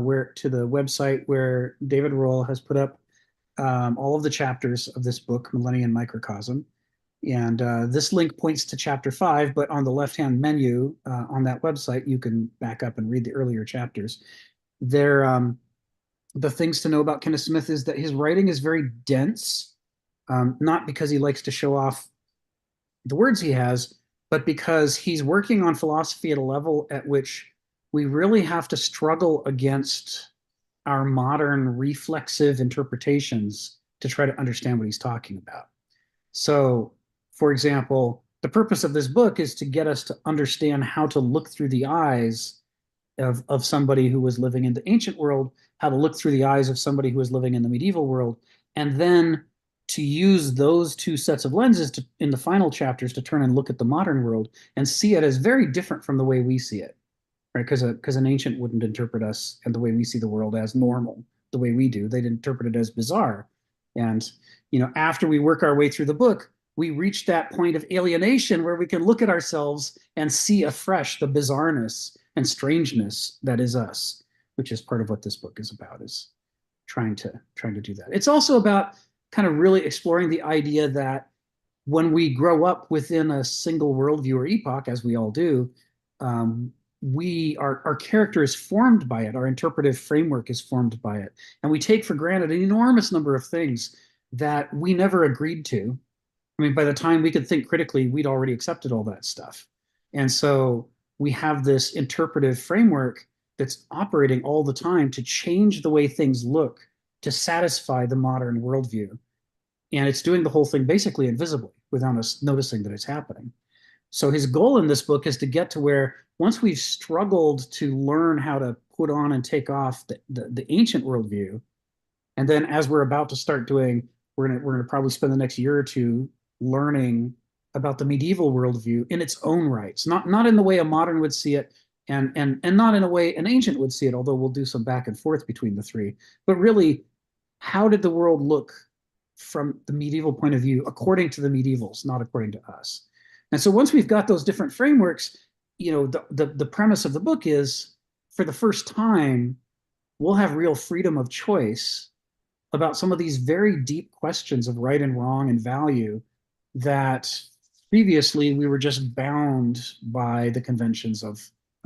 where to the website where David Roll has put up all of the chapters of this book, Millennia and Microcosm. And this link points to chapter 5, but on the left-hand menu on that website, you can back up and read the earlier chapters. The things to know about Kenneth Smith is that his writing is very dense, not because he likes to show off the words he has, but because he's working on philosophy at a level at which we really have to struggle against our modern reflexive interpretations to try to understand what he's talking about. So, for example, the purpose of this book is to get us to understand how to look through the eyes of somebody who was living in the ancient world, how to look through the eyes of somebody who was living in the medieval world, and then to use those two sets of lenses in the final chapters to turn and look at the modern world and see it as very different from the way we see it, right? Because an ancient wouldn't interpret us and the way we see the world as normal, the way we do. They'd interpret it as bizarre. And, after we work our way through the book, we reach that point of alienation where we can look at ourselves and see afresh the bizarreness and strangeness that is us, which is part of what this book is about, is trying to do that. It's also about kind of really exploring the idea that when we grow up within a single worldview or epoch, as we all do, our character is formed by it. Our interpretive framework is formed by it. And we take for granted an enormous number of things that we never agreed to. I mean, by the time we could think critically, we'd already accepted all that stuff. And so we have this interpretive framework that's operating all the time to change the way things look to satisfy the modern worldview. And it's doing the whole thing basically invisibly without us noticing that it's happening. So his goal in this book is to get to where once we've struggled to learn how to put on and take off the ancient worldview, and then as we're about to start doing, we're gonna probably spend the next year or two learning about the medieval worldview in its own rights, not in the way a modern would see it, and not in a way an ancient would see it, although we'll do some back and forth between the three. But really, how did the world look from the medieval point of view, according to the medievals, not according to us? And so once we've got those different frameworks, the premise of the book is, for the first time, we'll have real freedom of choice about some of these very deep questions of right and wrong and value that previously we were just bound by the conventions of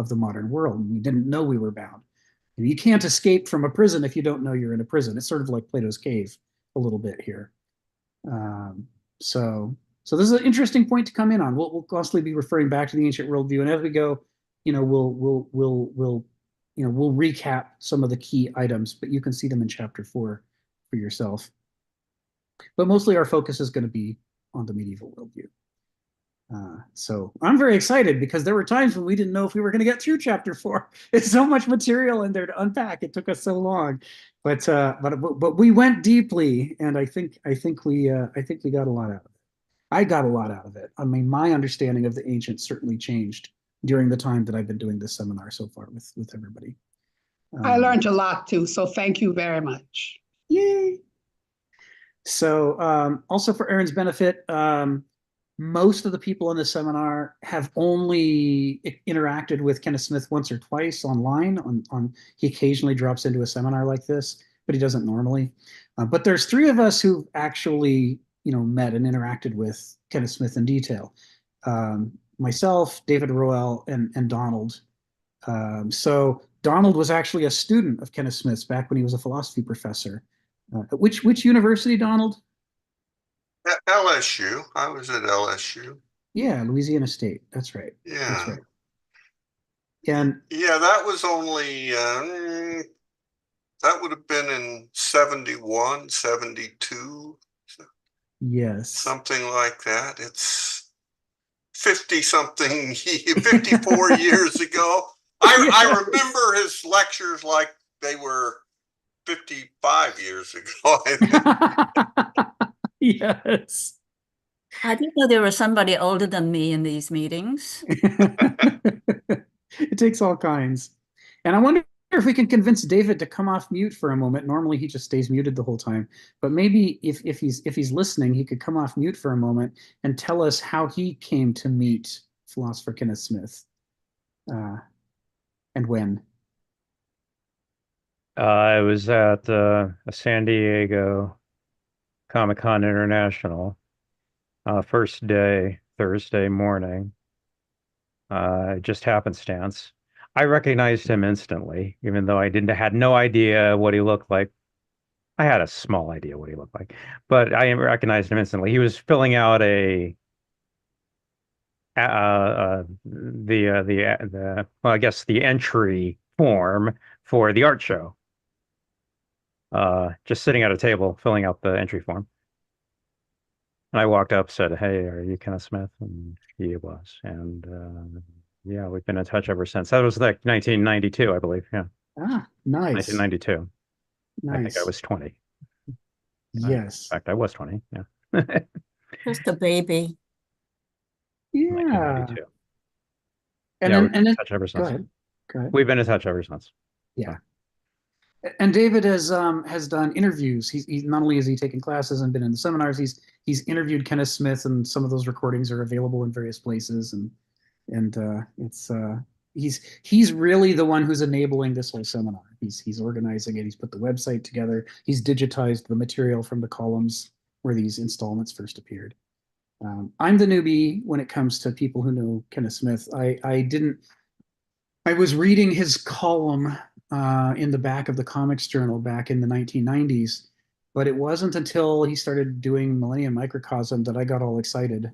the modern world. We didn't know we were bound. You can't escape from a prison if you don't know you're in a prison. It's sort of like Plato's cave a little bit here. So this is an interesting point to come in on. We'll constantly be referring back to the ancient worldview, and as we go, we'll recap some of the key items, but you can see them in chapter 4 for yourself. But mostly our focus is going to be on the medieval worldview. So I'm very excited because there were times when we didn't know if we were going to get through chapter 4. It's so much material in there to unpack. It took us so long, but we went deeply, and I think we got a lot out of it. I got a lot out of it. I mean, my understanding of the ancients certainly changed during the time that I've been doing this seminar so far with everybody. I learned a lot too, so thank you very much. Yay! So also for Aaron's benefit, most of the people in the seminar have only interacted with Kenneth Smith once or twice online. He occasionally drops into a seminar like this, but he doesn't normally. But there's 3 of us who actually met and interacted with Kenneth Smith in detail. Myself, David Roel, and Donald. So Donald was actually a student of Kenneth Smith's back when he was a philosophy professor. Which university, Donald? At LSU. I was at LSU. Yeah, Louisiana State. That's right. Yeah. That's right. And yeah, that was only, that would have been in 71, 72. Yes. Something like that. It's 50-something, 54 years ago. I remember his lectures like they were 55 years ago. Yes. I didn't know there was somebody older than me in these meetings. It takes all kinds. And I wonder if we can convince David to come off mute for a moment. Normally he just stays muted the whole time. But maybe if he's listening, he could come off mute for a moment and tell us how he came to meet philosopher Kenneth Smith and when. I was at San Diego Comic-Con International, first day, Thursday morning, just happenstance. I recognized him instantly, even though I didn't had no idea what he looked like. I had a small idea what he looked like, but I recognized him instantly. He was filling out the well, I guess the entry form for the art show. Just sitting at a table filling out the entry form. And I walked up, said, "Hey, are you Kenneth Smith?" And he was. And yeah, we've been in touch ever since. That was like 1992, I believe. Yeah, Ah, nice. 1992. I think I Nice. was 20. In Yes. fact, I was 20. Yeah. Just a baby. Yeah. 1992. And Yeah, then we've been in touch ever go since. ahead. Go ahead. We've been in touch ever since. Yeah. And David has done interviews. He's not only has he taken classes and been in the seminars, he's interviewed Kenneth Smith, and some of those recordings are available in various places. And it's he's really the one who's enabling this whole seminar. He's organizing it. He's put the website together. He's digitized the material from the columns where these installments first appeared. I'm the newbie when it comes to people who know Kenneth Smith. I was reading his column in the back of the Comics Journal back in the 1990s, but it wasn't until he started doing Millennia Microcosm that I got all excited.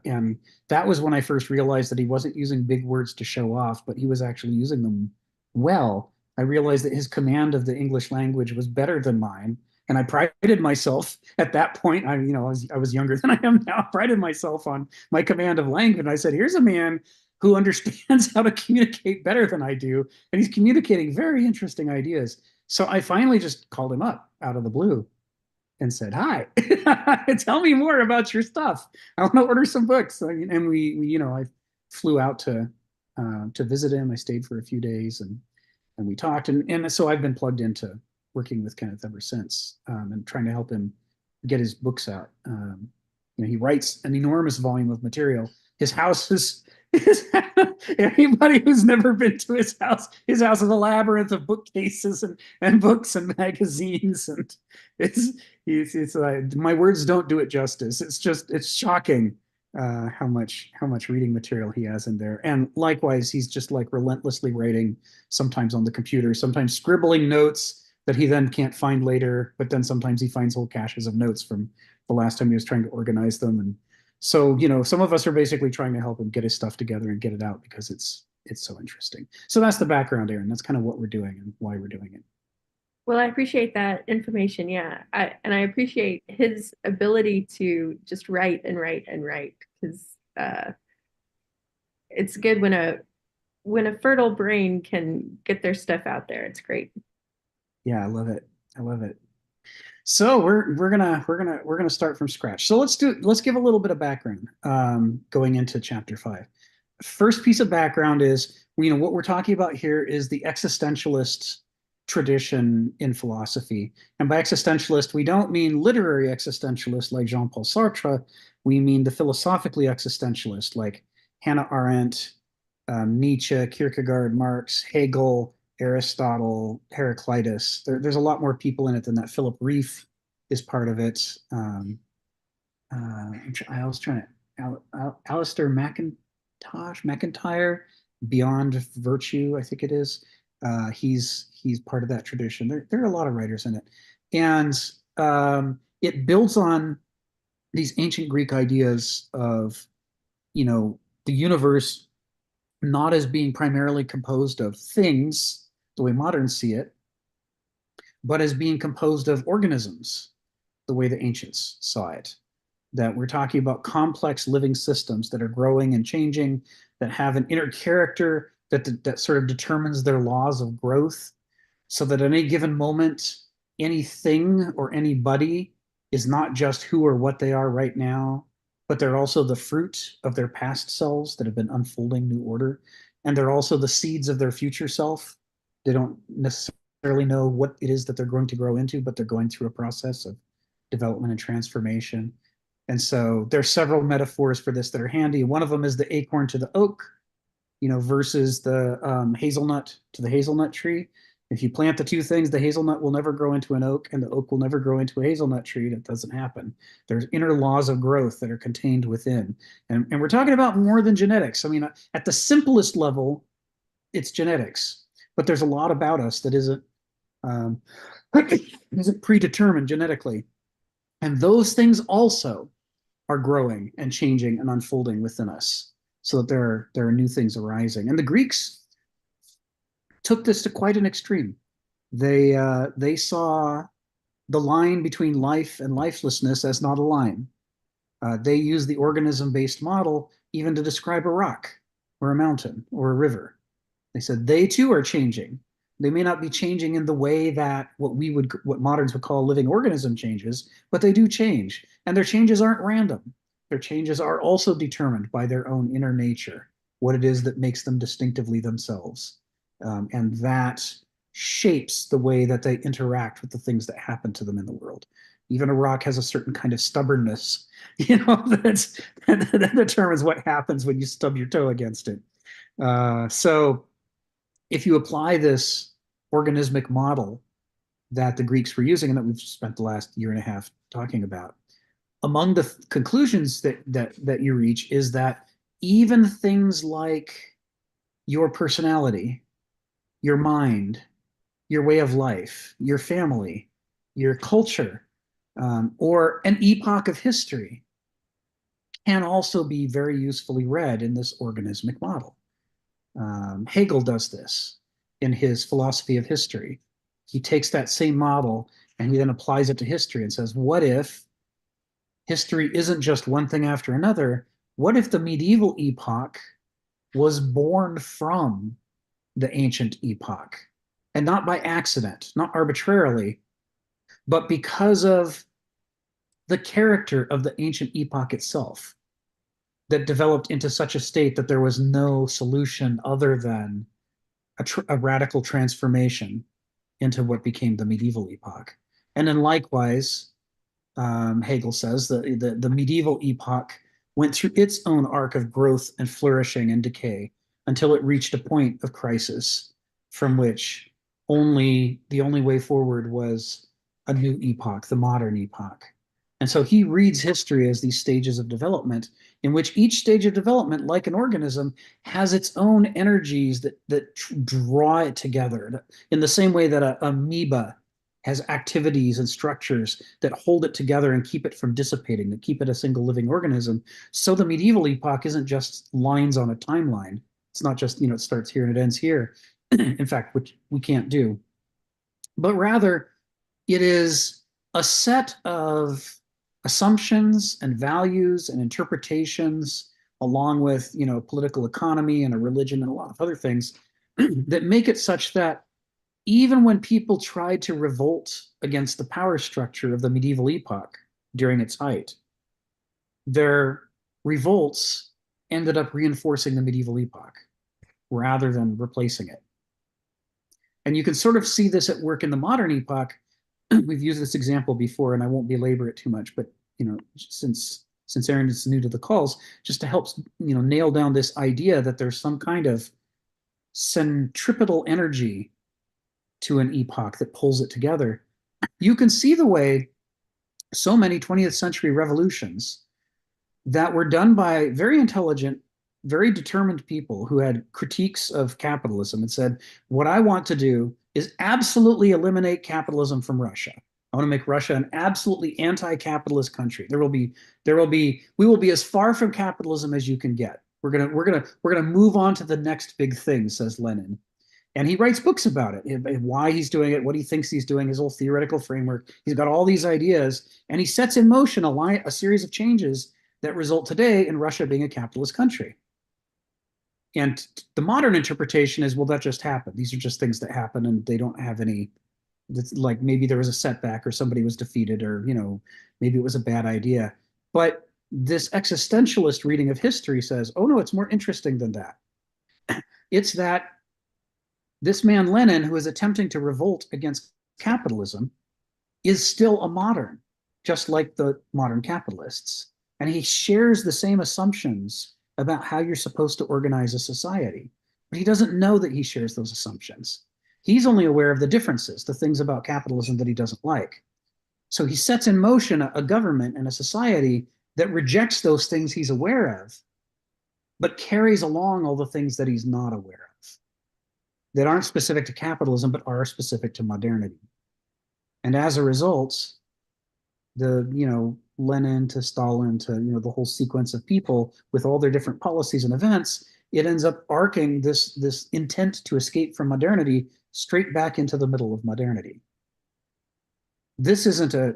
And that was when I first realized that he wasn't using big words to show off, but he was actually using them well. I realized that his command of the English language was better than mine. And I prided myself at that point. I was younger than I am now. I prided myself on my command of language. And I said, here's a man who understands how to communicate better than I do. And he's communicating very interesting ideas. So I finally just called him up out of the blue and said, hi, tell me more about your stuff. I want to order some books. And I flew out to visit him. I stayed for a few days and we talked. And so I've been plugged into working with Kenneth ever since, and trying to help him get his books out. He writes an enormous volume of material. His house is anybody who's never been to his house is a labyrinth of bookcases and books and magazines, and it's like, my words don't do it justice. It's shocking how much reading material he has in there. And likewise, he's just like relentlessly writing, sometimes on the computer, sometimes scribbling notes that he then can't find later, but then sometimes he finds whole caches of notes from the last time he was trying to organize them. And so, some of us are basically trying to help him get his stuff together and get it out because it's so interesting. So that's the background, Aaron. That's kind of what we're doing and why we're doing it. Well, I appreciate that information. Yeah. I appreciate his ability to just write and write and write, because it's good when a fertile brain can get their stuff out there. It's great. Yeah, I love it. I love it. So we're gonna start from scratch. So let's give a little bit of background going into chapter 5. First piece of background is what we're talking about here is the existentialist tradition in philosophy. And by existentialist, we don't mean literary existentialist like Jean-Paul Sartre. We mean the philosophically existentialist like Hannah Arendt, Nietzsche, Kierkegaard, Marx, Hegel, Aristotle, Heraclitus. There's a lot more people in it than that. Philip Reef is part of it. I was trying to Alistair McIntyre, Beyond Virtue, I think it is. He's part of that tradition. There are a lot of writers in it, and it builds on these ancient Greek ideas of the universe not as being primarily composed of things the way moderns see it, but as being composed of organisms the way the ancients saw it. That we're talking about complex living systems that are growing and changing, that have an inner character that sort of determines their laws of growth, so that at any given moment, anything or anybody is not just who or what they are right now, but they're also the fruit of their past selves that have been unfolding new order. And they're also the seeds of their future self. They don't necessarily know what it is that they're going to grow into, but they're going through a process of development and transformation. And so there's several metaphors for this that are handy. One of them is the acorn to the oak, versus the hazelnut to the hazelnut tree. If you plant the two things, the hazelnut will never grow into an oak and the oak will never grow into a hazelnut tree. That doesn't happen. There's inner laws of growth that are contained within. And we're talking about more than genetics. I mean, at the simplest level, it's genetics, but there's a lot about us that um, isn't predetermined genetically. And those things also are growing and changing and unfolding within us, so that there are new things arising. And the Greeks took this to quite an extreme. They saw the line between life and lifelessness as not a line. They used the organism-based model even to describe a rock or a mountain or a river. They said they too are changing. They may not be changing in the way that what moderns would call a living organism changes, but they do change. And their changes aren't random. Their changes are also determined by their own inner nature, what it is that makes them distinctively themselves. And that shapes the way that they interact with the things that happen to them in the world. Even a rock has a certain kind of stubbornness, that determines what happens when you stub your toe against it. So if you apply this organismic model that the Greeks were using and that we've spent the last year and a half talking about, among the conclusions that you reach is that even things like your personality, your mind, your way of life, your family, your culture, or an epoch of history can also be very usefully read in this organismic model. Hegel does this in his philosophy of history. He takes that same model and he then applies it to history and says, what if history isn't just one thing after another? What if the medieval epoch was born from the ancient epoch? And not by accident, not arbitrarily, but because of the character of the ancient epoch itself, that developed into such a state that there was no solution other than a radical transformation into what became the medieval epoch. And then likewise, Hegel says that the medieval epoch went through its own arc of growth and flourishing and decay until it reached a point of crisis from which the only way forward was a new epoch, the modern epoch. And so he reads history as these stages of development, in which each stage of development, like an organism, has its own energies that draw it together in the same way that an amoeba has activities and structures that hold it together and keep it from dissipating, that keep it a single living organism. So the medieval epoch isn't just lines on a timeline. It's not just, it starts here and it ends here. In fact, which we can't do. But rather, it is a set of assumptions and values and interpretations, along with, political economy and a religion and a lot of other things that make it such that even when people tried to revolt against the power structure of the medieval epoch during its height, their revolts ended up reinforcing the medieval epoch rather than replacing it. And you can sort of see this at work in the modern epoch. We've used this example before, and I won't belabor it too much, but since Aaron is new to the calls, just to help nail down this idea that there's some kind of centripetal energy to an epoch that pulls it together. You can see the way so many 20th century revolutions that were done by very intelligent, very determined people who had critiques of capitalism and said, what I want to do is absolutely eliminate capitalism from Russia. I want to make Russia an absolutely anti-capitalist country. We will be as far from capitalism as you can get. We're gonna move on to the next big thing, says Lenin. And he writes books about it, why he's doing it, what he thinks he's doing, his whole theoretical framework. He's got all these ideas, and he sets in motion a series of changes that result today in Russia being a capitalist country. And the modern interpretation is, well, that just happened. These are just things that happen, and they don't have any, like maybe there was a setback or somebody was defeated, or, maybe it was a bad idea. But this existentialist reading of history says, oh no, it's more interesting than that. It's that this man Lenin, who is attempting to revolt against capitalism, is still a modern, just like the modern capitalists. And he shares the same assumptions about how you're supposed to organize a society. But he doesn't know that he shares those assumptions. He's only aware of the differences, the things about capitalism that he doesn't like. So he sets in motion a government and a society that rejects those things he's aware of, but carries along all the things that he's not aware of, that aren't specific to capitalism, but are specific to modernity. And as a result, Lenin to Stalin to, the whole sequence of people with all their different policies and events, it ends up arcing this intent to escape from modernity straight back into the middle of modernity. This isn't a,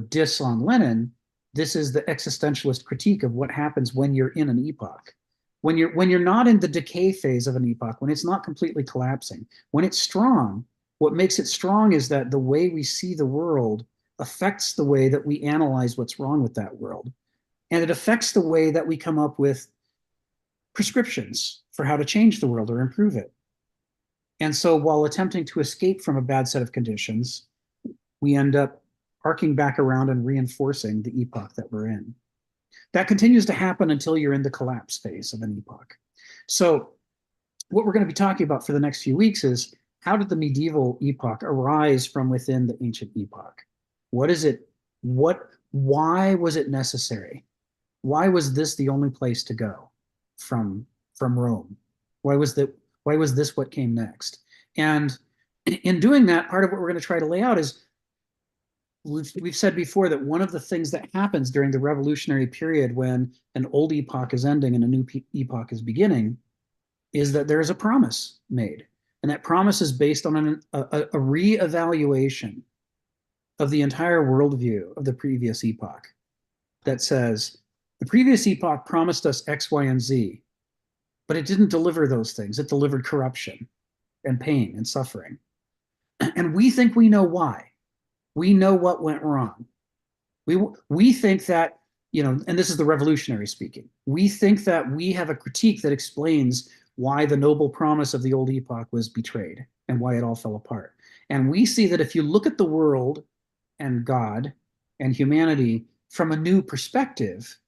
diss on Lenin. This is the existentialist critique of what happens when you're in an epoch. When you're not in the decay phase of an epoch, when it's not completely collapsing, when it's strong, what makes it strong is that the way we see the world affects the way that we analyze what's wrong with that world. And it affects the way that we come up with prescriptions for how to change the world or improve it. And so while attempting to escape from a bad set of conditions, we end up arcing back around and reinforcing the epoch that we're in. That continues to happen until you're in the collapse phase of an epoch. So what we're going to be talking about for the next few weeks is, how did the medieval epoch arise from within the ancient epoch? What is it? Why was it necessary? Why was this the only place to go from Rome? Why was this what came next? And in doing that, part of what we're going to try to lay out is, we've said before that one of the things that happens during the revolutionary period when an old epoch is ending and a new epoch is beginning is that there is a promise made. And that promise is based on a re-evaluation of the entire worldview of the previous epoch that says, the previous epoch promised us X, Y, and Z, but it didn't deliver those things. It delivered corruption and pain and suffering. And we think we know why. We know what went wrong. We think that, and this is the revolutionary speaking, we think that we have a critique that explains why the noble promise of the old epoch was betrayed and why it all fell apart. And we see that if you look at the world and God and humanity from a new perspective,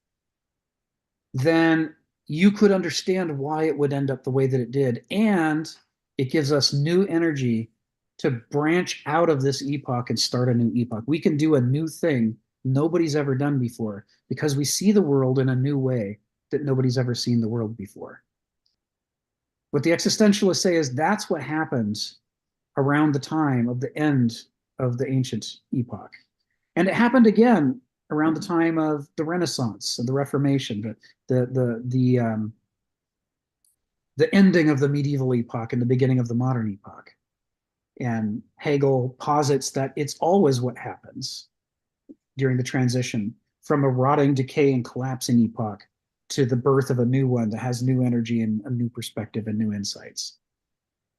then you could understand why it would end up the way that it did. And it gives us new energy to branch out of this epoch and start a new epoch. We can do a new thing nobody's ever done before because we see the world in a new way that nobody's ever seen the world before. What the existentialists say is that's what happens around the time of the end of the ancient epoch. And it happened again around the time of the Renaissance and the Reformation, the ending of the medieval epoch and the beginning of the modern epoch. And Hegel posits that it's always what happens during the transition from a rotting, decay, and collapsing epoch to the birth of a new one that has new energy and a new perspective and new insights.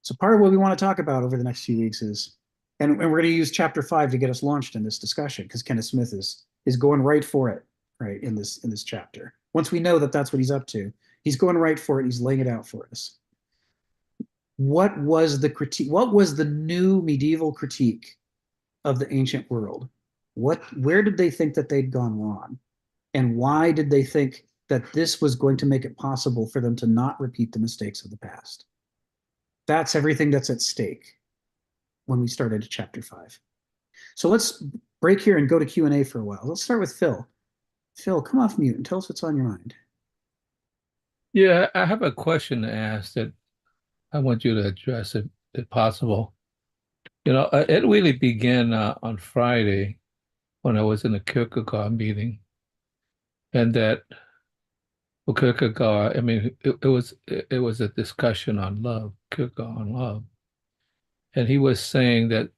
So part of what we want to talk about over the next few weeks is, and we're going to use chapter 5 to get us launched in this discussion, because Kenneth Smith is going right for it, right, in this chapter. Once we know that that's what he's up to, he's going right for it. He's laying it out for us. What was the critique? What was the new medieval critique of the ancient world? Where did they think that they'd gone wrong? And why did they think that this was going to make it possible for them to not repeat the mistakes of the past? That's everything that's at stake when we start into chapter 5. So let's break here and go to Q&A for a while. Let's start with Phil. Phil, come off mute and tell us what's on your mind. Yeah, I have a question to ask that I want you to address it, if possible. It really began on Friday when I was in a Kierkegaard meeting, and that for Kierkegaard, I mean, it was a discussion on love, Kierkegaard on love, and he was saying that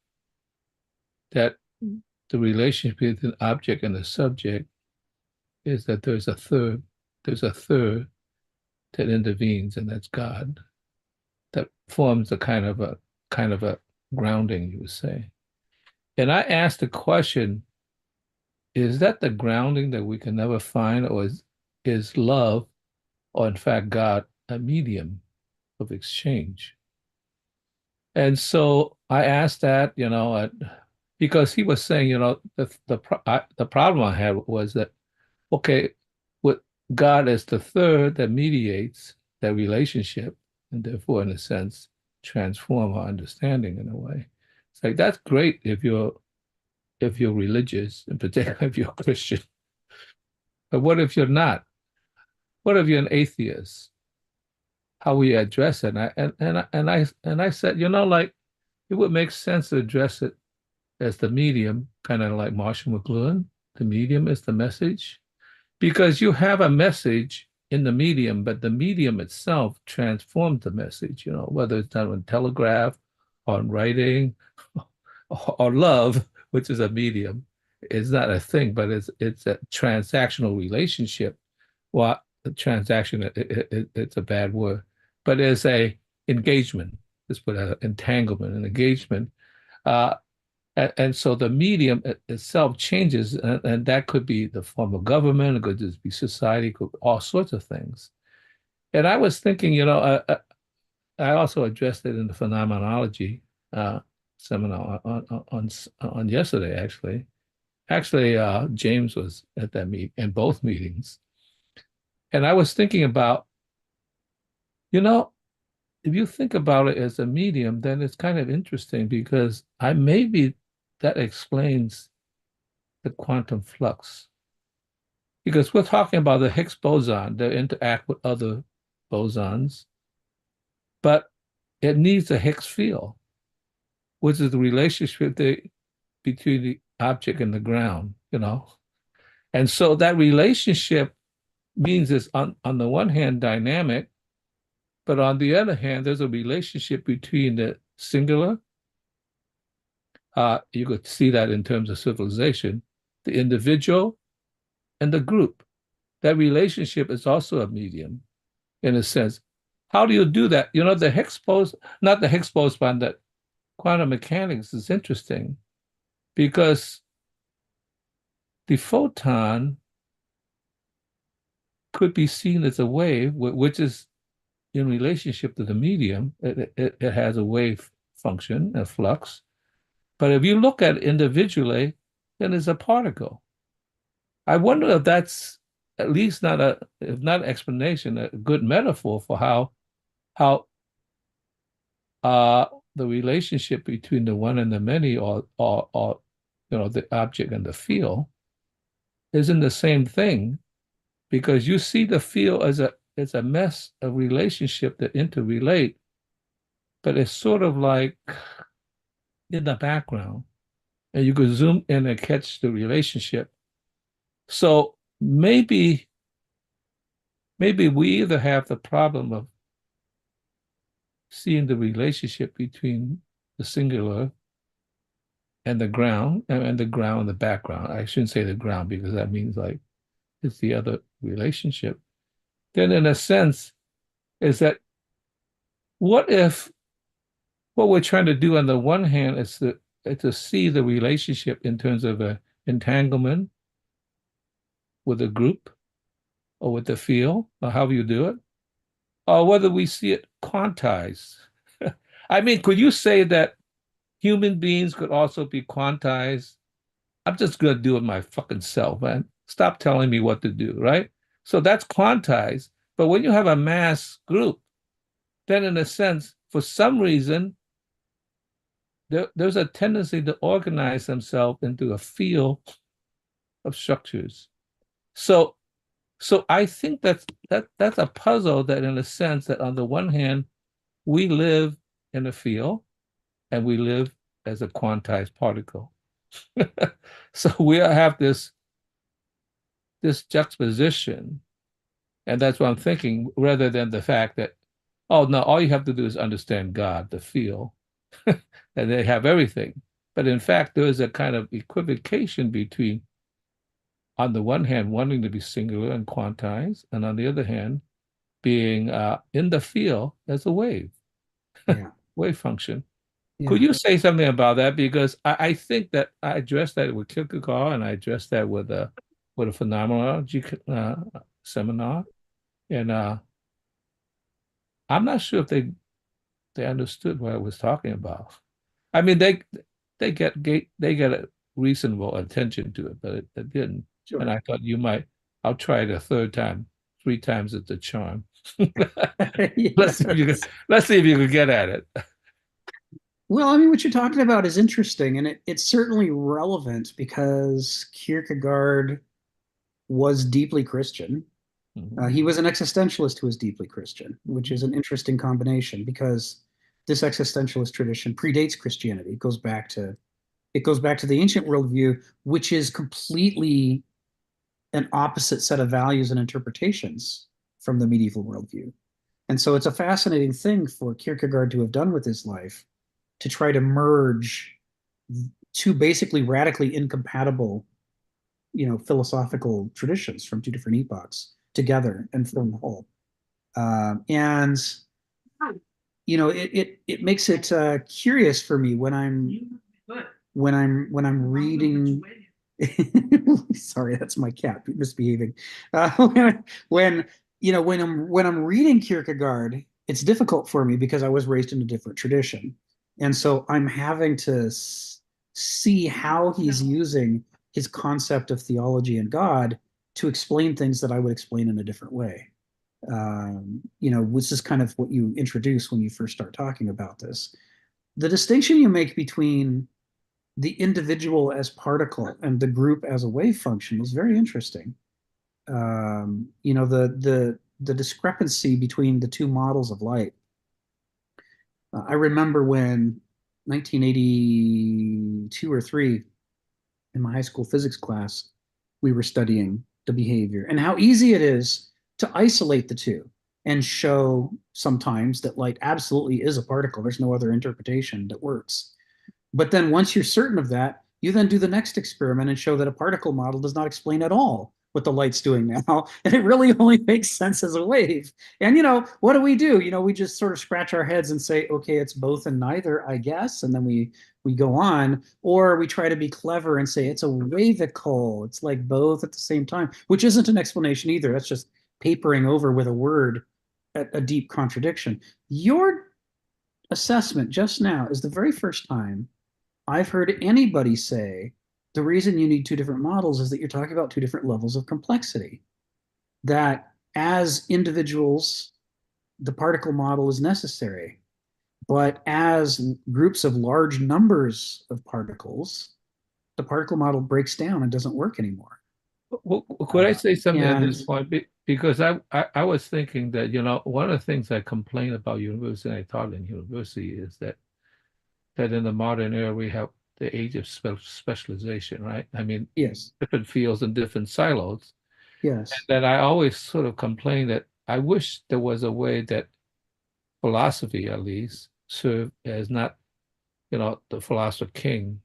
the relationship between the object and the subject is that there's a third that intervenes, and that's God, that forms a kind of a grounding, you would say. And I asked the question, is that the grounding that we can never find, or is love, or in fact God, a medium of exchange? And so I asked that, because he was saying, the problem I had was that, okay, with God as the third that mediates that relationship, and therefore, in a sense, transform our understanding in a way. It's like that's great if you're religious, in particular if you're a Christian. But what if you're not? What if you're an atheist? How we address it? And I said, like it would make sense to address it as the medium, kind of like Marshall McLuhan. The medium is the message, because you have a message in the medium, but the medium itself transforms the message. Whether it's done on telegraph, on writing, or love, which is a medium. It's not a thing, but it's a transactional relationship. Well, transaction, it's a bad word, but it's a engagement. Let's put an entanglement, an engagement. And so the medium itself changes, and that could be the form of government, it could just be society, could be all sorts of things. And I was thinking, I also addressed it in the phenomenology seminar on yesterday, actually. Actually, James was at that meeting, in both meetings. And I was thinking about, if you think about it as a medium, then it's kind of interesting, because maybe that explains the quantum flux. Because we're talking about the Higgs boson that interact with other bosons, but it needs a Higgs field, which is the relationship between the object and the ground, And so that relationship means it's on the one hand dynamic, but on the other hand, there's a relationship between the singular. You could see that in terms of civilization, the individual and the group. That relationship is also a medium, in a sense. How do you do that? The Higgs boson, not the Higgs boson, that quantum mechanics is interesting, because the photon could be seen as a wave, which is in relationship to the medium. It has a wave function, a flux. But if you look at it individually, then it's a particle. I wonder if that's at least if not an explanation, a good metaphor for how the relationship between the one and the many, or the object and the field, isn't the same thing, because you see the field as a mess of relationship that interrelate, but it's sort of like in the background, and you could zoom in and catch the relationship. So maybe we either have the problem of seeing the relationship between the singular and the ground, and the ground and the background. I shouldn't say the ground, because that means like it's the other relationship. Then in a sense, is that what if what we're trying to do on the one hand is to see the relationship in terms of an entanglement with a group, or with the field, or however you do it, or whether we see it quantized. I mean, could you say that human beings could also be quantized? I'm just going to do it my fucking self, man. Stop telling me what to do, right? So that's quantized. But when you have a mass group, then in a sense, for some reason, there's a tendency to organize themselves into a field of structures. So I think that's a puzzle, that in a sense that on the one hand, we live in a field and we live as a quantized particle. So we have this juxtaposition, and that's what I'm thinking, rather than the fact that, oh no, all you have to do is understand God, the field, and they have everything. But in fact, there is a kind of equivocation between, on the one hand, wanting to be singular and quantized, and on the other hand, being in the field as a wave, wave function. Yeah. Could you say something about that? Because I think that I addressed that with Kierkegaard, and I addressed that with a phenomenology seminar, and I'm not sure if they understood what I was talking about. I mean, they get a reasonable attention to it, but it didn't. Sure. And I thought I'll try it a third time. 3 times it's a charm. Let's see if you can get at it. Well, I mean, what you're talking about is interesting, and it's certainly relevant because Kierkegaard was deeply Christian. He was an existentialist who was deeply Christian, which is an interesting combination because this existentialist tradition predates Christianity. It goes back to the ancient worldview, which is completely an opposite set of values and interpretations from the medieval worldview. And so it's a fascinating thing for Kierkegaard to have done with his life to try to merge two basically radically incompatible, philosophical traditions from two different epochs together and form the whole. And it makes it curious for me when I'm reading. Sorry, that's my cat misbehaving. When I'm reading Kierkegaard, it's difficult for me because I was raised in a different tradition, and so I'm having to see how he's using his concept of theology and God to explain things that I would explain in a different way. Which is kind of what you introduce when you first start talking about this. The distinction you make between the individual as particle and the group as a wave function is very interesting. The discrepancy between the two models of light. I remember when 1982 or 3 in my high school physics class, we were studying the behavior and how easy it is to isolate the two and show sometimes that light absolutely is a particle. There's no other interpretation that works. But then once you're certain of that, you then do the next experiment and show that a particle model does not explain at all what the light's doing now. And it really only makes sense as a wave. And, what do? We just sort of scratch our heads and say, okay, it's both and neither, I guess. And then we go on. Or we try to be clever and say it's a wavicle. It's like both at the same time, which isn't an explanation either. That's just papering over with a word a deep contradiction. Your assessment just now is the very first time I've heard anybody say the reason you need two different models is that you're talking about two different levels of complexity. That as individuals, the particle model is necessary, but as groups of large numbers of particles, the particle model breaks down and doesn't work anymore. Well, could I say something at this and- point? Because I was thinking that, one of the things I complain about university, and I taught in university, is that in the modern era we have the age of specialization, right? I mean, Yes, different fields and different silos. yes, And that I always sort of complain that I wish there was a way that philosophy, at least, served as not, the philosopher king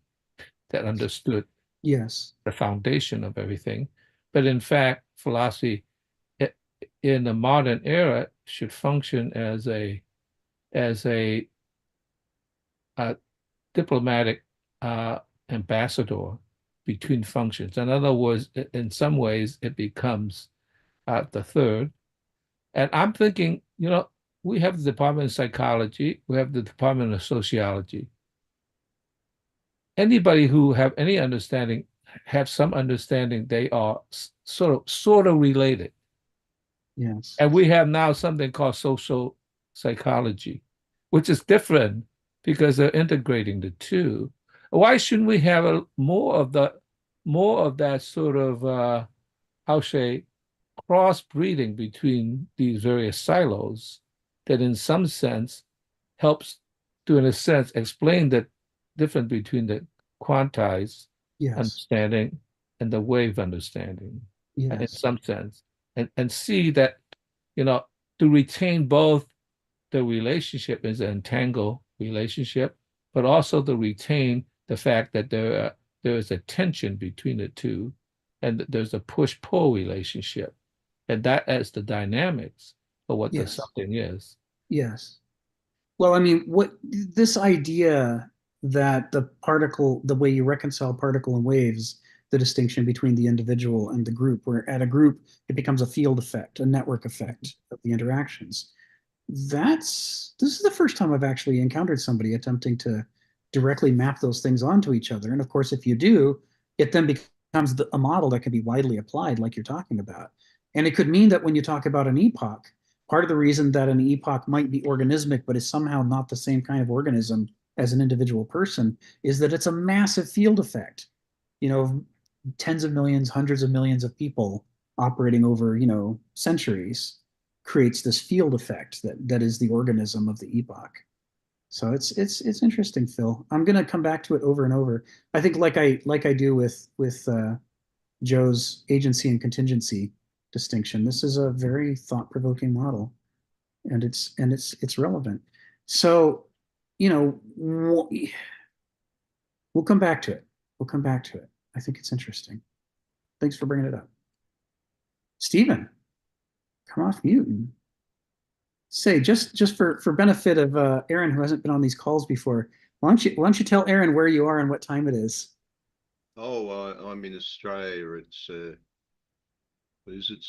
that understood yes, the foundation of everything, but in fact, philosophy in the modern era should function as a diplomatic ambassador between functions. In other words, in some ways, it becomes the third. And I'm thinking, we have the Department of Psychology, we have the Department of Sociology. Anybody who have any understanding, have some understanding, they are sort of related. yes, And we have now something called social psychology, which is different because they're integrating the two. Why shouldn't we have more of that sort of how say crossbreeding between these various silos that in some sense helps to, in a sense, explain the difference between the quantized yes, understanding and the wave understanding in yes, some sense, and see that, to retain both the relationship as an entangled relationship, but also to retain the fact that there is a tension between the two, and that there's a push-pull relationship, and that as the dynamics of what the Yes. something is. yes. Well, I mean, what this idea that the way you reconcile particle and waves, the distinction between the individual and the group, where at a group it becomes a field effect, a network effect of the interactions. This is the first time I've actually encountered somebody attempting to directly map those things onto each other. And of course, if you do, it then becomes a model that can be widely applied, like you're talking about. And it could mean that when you talk about an epoch, part of the reason that an epoch might be organismic, but is somehow not the same kind of organism as an individual person is that it's a massive field effect. Tens of millions, hundreds of millions of people operating over, centuries creates this field effect that is the organism of the epoch. So it's interesting, Phil. I'm gonna come back to it over and over. I think like I do with Joe's agency and contingency distinction. This is a very thought-provoking model, and it's relevant. So, we'll come back to it. We'll come back to it. I think it's interesting. Thanks for bringing it up. Stephen, come off mute and say just for benefit of Aaron, who hasn't been on these calls before. Why don't you tell Aaron where you are and what time it is? Oh, I'm in Australia. It's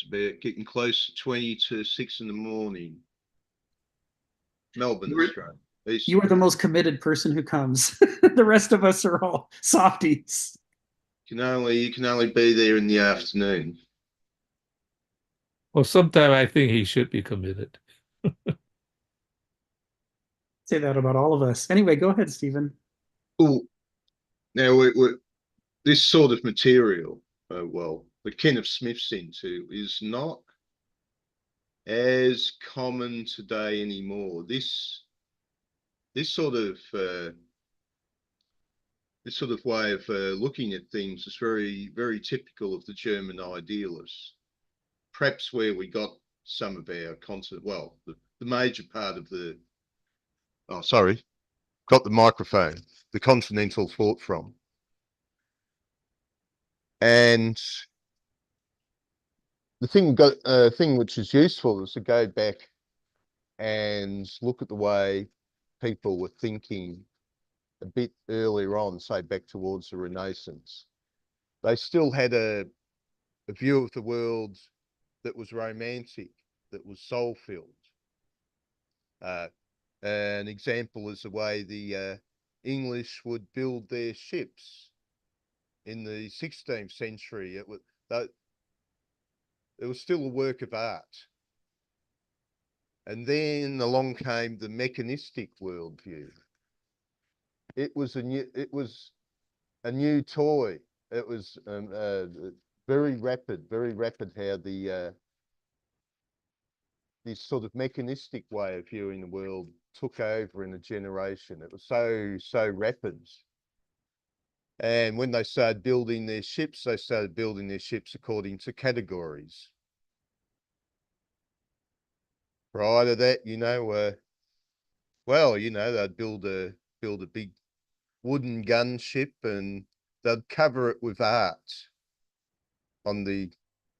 about getting close to 20 to 6 in the morning. Melbourne, Australia. You are the most committed person who comes. The rest of us are all softies. You can only be there in the afternoon. Well, sometime I think he should be committed. Say that about all of us. Anyway, go ahead, Stephen. Well, now this sort of material, that Kenneth Smith's into, is not as common today anymore. This sort of way of looking at things is very, very typical of the German idealists. Perhaps where we got some of our concept, the major part of the, got the microphone, the continental thought from. And the thing which is useful is to go back and look at the way people were thinking a bit earlier on, say back towards the Renaissance. They still had a view of the world that was romantic, that was soul-filled. An example is the way the English would build their ships in the 16th century. It was still a work of art. And then along came the mechanistic worldview. It was a new toy. It was very rapid how this sort of mechanistic way of viewing the world took over in a generation. It was so rapid. And when they started building their ships, they started building their ships according to categories. Prior to that, they'd build a big wooden gunship and they'd cover it with art on the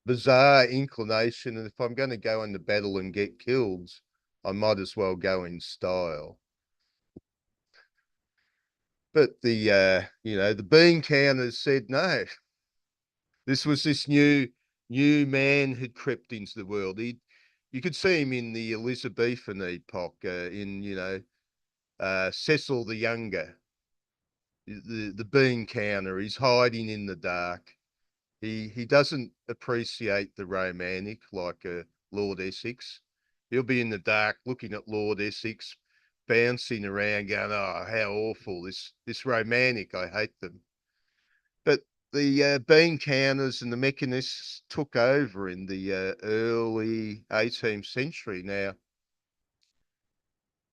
bizarre inclination. And if I'm going to go into battle and get killed, I might as well go in style. But the bean counters said no. This was this new man had crept into the world. You could see him in the Elizabethan epoch, Cecil the Younger, the bean counter. He's hiding in the dark. He doesn't appreciate the romantic like Lord Essex. He'll be in the dark looking at Lord Essex, bouncing around, going, "Oh, how awful! This romantic, I hate them." But the bean counters and the mechanists took over in the early 18th century. Now,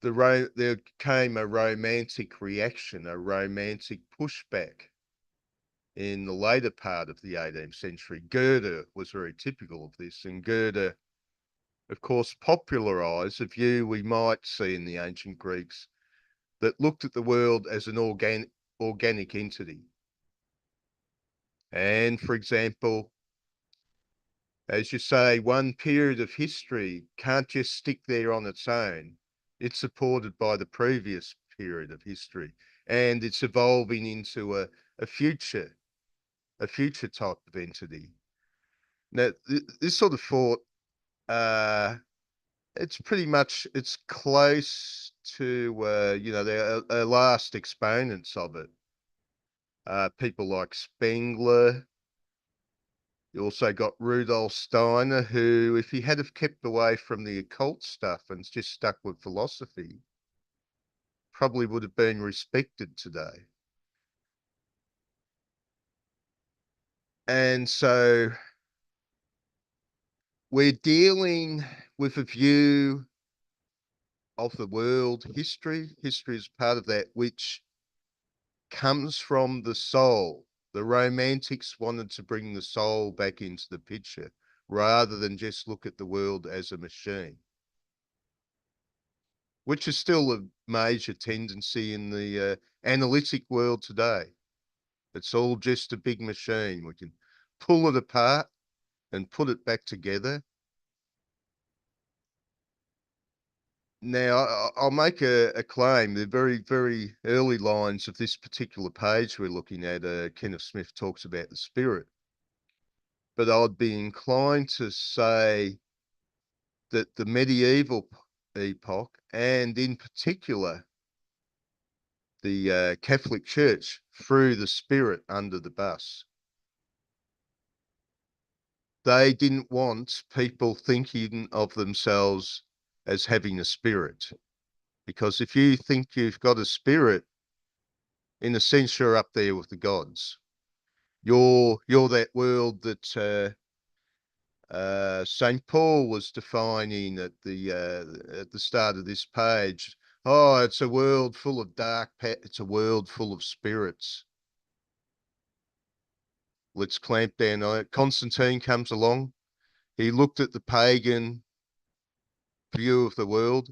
there came a romantic reaction, a romantic pushback in the later part of the 18th century. Goethe was very typical of this, and Goethe, of course, popularized a view we might see in the ancient Greeks that looked at the world as an organic entity. And for example, as you say, one period of history can't just stick there on its own. It's supported by the previous period of history, and it's evolving into a future type of entity. Now, this sort of thought, it's close to, the last exponents of it. People like Spengler. You also got Rudolf Steiner, who, if he had have kept away from the occult stuff and just stuck with philosophy, probably would have been respected today. And so we're dealing with a view of the world. History is part of that, which comes from the soul. The Romantics wanted to bring the soul back into the picture rather than just look at the world as a machine, which is still a major tendency in the analytic world today. It's all just a big machine. We can pull it apart and put it back together. Now, I'll make a claim. The very, very early lines of this particular page we're looking at, Kenneth Smith talks about the spirit. But I'd be inclined to say that the medieval epoch, and in particular the Catholic Church, threw the spirit under the bus. They didn't want people thinking of themselves as having a spirit, because if you think you've got a spirit, in a sense you're up there with the gods. You're that world that St. Paul was defining at the start of this page. Oh, it's a world full of it's a world full of spirits. Let's clamp down on it. Constantine comes along. He looked at the pagan view of the world.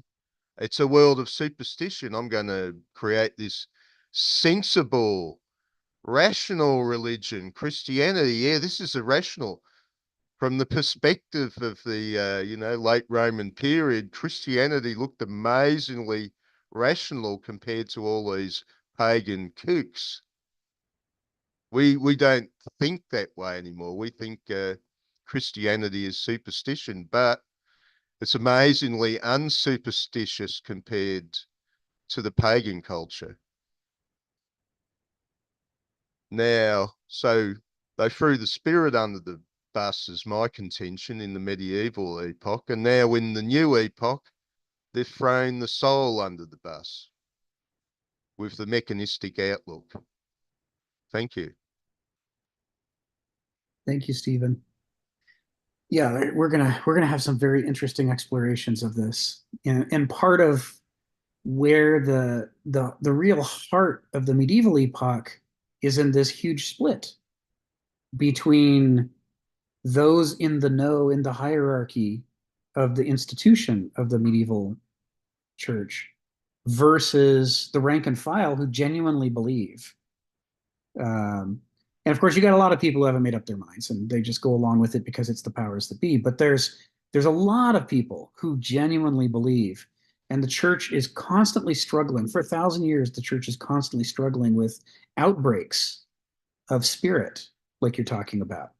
It's a world of superstition. I'm going to create this sensible, rational religion. Christianity, yeah, this is irrational. From the perspective of the, late Roman period, Christianity looked amazingly rational compared to all these pagan kooks. We don't think that way anymore. We think Christianity is superstition, but it's amazingly unsuperstitious compared to the pagan culture. Now, so they threw the spirit under the bus, is my contention, in the medieval epoch, and now in the new epoch, they've thrown the soul under the bus with the mechanistic outlook. Thank you. Thank you, Stephen. Yeah, we're gonna have some very interesting explorations of this, and part of where the real heart of the medieval epoch is in this huge split between those in the know in the hierarchy of the institution of the medieval church versus the rank and file who genuinely believe. And of course, you got a lot of people who haven't made up their minds and they just go along with it because it's the powers that be. But there's a lot of people who genuinely believe, and the church is constantly struggling. For 1,000 years, the church is constantly struggling with outbreaks of spirit, like you're talking about.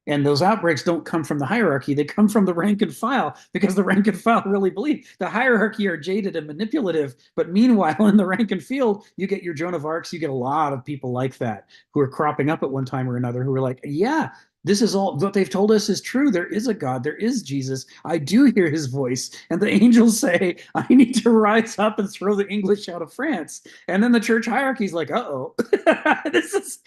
And those outbreaks don't come from the hierarchy, they come from the rank and file, because the rank and file really believe. The hierarchy are jaded and manipulative, but meanwhile, in the rank and field, you get your Joan of Arcs, you get a lot of people like that who are cropping up at one time or another who are like, yeah, this is all what they've told us is true. There is a God, there is Jesus. I do hear his voice. And the angels say, I need to rise up and throw the English out of France. And then the church hierarchy is like, uh-oh, this is,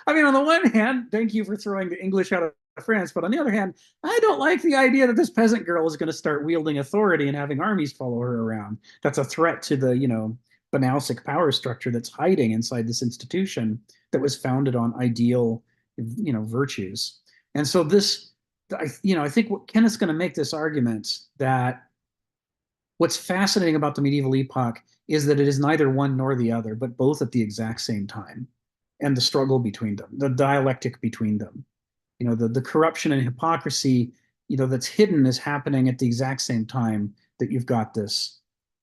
I mean, on the one hand, thank you for throwing the English out of France. But on the other hand, I don't like the idea that this peasant girl is going to start wielding authority and having armies follow her around. That's a threat to the, Banausic power structure that's hiding inside this institution that was founded on ideal, virtues. And so this, I think what Kenneth's going to make this argument that what's fascinating about the medieval epoch is that it is neither one nor the other, but both at the exact same time. And the struggle between them, the dialectic between them, the corruption and hypocrisy, that's hidden is happening at the exact same time that you've got this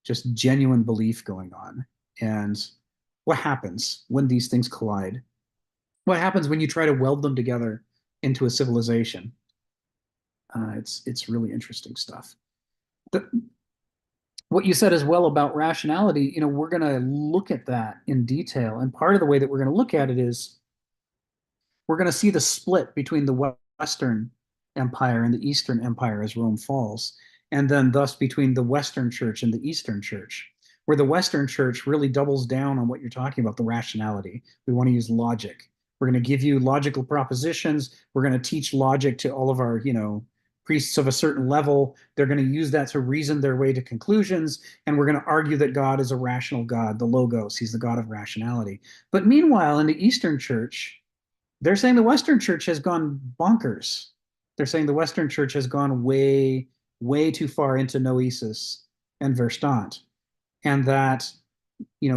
just genuine belief going on. And what happens when these things collide? What happens when you try to weld them together into a civilization? It's really interesting stuff. What you said as well about rationality, we're going to look at that in detail. And part of the way that we're going to look at it is we're going to see the split between the Western Empire and the Eastern Empire as Rome falls, and then thus between the Western Church and the Eastern Church. where the Western church really doubles down on what you're talking about, the rationality. We want to use logic. We're going to give you logical propositions. We're going to teach logic to all of our, priests of a certain level. They're going to use that to reason their way to conclusions. And we're going to argue that God is a rational God, the Logos. He's the God of rationality. But meanwhile, in the Eastern church, they're saying the Western church has gone bonkers. They're saying the Western church has gone way, way too far into noesis and Verstand. And that,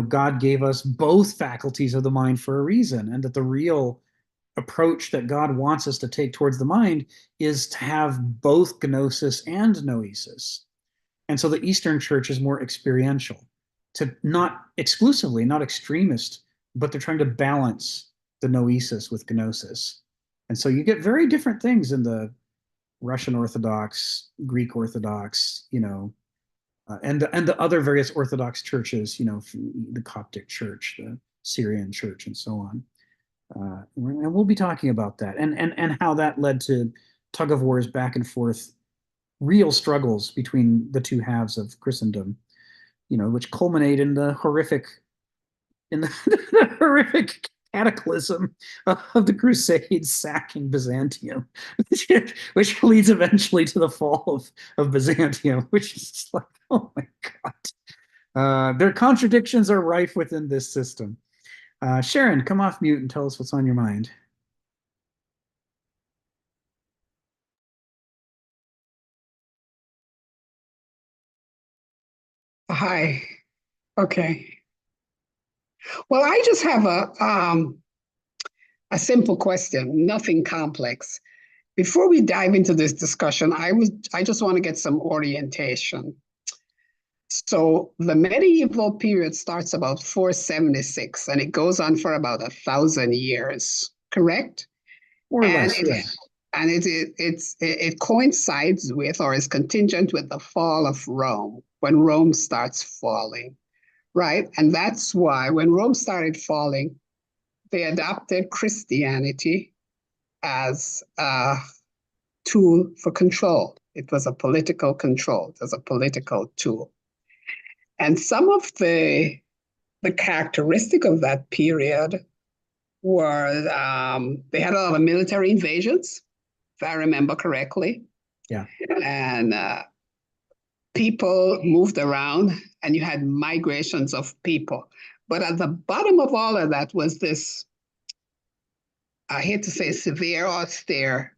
God gave us both faculties of the mind for a reason, and that the real approach that God wants us to take towards the mind is to have both gnosis and noesis. And so the Eastern church is more experiential, to not exclusively, not extremist, but they're trying to balance the noesis with gnosis. And so you get very different things in the Russian Orthodox, Greek Orthodox, and the other various Orthodox churches, the Coptic Church, the Syrian Church, and so on. And we'll be talking about that, and how that led to tug of wars back and forth, real struggles between the two halves of Christendom, which culminate in the horrific cataclysm of the Crusades sacking Byzantium, which leads eventually to the fall of Byzantium, which is just like, oh my God. Their contradictions are rife within this system. Sharon, come off mute and tell us what's on your mind. Hi. Okay. Well, I just have a simple question, nothing complex. Before we dive into this discussion, I just want to get some orientation. So the medieval period starts about 476 and it goes on for about 1,000 years, correct? More or less, yeah. And it coincides with, or is contingent with, the fall of Rome, when Rome starts falling, right? And that's why when Rome started falling, they adopted Christianity as a tool for control. It was a political control. It was a political tool. And some of the characteristic of that period were they had a lot of military invasions, if I remember correctly. Yeah. And people moved around, and you had migrations of people. But at the bottom of all of that was this, I hate to say severe, austere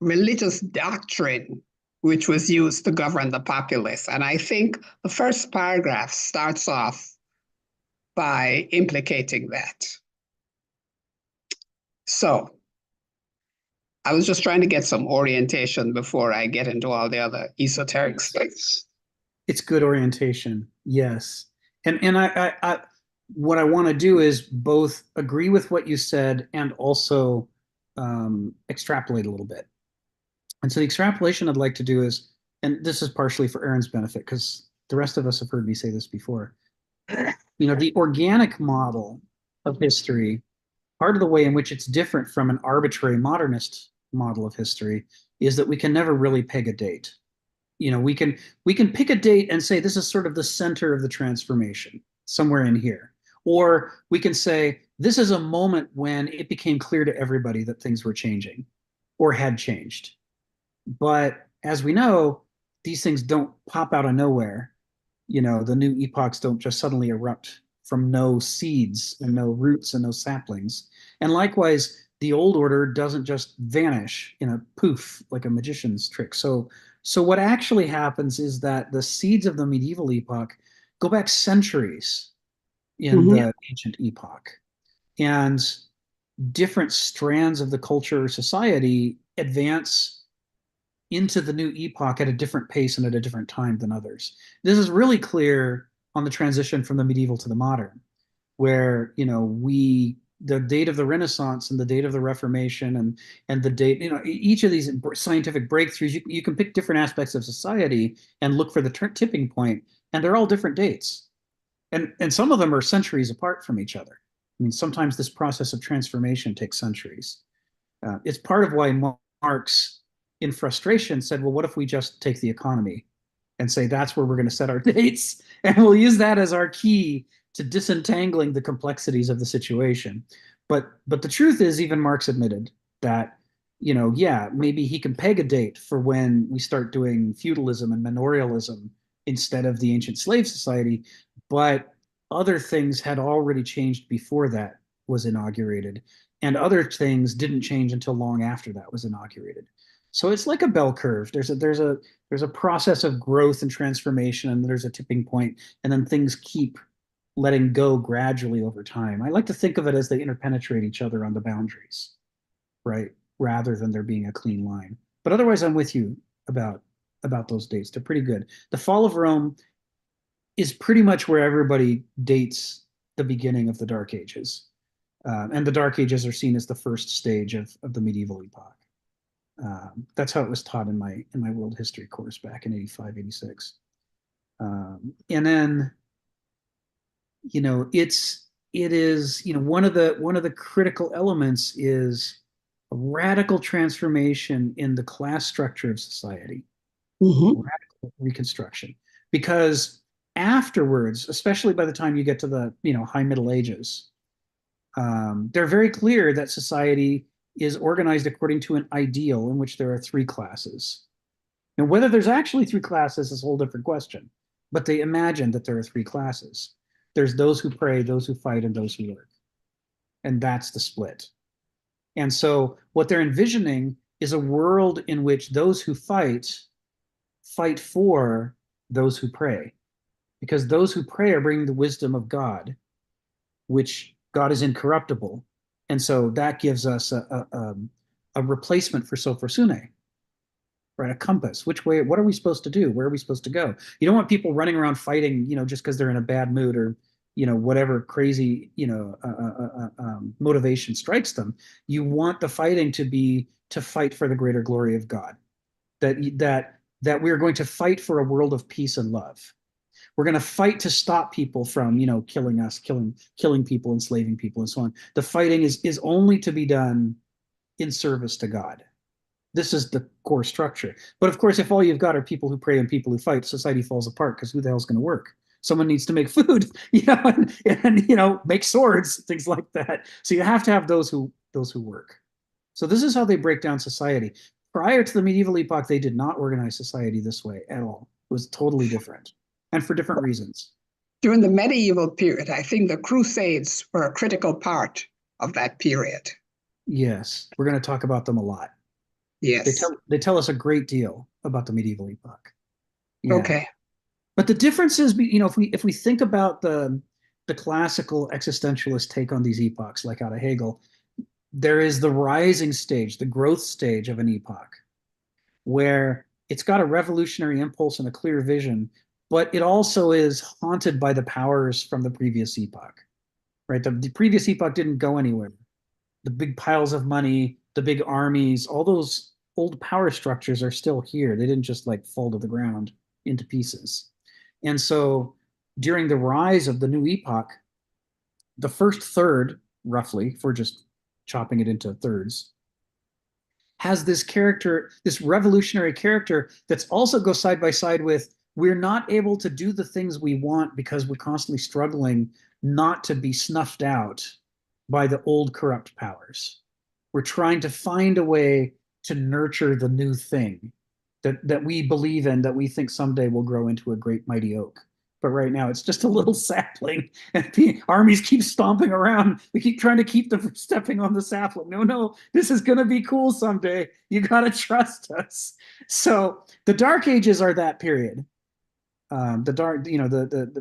religious doctrine, which was used to govern the populace. And I think the first paragraph starts off by implicating that. So I was just trying to get some orientation before I get into all the other esoteric stuff. It's good orientation, yes. And I what I want to do is both agree with what you said and also extrapolate a little bit. And so the extrapolation I'd like to do is, and this is partially for Aaron's benefit, because the rest of us have heard me say this before. The organic model of history, part of the way in which it's different from an arbitrary modernist model of history, is that we can never really peg a date. We can pick a date and say this is sort of the center of the transformation, somewhere in here. Or we can say this is a moment when it became clear to everybody that things were changing or had changed. But as we know, these things don't pop out of nowhere. The new epochs don't just suddenly erupt from no seeds and no roots and no saplings. And likewise, the old order doesn't just vanish in a poof like a magician's trick. So what actually happens is that the seeds of the medieval epoch go back centuries in the ancient epoch. And different strands of the culture or society advance into the new epoch at a different pace and at a different time than others. This is really clear on the transition from the medieval to the modern, where the date of the Renaissance and the date of the Reformation and the date, each of these scientific breakthroughs, you can pick different aspects of society and look for the tipping point, and they're all different dates. And some of them are centuries apart from each other. I mean, sometimes this process of transformation takes centuries. It's part of why Marx, in frustration, said, well, what if we just take the economy and say that's where we're going to set our dates, and we'll use that as our key to disentangling the complexities of the situation. But the truth is, even Marx admitted that, yeah, maybe he can peg a date for when we start doing feudalism and manorialism instead of the ancient slave society, but other things had already changed before that was inaugurated, and other things didn't change until long after that was inaugurated. So it's like a bell curve. There's a process of growth and transformation, and there's a tipping point, and then things keep letting go gradually over time. I like to think of it as they interpenetrate each other on the boundaries, right? Rather than there being a clean line. But otherwise, I'm with you about those dates. They're pretty good. The fall of Rome is pretty much where everybody dates the beginning of the Dark Ages. And the Dark Ages are seen as the first stage of the medieval epoch. That's how it was taught in my world history course back in 85, 86. And then, it is, one of the critical elements is a radical transformation in the class structure of society, radical reconstruction. Because afterwards, especially by the time you get to the high Middle Ages, they're very clear that society is organized according to an ideal in which there are three classes. Now, whether there's actually three classes is a whole different question, but they imagine that there are three classes. There's those who pray, those who fight, and those who work. And that's the split. And so what they're envisioning is a world in which those who fight for those who pray. Because those who pray are bringing the wisdom of God, which God is incorruptible. And so that gives us a replacement for sophrosyne, right? A compass. Which way, what are we supposed to do? Where are we supposed to go? You don't want people running around fighting, just because they're in a bad mood or, whatever crazy, motivation strikes them. You want the fighting to be to fight for the greater glory of God. That we're going to fight for a world of peace and love. We're going to fight to stop people from, killing us, killing people, enslaving people, and so on. The fighting is only to be done in service to God. This is the core structure. But of course, if all you've got are people who pray and people who fight, society falls apart because who the hell's going to work? Someone needs to make food, and make swords, things like that. So you have to have those who work. So this is how they break down society. Prior to the medieval epoch, they did not organize society this way at all. It was totally different, and for different reasons. During the medieval period, I think the Crusades were a critical part of that period. Yes, we're going to talk about them a lot. Yes. They tell us a great deal about the medieval epoch. Yeah. Okay. But the difference is, if we think about the classical existentialist take on these epochs, like out of Hegel, there is the rising stage, the growth stage of an epoch, where it's got a revolutionary impulse and a clear vision, but it also is haunted by the powers from the previous epoch, right? The previous epoch didn't go anywhere. The big piles of money, the big armies, all those old power structures are still here. They didn't just fall to the ground into pieces. And so during the rise of the new epoch, the first third, roughly, if we're just chopping it into thirds, has this character, this revolutionary character that's also goes side by side with, we're not able to do the things we want because we're constantly struggling not to be snuffed out by the old corrupt powers. We're trying to find a way to nurture the new thing that we believe in, that we think someday will grow into a great mighty oak. But right now it's just a little sapling, and the armies keep stomping around. We keep trying to keep them from stepping on the sapling. No, this is going to be cool someday. You got to trust us. So the Dark Ages are that period. The dark,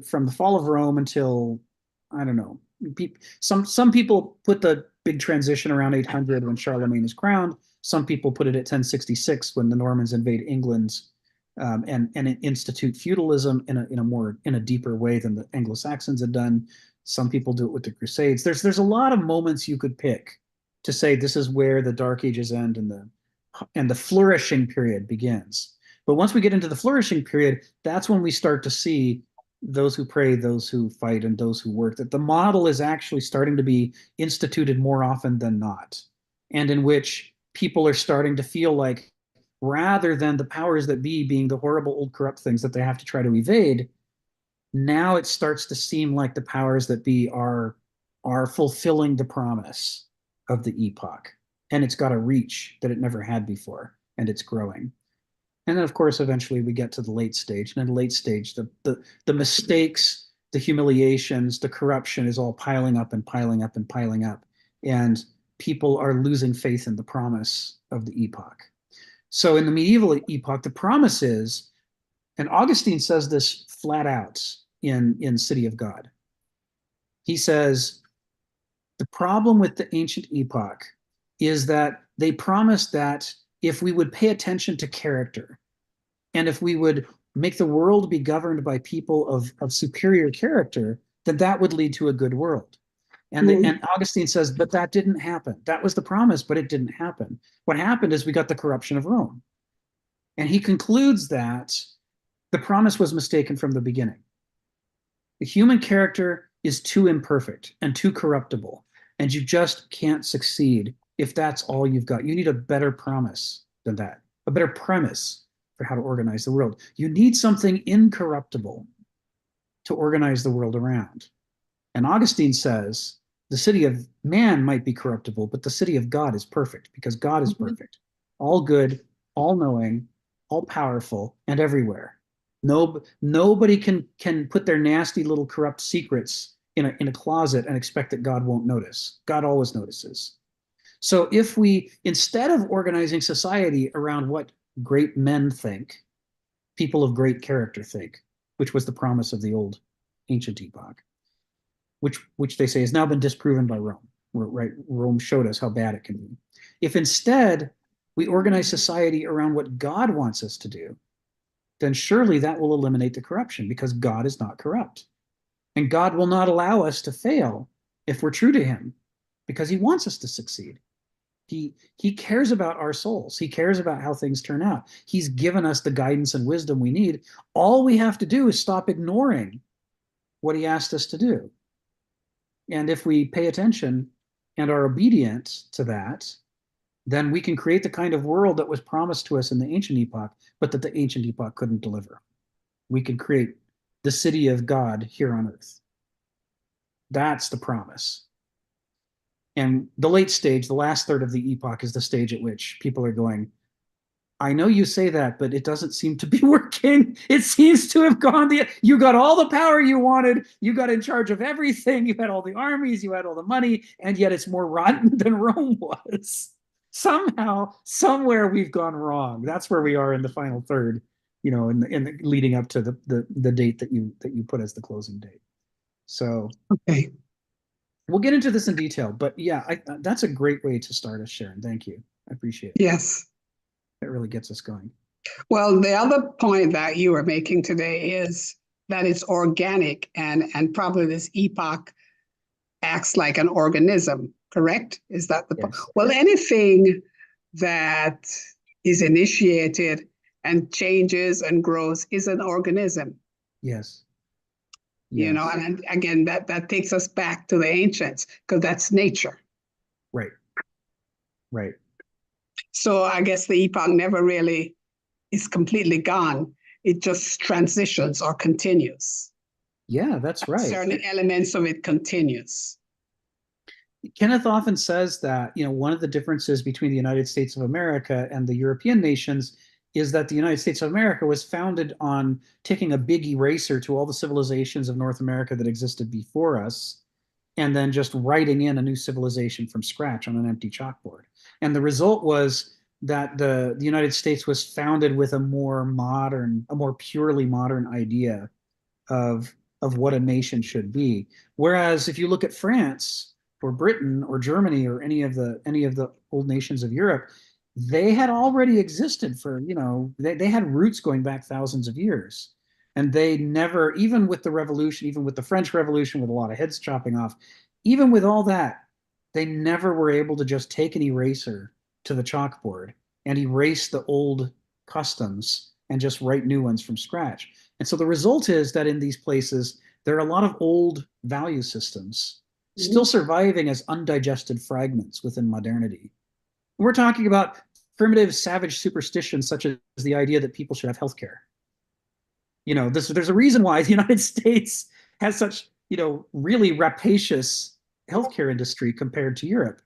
from the fall of Rome until, I don't know. Some people put the big transition around 800 when Charlemagne is crowned. Some people put it at 1066 when the Normans invade England and institute feudalism in a deeper way than the Anglo-Saxons had done. Some people do it with the Crusades. There's a lot of moments you could pick to say this is where the Dark Ages end and the flourishing period begins. But once we get into the flourishing period, that's when we start to see those who pray, those who fight, and those who work, that the model is actually starting to be instituted more often than not, and in which people are starting to feel like rather than the powers that be being the horrible old corrupt things that they have to try to evade. Now it starts to seem like the powers that be are fulfilling the promise of the epoch, and it's got a reach that it never had before, and it's growing. And then, of course, eventually we get to the late stage. And in the late stage, the mistakes, the humiliations, the corruption is all piling up and piling up and piling up. And people are losing faith in the promise of the epoch. So in the medieval epoch, the promise is, and Augustine says this flat out in City of God. He says, the problem with the ancient epoch is that they promised that if we would pay attention to character, and if we would make the world be governed by people of superior character, then that would lead to a good world. And Augustine says, but that didn't happen. That was the promise, but it didn't happen. What happened is we got the corruption of Rome. And he concludes that the promise was mistaken from the beginning. The human character is too imperfect and too corruptible, and you just can't succeed if that's all you've got. You need a better promise than that, a better premise for how to organize the world. You need something incorruptible to organize the world around. And Augustine says the city of man might be corruptible, but the city of God is perfect because God is perfect, all good, all knowing, all powerful, and everywhere. Nobody can put their nasty little corrupt secrets in a closet and expect that God won't notice. God always notices. So if we, instead of organizing society around what great men think, people of great character think, which was the promise of the old ancient epoch, which they say has now been disproven by Rome. Right? Rome showed us how bad it can be. If instead we organize society around what God wants us to do, then surely that will eliminate the corruption because God is not corrupt. And God will not allow us to fail if we're true to him because he wants us to succeed. He cares about our souls. He cares about how things turn out. He's given us the guidance and wisdom we need. All we have to do is stop ignoring what he asked us to do. And if we pay attention and are obedient to that, then we can create the kind of world that was promised to us in the ancient epoch, but that the ancient epoch couldn't deliver. We could create the city of God here on earth. That's the promise. And the late stage, the last third of the epoch, is the stage at which people are going, I know you say that, but it doesn't seem to be working. It seems to have gone you got all the power you wanted. You got in charge of everything. You had all the armies, you had all the money, and yet it's more rotten than Rome was. Somehow, somewhere we've gone wrong. That's where we are in the final third, in the leading up to the date that you put as the closing date. So Okay. we'll get into this in detail, but yeah, that's a great way to start us, Sharon. Thank you. I appreciate it. Yes. It really gets us going. Well, the other point that you were making today is that it's organic and probably this epoch acts like an organism, correct? Is that the point? Yes. Well, anything that is initiated and changes and grows is an organism. Yes. And again, that takes us back to the ancients because that's nature. Right. So I guess the epoch never really is completely gone. It just transitions or continues. Yeah, that's right. Certain elements of it continues. Kenneth often says that, one of the differences between the United States of America and the European nations is that the United States of America was founded on taking a big eraser to all the civilizations of North America that existed before us, and then just writing in a new civilization from scratch on an empty chalkboard. And the result was that the United States was founded with a more purely modern idea of what a nation should be. Whereas if you look at France or Britain or Germany or any of the old nations of Europe, they had already existed for, they had roots going back thousands of years. And they never, even with the revolution, even with the French Revolution, with a lot of heads chopping off, even with all that, they never were able to just take an eraser to the chalkboard and erase the old customs and just write new ones from scratch. And so the result is that in these places, there are a lot of old value systems still surviving as undigested fragments within modernity. We're talking about primitive, savage superstitions, such as the idea that people should have health care. There's a reason why the United States has such, really rapacious healthcare industry compared to Europe.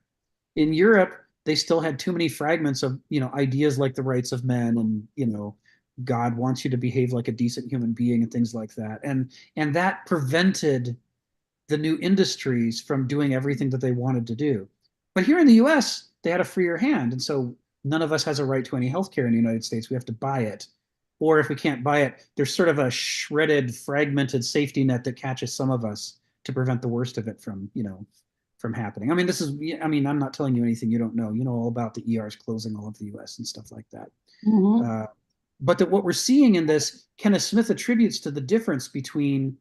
In Europe, they still had too many fragments of, ideas like the rights of men and, God wants you to behave like a decent human being and things like that. And that prevented the new industries from doing everything that they wanted to do. But here in the US, they had a freer hand. And so none of us has a right to any healthcare in the United States. We have to buy it. Or if we can't buy it, there's sort of a shredded, fragmented safety net that catches some of us to prevent the worst of it from, from happening. I mean, I'm not telling you anything you don't know. You know all about the ERs closing all over the US and stuff like that. But that what we're seeing in this, Kenneth Smith attributes to the difference between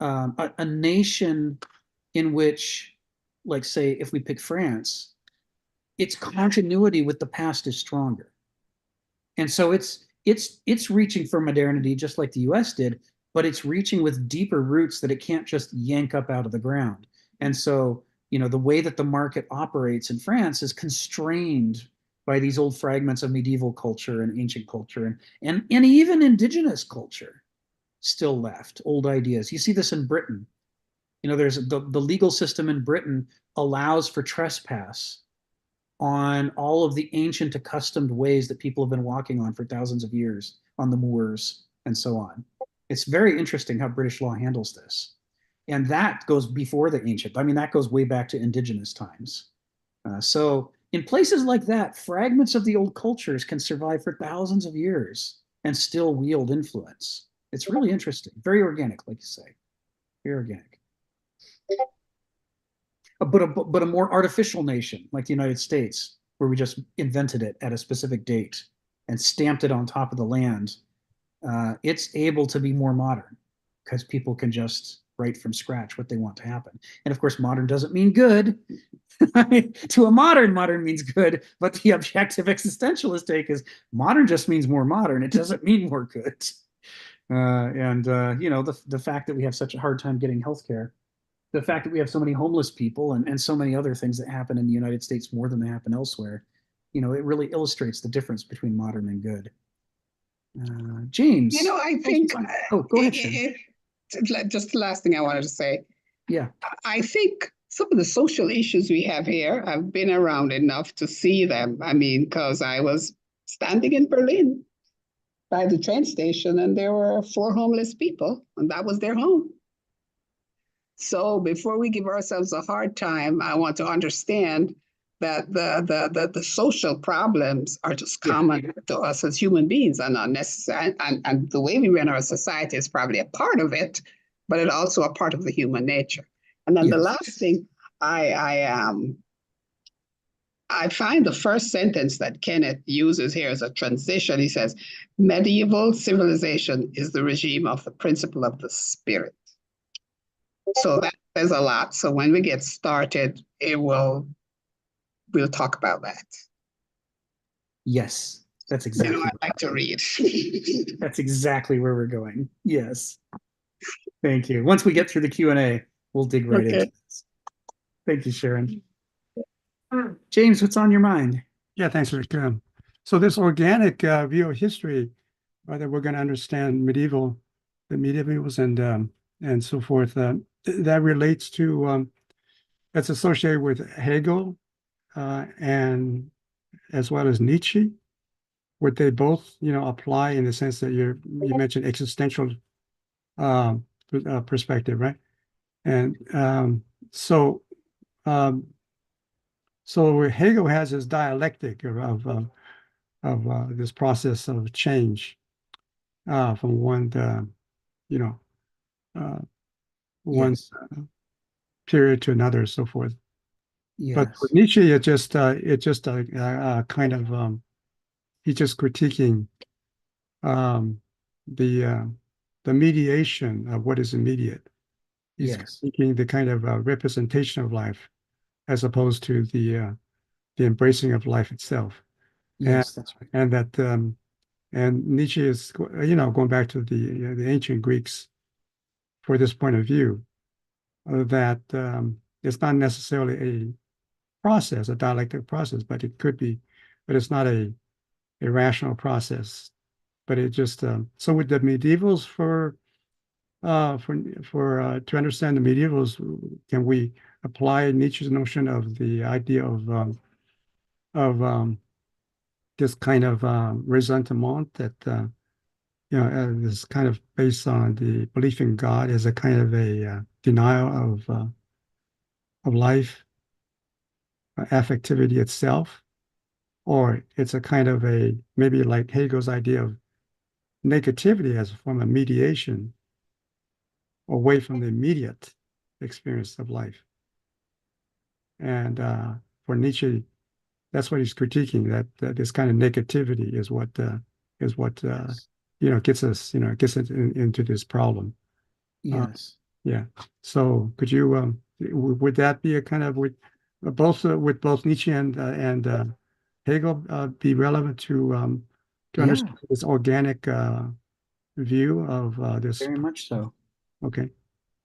a nation in which, like, say, if we pick France, its continuity with the past is stronger. And so it's reaching for modernity just like the US did, but it's reaching with deeper roots that it can't just yank up out of the ground. And so, the way that the market operates in France is constrained by these old fragments of medieval culture and ancient culture and even indigenous culture still left, old ideas. You see this in Britain. There's the legal system in Britain allows for trespass on all of the ancient accustomed ways that people have been walking on for thousands of years on the moors and so on. It's very interesting how British law handles this. And that goes before the ancient. I mean, that goes way back to indigenous times. So in places like that, fragments of the old cultures can survive for thousands of years and still wield influence. It's really interesting. Very organic, like you say. Very organic. But a more artificial nation like the United States, where we just invented it at a specific date and stamped it on top of the land, it's able to be more modern because people can just write from scratch what they want to happen. And of course, modern doesn't mean good. To a modern means good, but the objective existentialist take is modern just means more modern. It doesn't mean more good. The fact that we have such a hard time getting healthcare, the fact that we have so many homeless people and so many other things that happen in the United States more than they happen elsewhere, it really illustrates the difference between modern and good. James. I think. Oh, go ahead. Just the last thing I wanted to say. Yeah. I think some of the social issues we have here, I've been around enough to see them. I mean, because I was standing in Berlin by the train station and there were 4 homeless people and that was their home. So before we give ourselves a hard time, I want to understand that the social problems are just common to us as human beings and not necessary. And the way we run our society is probably a part of it, but it's also a part of the human nature. And then the last thing, I find the first sentence that Kenneth uses here as a transition. He says, medieval civilization is the regime of the principle of the spirit. So that says a lot. So when we get started, we'll talk about that. Yes, that's exactly. I like to read. That's exactly where we're going. Yes. Thank you. Once we get through the Q&A, we'll dig right into this. Thank you, Sharon. James, what's on your mind? Yeah, thanks, Rick. So this organic view of history, that we're going to understand the medievals and so forth, that relates to, that's associated with Hegel and as well as Nietzsche, where they both, apply in the sense that you mentioned existential perspective, right? And so Hegel has his dialectic of this process of change from one period to another, and so forth. Yes. But for Nietzsche, it's just a kind of he's just critiquing the mediation of what is immediate. He's critiquing the kind of representation of life, as opposed to the embracing of life itself. Yes, that's right. And that and Nietzsche is going back to the ancient Greeks for this point of view, that it's not necessarily a process, a dialectic process, but it could be, but it's not a a rational process. But it just so with the medievals to understand the medievals, can we apply Nietzsche's notion of the idea of this kind of ressentiment that is kind of based on the belief in God as a kind of a denial of life, affectivity itself, or it's a kind of a maybe like Hegel's idea of negativity as a form of mediation away from the immediate experience of life. And for Nietzsche, that's what he's critiquing. That this kind of negativity is what Yes. gets us into this problem. Yes. Yeah. So could you would that be a kind of with both Nietzsche and Hegel be relevant to Yeah. understand this organic view of this? Very much so. Okay.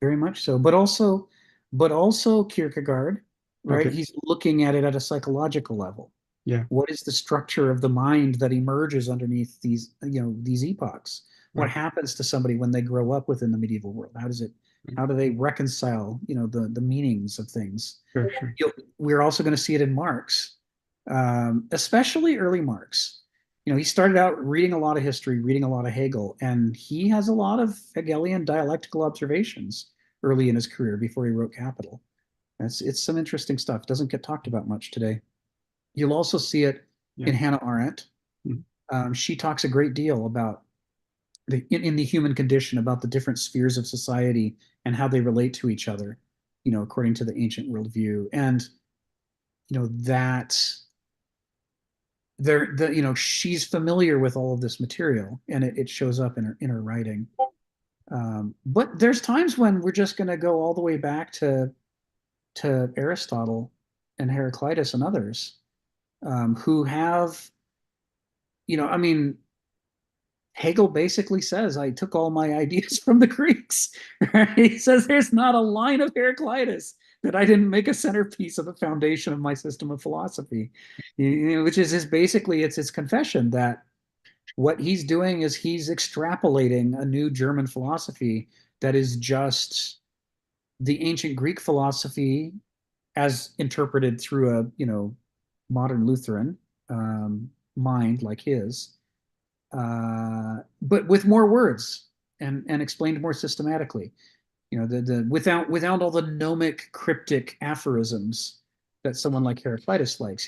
Very much so. But also Kierkegaard, right? Okay. He's looking at it at a psychological level. Yeah. What is the structure of the mind that emerges underneath these, these epochs? What Right. happens to somebody when they grow up within the medieval world? How do they reconcile, the meanings of things? Sure. Sure. We're also going to see it in Marx, especially early Marx. He started out reading a lot of history, reading a lot of Hegel, and he has a lot of Hegelian dialectical observations early in his career before he wrote Capital. It's some interesting stuff. Doesn't get talked about much today. You'll also see it in Hannah Arendt. She talks a great deal about in the human condition, about the different spheres of society and how they relate to each other, according to the ancient worldview. And that she's familiar with all of this material, and it shows up in her writing. But there's times when we're just going to go all the way back to Aristotle and Heraclitus and others, who have, Hegel basically says, I took all my ideas from the Greeks. Right? He says there's not a line of Heraclitus that I didn't make a centerpiece of the foundation of my system of philosophy, which is it's his confession that what he's doing is he's extrapolating a new German philosophy that is just the ancient Greek philosophy as interpreted through a modern Lutheran mind like his, but with more words and explained more systematically. Without all the gnomic cryptic aphorisms that someone like Heraclitus likes.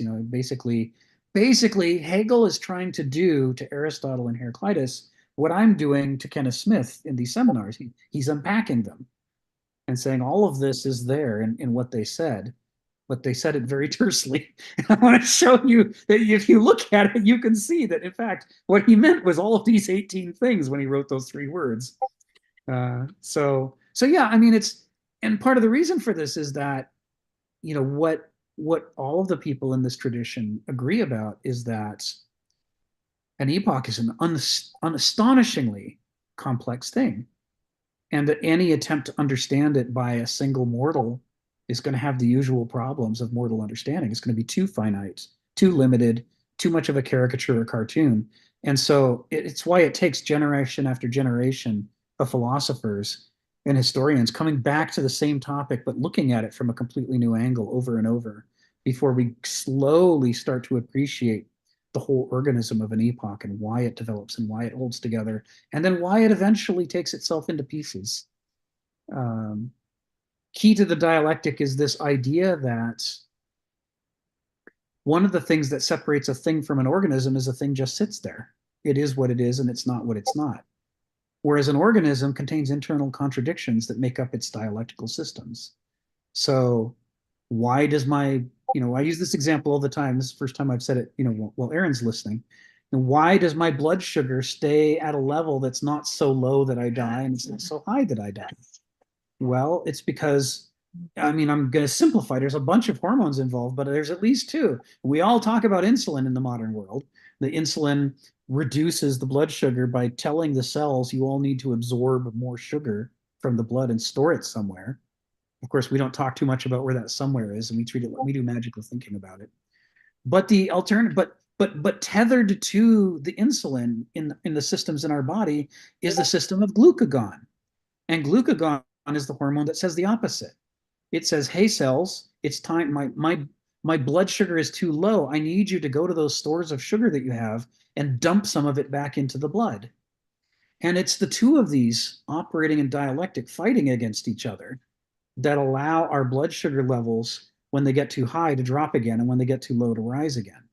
Basically Hegel is trying to do to Aristotle and Heraclitus what I'm doing to Kenneth Smith in these seminars. He's unpacking them and saying all of this is there in what they said, but they said it very tersely. And I want to show you that if you look at it, you can see that, in fact, what he meant was all of these 18 things when he wrote those 3 words. So yeah, and part of the reason for this is that, what all of the people in this tradition agree about is that an epoch is an astonishingly complex thing, and that any attempt to understand it by a single mortal is going to have the usual problems of mortal understanding. It's going to be too finite, too limited, too much of a caricature or cartoon. And so it's why it takes generation after generation of philosophers and historians coming back to the same topic, but looking at it from a completely new angle over and over before we slowly start to appreciate the whole organism of an epoch and why it develops and why it holds together, and then why it eventually takes itself into pieces. Key to the dialectic is this idea that one of the things that separates a thing from an organism is a thing just sits there. It is what it is, and it's not what it's not. Whereas an organism contains internal contradictions that make up its dialectical systems. So why does I use this example all the time. This is the first time I've said it, while Aaron's listening. And why does my blood sugar stay at a level that's not so low that I die and it's not so high that I die? Well, it's because, I'm going to simplify. There's a bunch of hormones involved, but there's at least 2. We all talk about insulin in the modern world. The insulin reduces the blood sugar by telling the cells you all need to absorb more sugar from the blood and store it somewhere. Of course, we don't talk too much about where that somewhere is, and we do magical thinking about it. But the alternative, but But tethered to the insulin in the systems in our body is the system of glucagon. And glucagon is the hormone that says the opposite. It says, hey, cells, it's time. My blood sugar is too low. I need you to go to those stores of sugar that you have and dump some of it back into the blood. And it's the two of these operating in dialectic, fighting against each other, that allow our blood sugar levels, when they get too high, to drop again, and when they get too low, to rise again.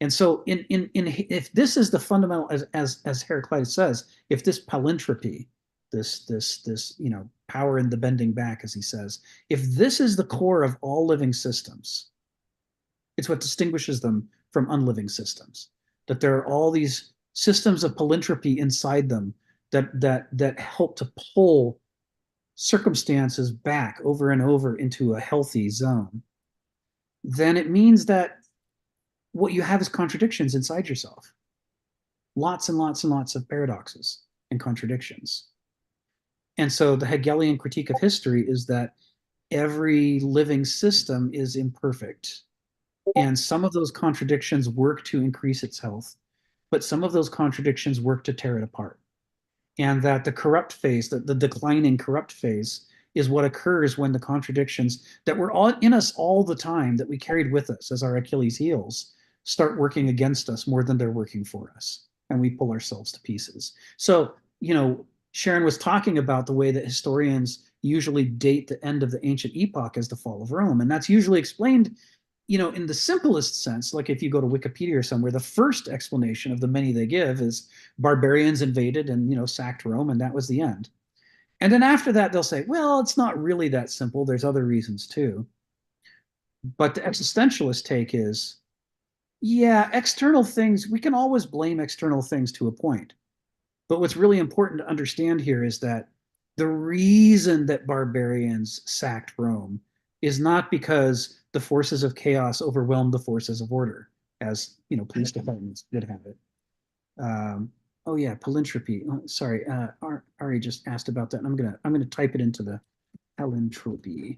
And so if this is the fundamental, as Heraclitus says, if this palintropy, this power in the bending back, as he says, if this is the core of all living systems, it's what distinguishes them from unliving systems, that there are all these systems of palintropy inside them that help to pull circumstances back over and over into a healthy zone. Then it means that what you have is contradictions inside yourself. Lots and lots and lots of paradoxes and contradictions. And so the Hegelian critique of history is that every living system is imperfect. And some of those contradictions work to increase its health, but some of those contradictions work to tear it apart. And that the corrupt phase, the declining corrupt phase, is what occurs when the contradictions that were all in us all the time, that we carried with us as our Achilles heels, start working against us more than they're working for us. And we pull ourselves to pieces. So, Sharon was talking about the way that historians usually date the end of the ancient epoch as the fall of Rome. And that's usually explained, in the simplest sense. Like if you go to Wikipedia or somewhere, the first explanation of the many they give is barbarians invaded and, sacked Rome, and that was the end. And then after that, they'll say, well, it's not really that simple. There's other reasons too. But the existentialist take is, yeah, external things, we can always blame external things to a point. But what's really important to understand here is that the reason that barbarians sacked Rome is not because the forces of chaos overwhelmed the forces of order, as police departments did have it. Oh yeah, palintropy. Oh, sorry, Ari just asked about that. And I'm gonna type it into the palintropy.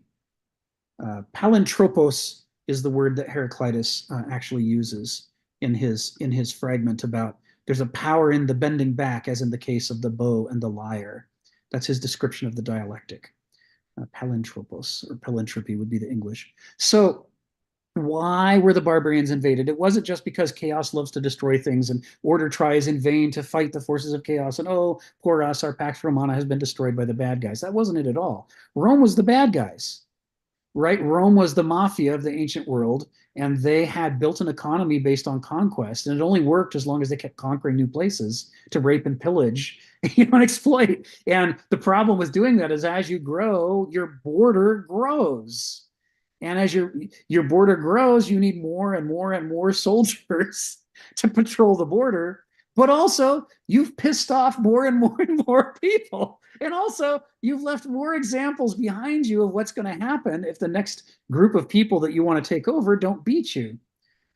Palintropos is the word that Heraclitus actually uses in his fragment about there's a power in the bending back, as in the case of the bow and the lyre. That's his description of the dialectic. Palintropos, or palintropy would be the English. So why were the barbarians invaded? It wasn't just because chaos loves to destroy things and order tries in vain to fight the forces of chaos and, oh, poor us, our Pax Romana has been destroyed by the bad guys. That wasn't it at all. Rome was the bad guys, right? Rome was the mafia of the ancient world, and they had built an economy based on conquest, and it only worked as long as they kept conquering new places to rape and pillage, and exploit. And the problem with doing that is, as you grow, your border grows. And as your border grows, you need more and more and more soldiers to patrol the border. But also, you've pissed off more and more and more people. And also, you've left more examples behind you of what's going to happen if the next group of people that you want to take over don't beat you.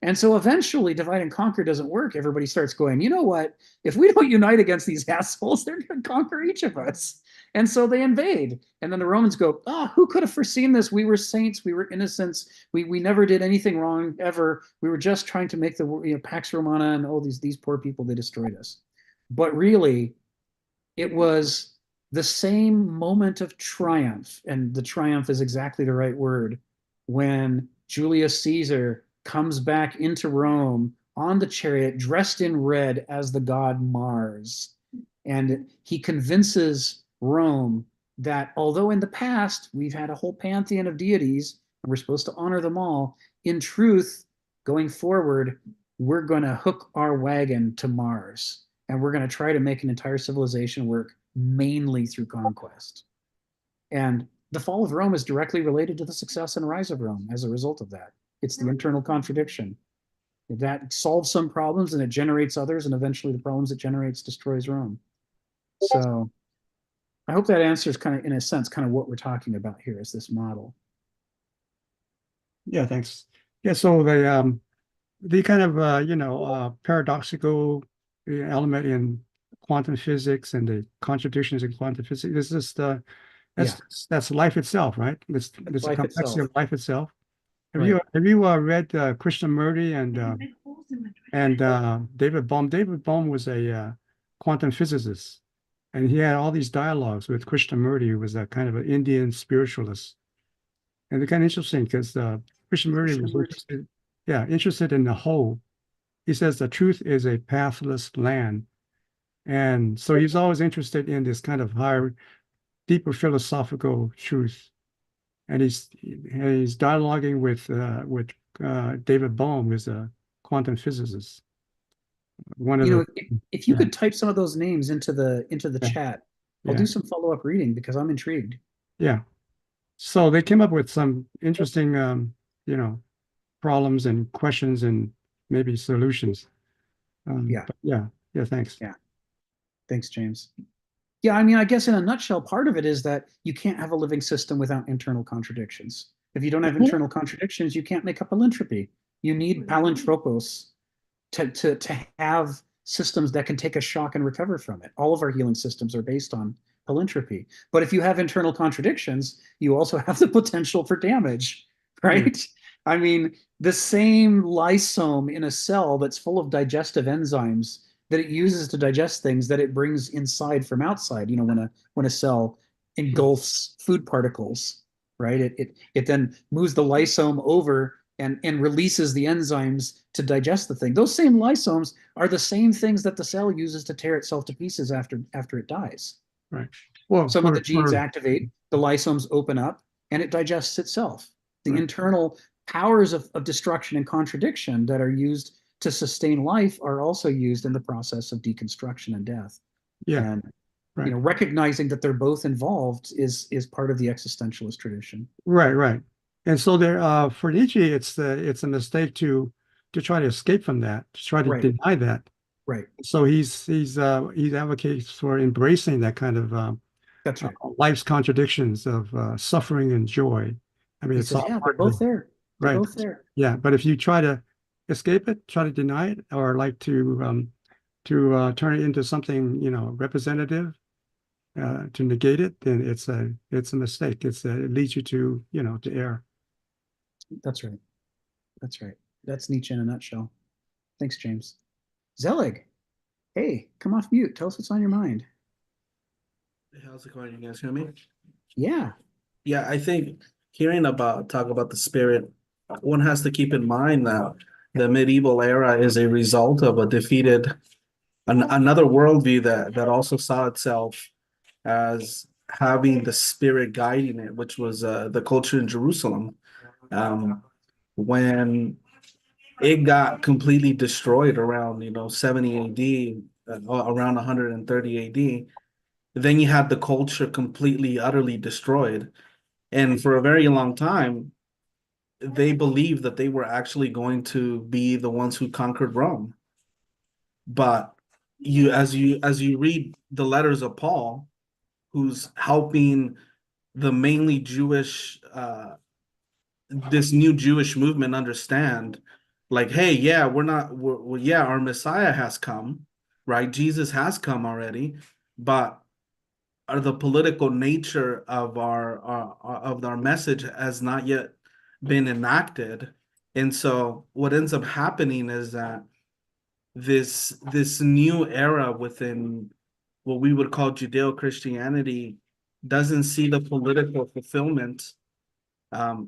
And so eventually, divide and conquer doesn't work. Everybody starts going, you know what? If we don't unite against these assholes, they're going to conquer each of us. And so they invade. And then the Romans go, who could have foreseen this? We were saints. We were innocents. We never did anything wrong ever. We were just trying to make the Pax Romana, and all these poor people, they destroyed us. But really, it was the same moment of triumph, and the triumph is exactly the right word, when Julius Caesar comes back into Rome on the chariot, dressed in red as the god Mars. And he convinces Rome that although in the past we've had a whole pantheon of deities and we're supposed to honor them all, in truth, going forward, we're going to hook our wagon to Mars, and we're going to try to make an entire civilization work mainly through conquest. And the fall of Rome is directly related to the success and rise of Rome as a result of that. It's the internal contradiction. That solves some problems and it generates others, and eventually the problems it generates destroys Rome. So I hope that answers kind of, in a sense, kind of what we're talking about here is this model. Yeah, thanks. Yeah, so the kind of paradoxical element in quantum physics and the contradictions in quantum physics is just that's life itself, right? It's the complexity of life itself. Have you read Krishnamurti and And David Bohm was a quantum physicist, and he had all these dialogues with Krishnamurti, who was a kind of an Indian spiritualist. And they're kind of interesting because Krishnamurti was interested in the whole. He says the truth is a pathless land. And so he's always interested in this kind of higher, deeper philosophical truth. And he's dialoguing with David Bohm, who's a quantum physicist. One of the if you could type some of those names into the chat, I'll Yeah. do some follow-up reading because I'm intrigued. Yeah. So they came up with some interesting, problems and questions and maybe solutions. Yeah. But yeah. Thanks. Yeah. Thanks, James. Yeah, I mean, I guess in a nutshell, part of it is that you can't have a living system without internal contradictions. If you don't have internal contradictions, you can't make up palintropy. You need palintropos to have systems that can take a shock and recover from it. All of our healing systems are based on palintropy. But if you have internal contradictions, you also have the potential for damage, right? I mean, the same lysome in a cell that's full of digestive enzymes that it uses to digest things that it brings inside from outside. When a cell engulfs food particles, right? It then moves the lysome over and releases the enzymes to digest the thing. Those same lysomes are the same things that the cell uses to tear itself to pieces after it dies. Right. Well, some of the genes activate, the lysomes open up, and it digests itself. The internal powers of destruction and contradiction that are used to sustain life are also used in the process of deconstruction and death. Yeah. And recognizing that they're both involved is part of the existentialist tradition. Right. And so there, for Nietzsche, it's a mistake to try to escape from that, to try to deny that. Right. So he advocates for embracing that kind of That's right. Life's contradictions of suffering and joy. I mean, He it's says, all yeah, they're both there. They're both there. Yeah, but if you try to escape it, try to deny it, or like to turn it into something representative, to negate it, then it's a mistake. It leads you to to err. That's right. That's Nietzsche in a nutshell. Thanks, James. Zelig, hey, come off mute. Tell us what's on your mind. How's it going? You guys hear me? Yeah. Yeah, I think talk about the spirit, one has to keep in mind that the medieval era is a result of a defeated another worldview that also saw itself as having the spirit guiding it, which was the culture in Jerusalem. When it got completely destroyed around 70 AD, around 130 AD, then you had the culture completely, utterly destroyed. And for a very long time, they believed that they were actually going to be the ones who conquered Rome. But as you read the letters of Paul, who's helping the mainly Jewish, this new Jewish movement understand, like, hey, yeah, our Messiah has come, right? Jesus has come already, but the political nature of our message has not yet been enacted. And so what ends up happening is that this new era within what we would call Judeo-Christianity doesn't see the political fulfillment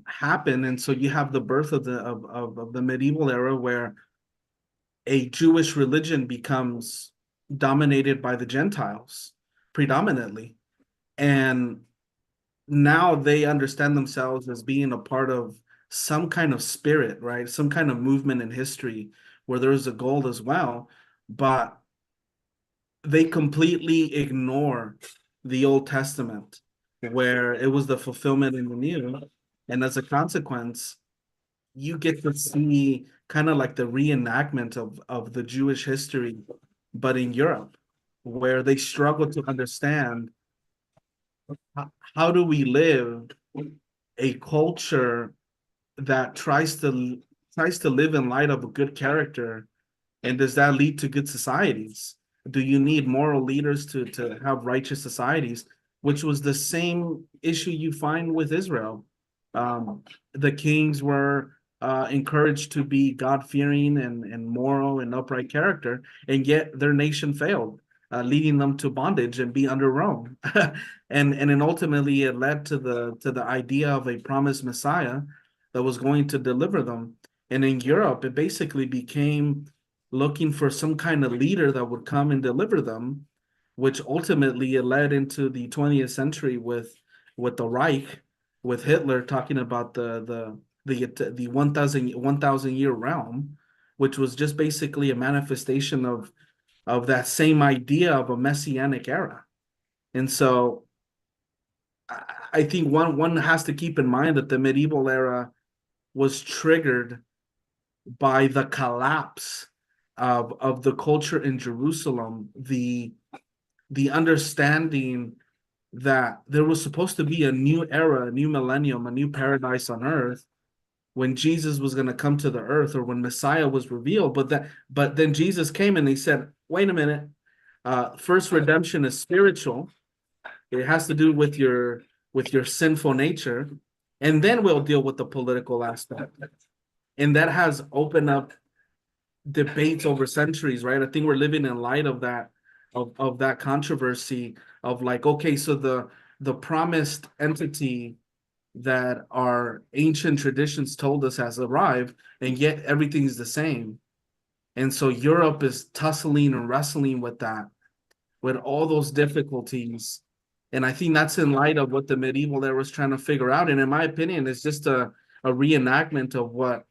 happen. And so you have the birth of the medieval era, where a Jewish religion becomes dominated by the Gentiles predominantly. And now they understand themselves as being a part of some kind of spirit, right? Some kind of movement in history where there's a goal as well, but they completely ignore the Old Testament, where it was the fulfillment in the New. And as a consequence, you get to see kind of like the reenactment of the Jewish history, but in Europe, where they struggle to understand how do we live a culture that tries to live in light of a good character, and does that lead to good societies? Do you need moral leaders to have righteous societies? Which was the same issue you find with Israel. The kings were encouraged to be God-fearing and moral and upright character, and yet their nation failed, leading them to bondage and be under Rome. And then ultimately it led to the idea of a promised Messiah that was going to deliver them. And in Europe, it basically became looking for some kind of leader that would come and deliver them, which ultimately it led into the 20th century with the Reich, with Hitler talking about the 1,000 year realm, which was just basically a manifestation of that same idea of a messianic era. And so I think one has to keep in mind that the medieval era was triggered by the collapse of the culture in Jerusalem, the understanding that there was supposed to be a new era, a new millennium, a new paradise on earth when Jesus was going to come to the earth, or when Messiah was revealed. But then Jesus came and he said, wait a minute, first redemption is spiritual. It has to do with your sinful nature, and then we'll deal with the political aspect. And that has opened up debates over centuries, right? I think we're living in light of that, of that controversy of like, okay, so the promised entity that our ancient traditions told us has arrived, and yet everything's the same. And so Europe is tussling and wrestling with that, with all those difficulties. And I think that's in light of what the medieval era was trying to figure out. And in my opinion, it's just a reenactment of what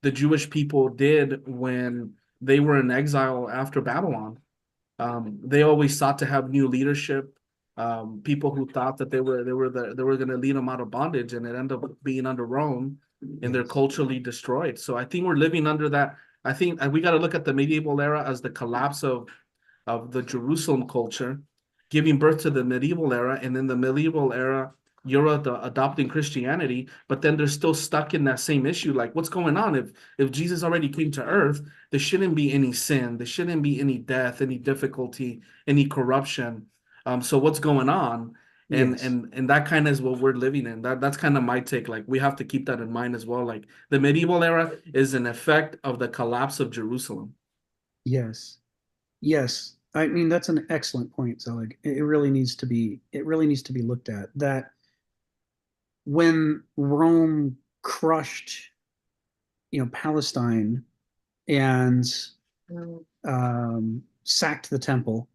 the Jewish people did when they were in exile after Babylon. They always sought to have new leadership, people who thought that they were going to lead them out of bondage, and it ended up being under Rome, and they're culturally destroyed. So I think we're living under that. I think we got to look at the medieval era as the collapse of the Jerusalem culture, giving birth to the medieval era, and then the medieval era, Europe adopting Christianity, but then they're still stuck in that same issue. Like, what's going on? If Jesus already came to earth, there shouldn't be any sin, there shouldn't be any death, any difficulty, any corruption. So what's going on? And Yes. and that kind of is what we're living in. That's kind of my take. Like, we have to keep that in mind as well. Like, the medieval era is an effect of the collapse of Jerusalem. Yes. Yes. I mean, that's an excellent point, Zelig. It really needs to be looked at. That when Rome crushed, Palestine and sacked the temple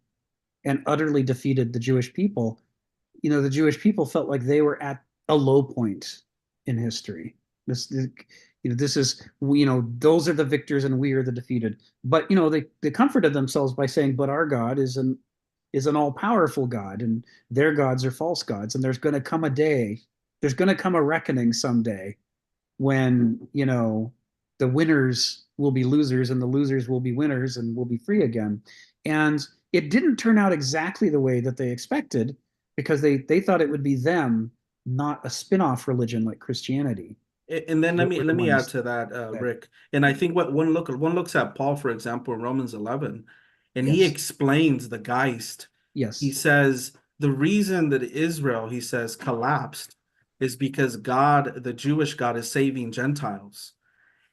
and utterly defeated the Jewish people, the Jewish people felt like they were at a low point in history. This is, those are the victors and we are the defeated. But, they comforted themselves by saying, but our God is an all-powerful God, and their gods are false gods. And there's going to come a reckoning someday when, the winners will be losers and the losers will be winners and will be free again. And it didn't turn out exactly the way that they expected, because they thought it would be them, not a spin-off religion like Christianity. And then let me add to that, Rick. And I think what one looks at Paul, for example, in Romans 11, and he Yes. explains the Geist. Yes. He says the reason that Israel, he says, collapsed is because God, the Jewish God, is saving Gentiles.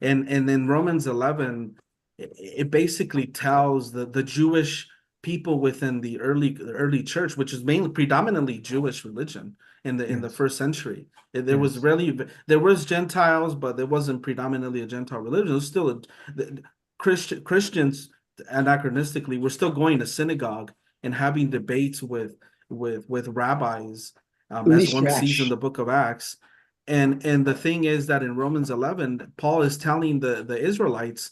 And in Romans 11, it basically tells the Jewish people within the early church, which is mainly predominantly Jewish religion in the Yes. first century. There was Gentiles, but there wasn't predominantly a Gentile religion. It was still Christians, anachronistically, were still going to synagogue and having debates with rabbis, as one sees in the book of Acts. And the thing is that in Romans 11, Paul is telling the Israelites,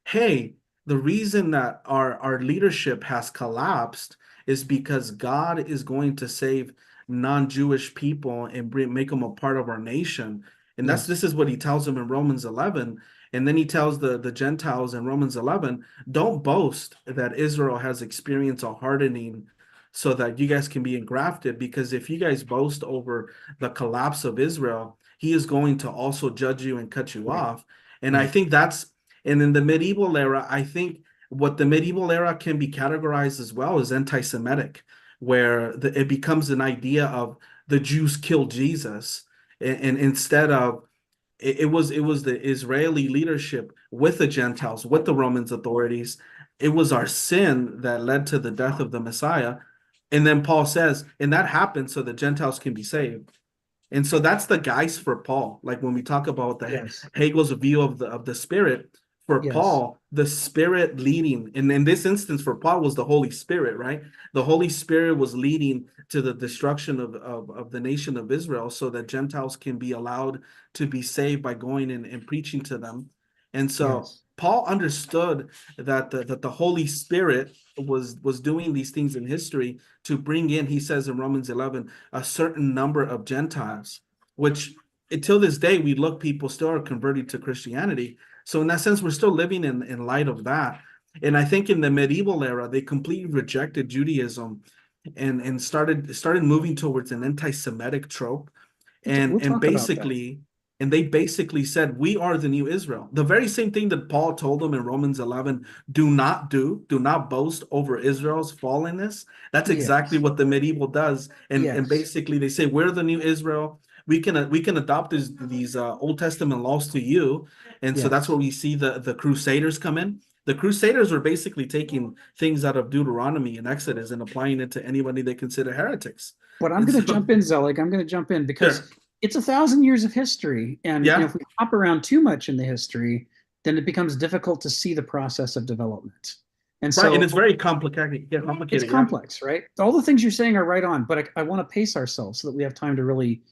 hey, the reason that our leadership has collapsed is because God is going to save non-Jewish people and make them a part of our nation. And Yes. this is what he tells them in Romans 11. And then he tells the Gentiles in Romans 11, don't boast that Israel has experienced a hardening so that you guys can be engrafted, because if you guys boast over the collapse of Israel, he is going to also judge you and cut you off. And I think and in the medieval era, I think what the medieval era can be categorized as well as anti-Semitic, where it becomes an idea of the Jews killed Jesus, and instead of it was the Israeli leadership with the Gentiles, with the Romans authorities. It was our sin that led to the death of the Messiah. And then Paul says, and that happened so the Gentiles can be saved. And so that's the guise for Paul. Like when we talk about the Yes. Hegel's view of the Spirit, for Yes. Paul, the Spirit leading, and in this instance for Paul was the Holy Spirit, right? The Holy Spirit was leading to the destruction of the nation of Israel so that Gentiles can be allowed to be saved by going and preaching to them. And so Yes. Paul understood that the Holy Spirit was doing these things in history to bring in, he says in Romans 11, a certain number of Gentiles, which until this day, we look, people still are converting to Christianity. So in that sense, we're still living in light of that. And I think in the medieval era, they completely rejected Judaism and started moving towards an anti-Semitic trope. We'll talk about that. They basically said, we are the new Israel. The very same thing that Paul told them in Romans 11, do not boast over Israel's fallenness. That's exactly Yes. what the medieval does. And Yes. basically they say, we're the new Israel. We can adopt these Old Testament laws to you. And so that's Yes. where we see the Crusaders come in. The Crusaders were basically taking things out of Deuteronomy and Exodus and applying it to anybody they consider heretics. But I'm going to jump in, Zelig. I'm going to jump in because Sure. it's 1,000 years of history. And Yeah. if we hop around too much in the history, then it becomes difficult to see the process of development. And so, right, and it's very complicated. Yeah, complicated. It's complex, right? All the things you're saying are right on, but I want to pace ourselves so that we have time to really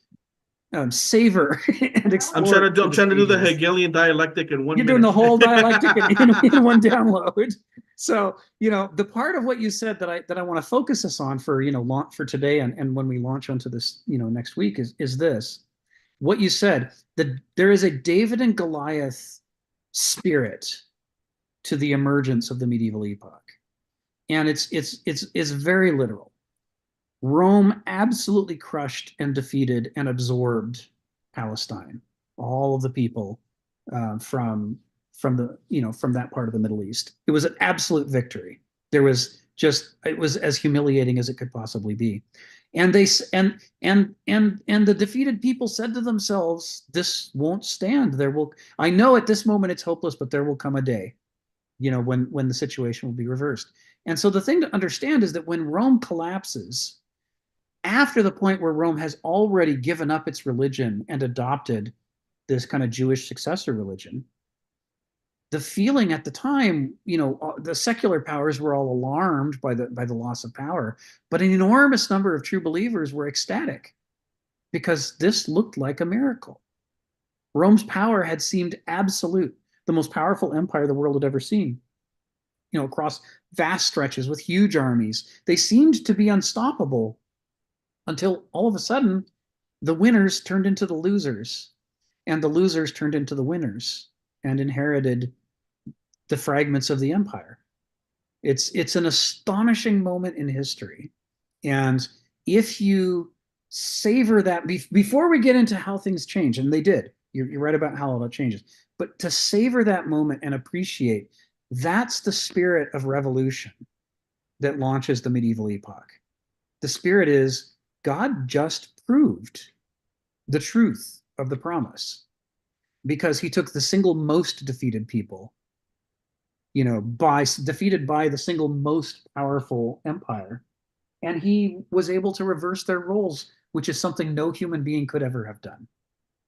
savor and explore. I'm trying to do the Hegelian dialectic in 1 minute. You're doing the whole dialectic in one download. So, the part of what you said that I want to focus us on for, for today and when we launch onto this, next week is this. What you said, that there is a David and Goliath spirit to the emergence of the medieval epoch. And it's very literal. Rome absolutely crushed and defeated and absorbed Palestine, all of the people from that part of the Middle East. It was an absolute victory. It was as humiliating as it could possibly be. And the defeated people said to themselves, "This won't stand. I know at this moment it's hopeless, but there will come a day, when the situation will be reversed." And so the thing to understand is that when Rome collapses, after the point where Rome has already given up its religion and adopted this kind of Jewish successor religion, the feeling at the time, the secular powers were all alarmed by the loss of power, but an enormous number of true believers were ecstatic because this looked like a miracle. Rome's power had seemed absolute, the most powerful empire the world had ever seen, across vast stretches with huge armies. They seemed to be unstoppable until all of a sudden the winners turned into the losers and the losers turned into the winners and inherited the fragments of the empire. It's an astonishing moment in history. And if you savor that before we get into how things change, and they did, you're right about how all that changes, but to savor that moment and appreciate, that's the spirit of revolution that launches the medieval epoch. The spirit is God just proved the truth of the promise because he took the single most defeated people, defeated by the single most powerful empire, and he was able to reverse their roles, which is something no human being could ever have done.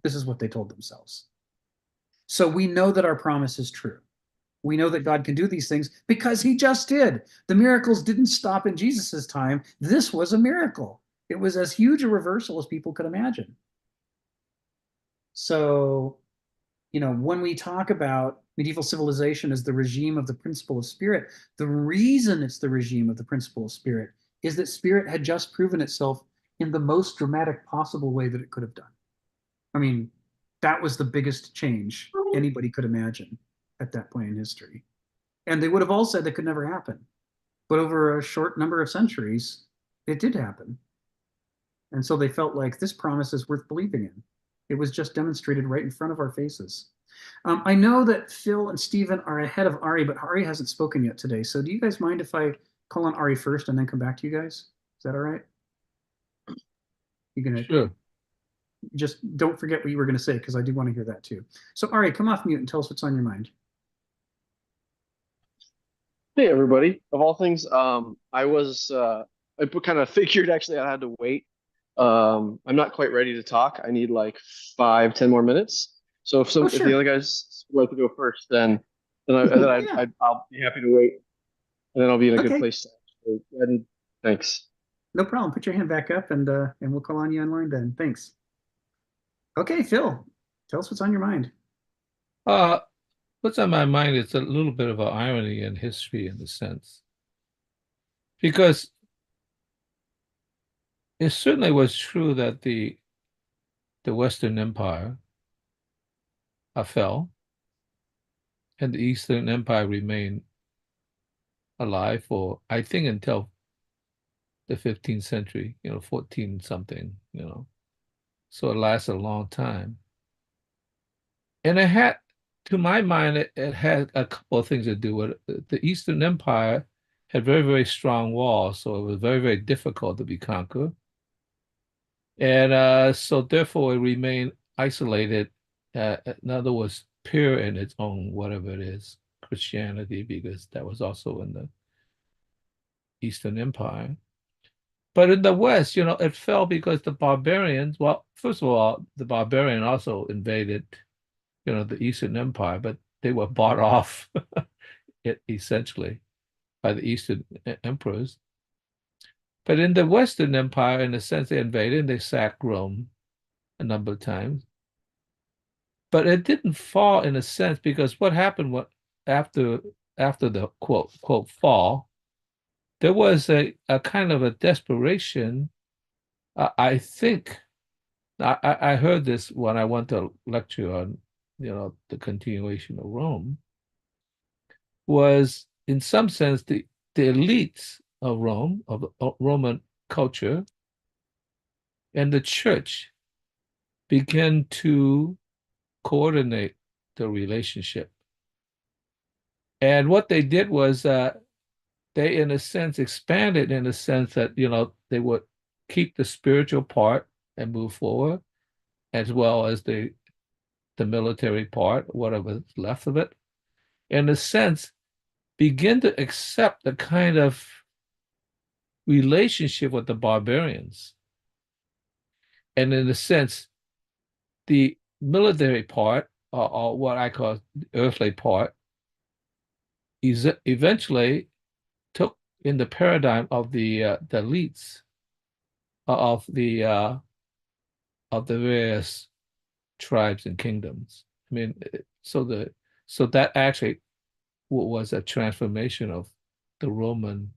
This is what they told themselves. So we know that our promise is true. We know that God can do these things because he just did. The miracles didn't stop in Jesus's time. This was a miracle. It was as huge a reversal as people could imagine. So, when we talk about medieval civilization as the regime of the principle of spirit, the reason it's the regime of the principle of spirit is that spirit had just proven itself in the most dramatic possible way that it could have done. I mean, that was the biggest change anybody could imagine at that point in history. And they would have all said that could never happen. But over a short number of centuries, it did happen. And so they felt like this promise is worth believing in. It was just demonstrated right in front of our faces. I know that Phil and Stephen are ahead of Ari, but Ari hasn't spoken yet today. So do you guys mind if I call on Ari first and then come back to you guys? Is that all right? You gonna? Sure. just don't forget what you were going to say, because I do want to hear that too. So Ari, come off mute and tell us what's on your mind. Hey everybody. Of all things, I kind of figured actually I had to wait. I'm not quite ready to talk. I need like 5, 10 more minutes. So if Oh, if the sure. other guys would like to go first, Yeah. I'll be happy to wait, and then I'll be in a good Okay. place to actually. Thanks. No problem. Put your hand back up, and we'll call on you online then. Thanks. Okay, Phil, tell us what's on your mind. What's on my mind is a little bit of an irony in history in a sense. Because it certainly was true that the Western Empire fell and the Eastern Empire remained alive for, I think, until the 15th century, 14 something, So it lasted a long time. And it had, to my mind, it had a couple of things to do with it. The Eastern Empire had very, very strong walls, so it was very, very difficult to be conquered. And so therefore it remained isolated, in other words, pure in its own, whatever it is, Christianity, because that was also in the Eastern Empire. But in the West, it fell because the barbarians, well, first of all, the barbarian also invaded, the Eastern Empire, but they were bought off essentially by the Eastern emperors. But in the Western Empire, in a sense, they invaded and they sacked Rome a number of times. But it didn't fall in a sense, because what happened after the quote fall, there was a kind of a desperation. I think I heard this when I went to lecture on the continuation of Rome, was in some sense the elites of Rome, of Roman culture, and the church began to coordinate the relationship. And what they did was they, in a sense, expanded in a sense that, they would keep the spiritual part and move forward, as well as the military part, whatever's left of it. In a sense, begin to accept the kind of relationship with the barbarians. And in a sense, the military part, or what I call the earthly part, eventually took in the paradigm of the elites of the various tribes and kingdoms. I mean, so that actually was a transformation of the Roman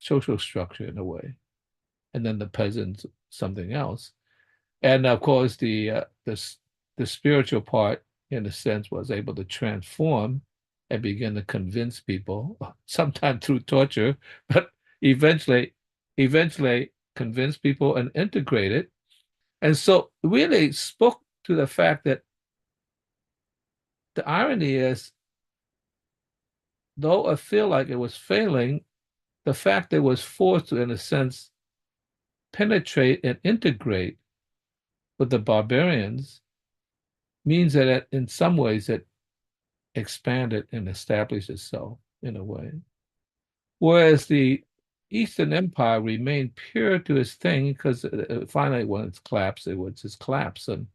social structure in a way, and then the peasants something else, and of course the spiritual part, in a sense, was able to transform and begin to convince people, sometimes through torture, but eventually convince people and integrate it. And so really spoke to the fact that the irony is, though I feel like it was failing, the fact that it was forced to, in a sense, penetrate and integrate with the barbarians means that in some ways it expanded and established itself in a way. Whereas the Eastern Empire remained pure to its thing, because finally when it's collapsed, it was just collapse. And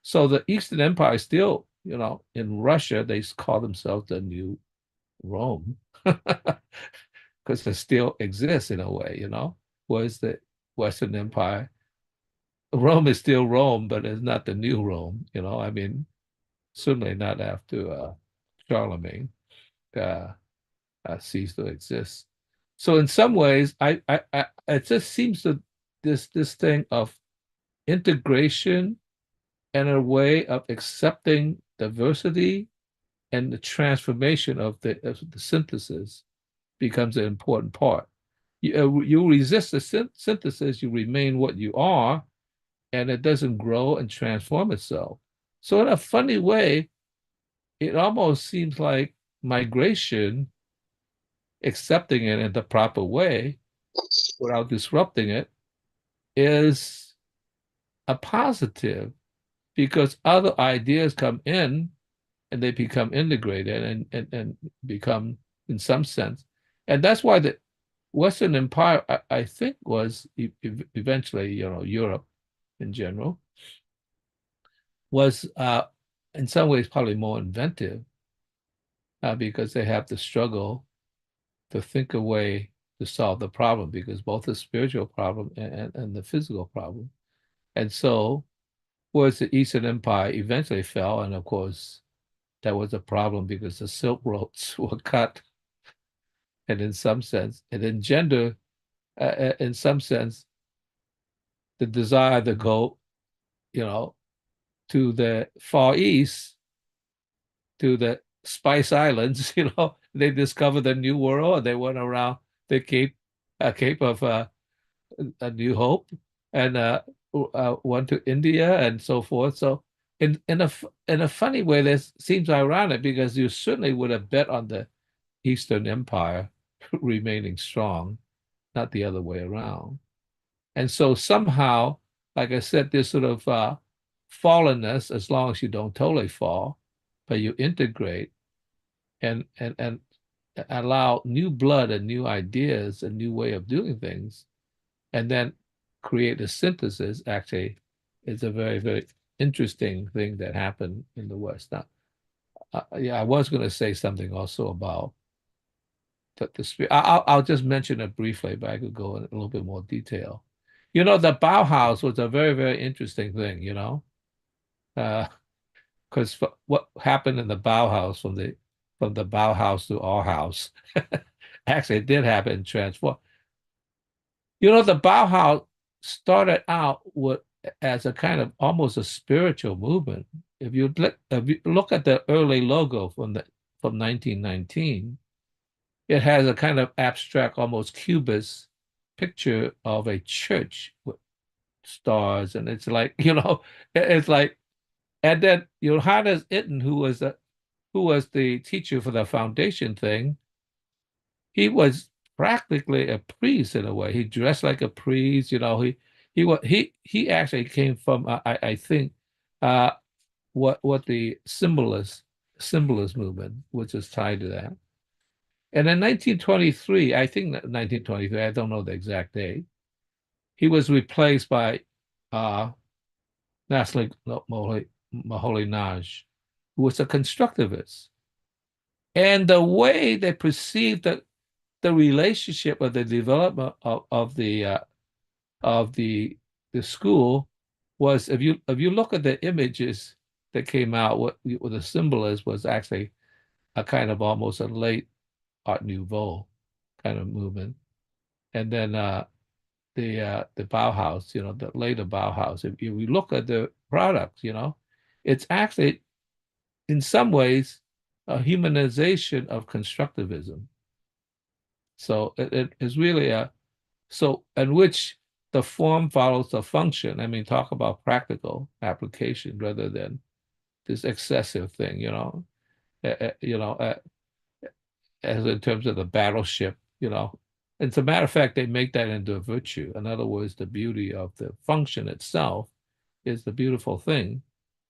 so the Eastern Empire still, in Russia, they call themselves the New Rome, because it still exists in a way, whereas the Western Empire, Rome is still Rome, but it's not the New Rome, I mean, certainly not after Charlemagne ceased to exist. So in some ways, it just seems that this thing of integration and a way of accepting diversity and the transformation of the synthesis becomes an important part. You resist the synthesis, you remain what you are, and it doesn't grow and transform itself. So in a funny way, it almost seems like migration, accepting it in the proper way without disrupting it, is a positive because other ideas come in and they become integrated and become, in some sense. And that's why the Western Empire, I think, was eventually, Europe in general, was in some ways probably more inventive because they have to struggle to think a way to solve the problem, because both the spiritual problem and the physical problem. And so, whereas the Eastern Empire eventually fell, and of course, that was a problem because the Silk Roads were cut, and in some sense, it engendered, in some sense, the desire to go, to the Far East, to the Spice Islands. They discovered the New World. They went around the Cape of a New Hope, and went to India and so forth. So in a funny way, this seems ironic because you certainly would have bet on the Eastern Empire remaining strong, not the other way around. And so somehow, like I said, this sort of fallenness, as long as you don't totally fall, but you integrate and allow new blood and new ideas, a new way of doing things, and then create a synthesis, actually is a very, very interesting thing that happened in the West. Now, yeah, I was going to say something also about the spirit. I'll just mention it briefly, but I could go in a little bit more detail. The Bauhaus was a very, very interesting thing, because what happened in the Bauhaus from the Bauhaus to our house, actually it did happen in transform. The Bauhaus started out as a kind of almost a spiritual movement. If you look at the early logo from 1919, it has a kind of abstract, almost cubist picture of a church with stars, and it's like, it's like, and then Johannes Itten, who was the teacher for the foundation thing, he was practically a priest in a way. He dressed like a priest, he actually came from I think what the symbolist movement, which is tied to that. And in 1923, I think 1923, I don't know the exact date, he was replaced by Naslik Moholy-Nagy, who was a constructivist. And the way they perceived the relationship or the development of the school was, if you look at the images that came out, what the symbol was actually a kind of almost a late Art Nouveau kind of movement. And then the Bauhaus, the later Bauhaus, if you look at the products, it's actually in some ways a humanization of constructivism. So it is really in which the form follows the function. I mean, talk about practical application rather than this excessive thing, as in terms of the battleship, As a matter of fact, they make that into a virtue. In other words, the beauty of the function itself is the beautiful thing,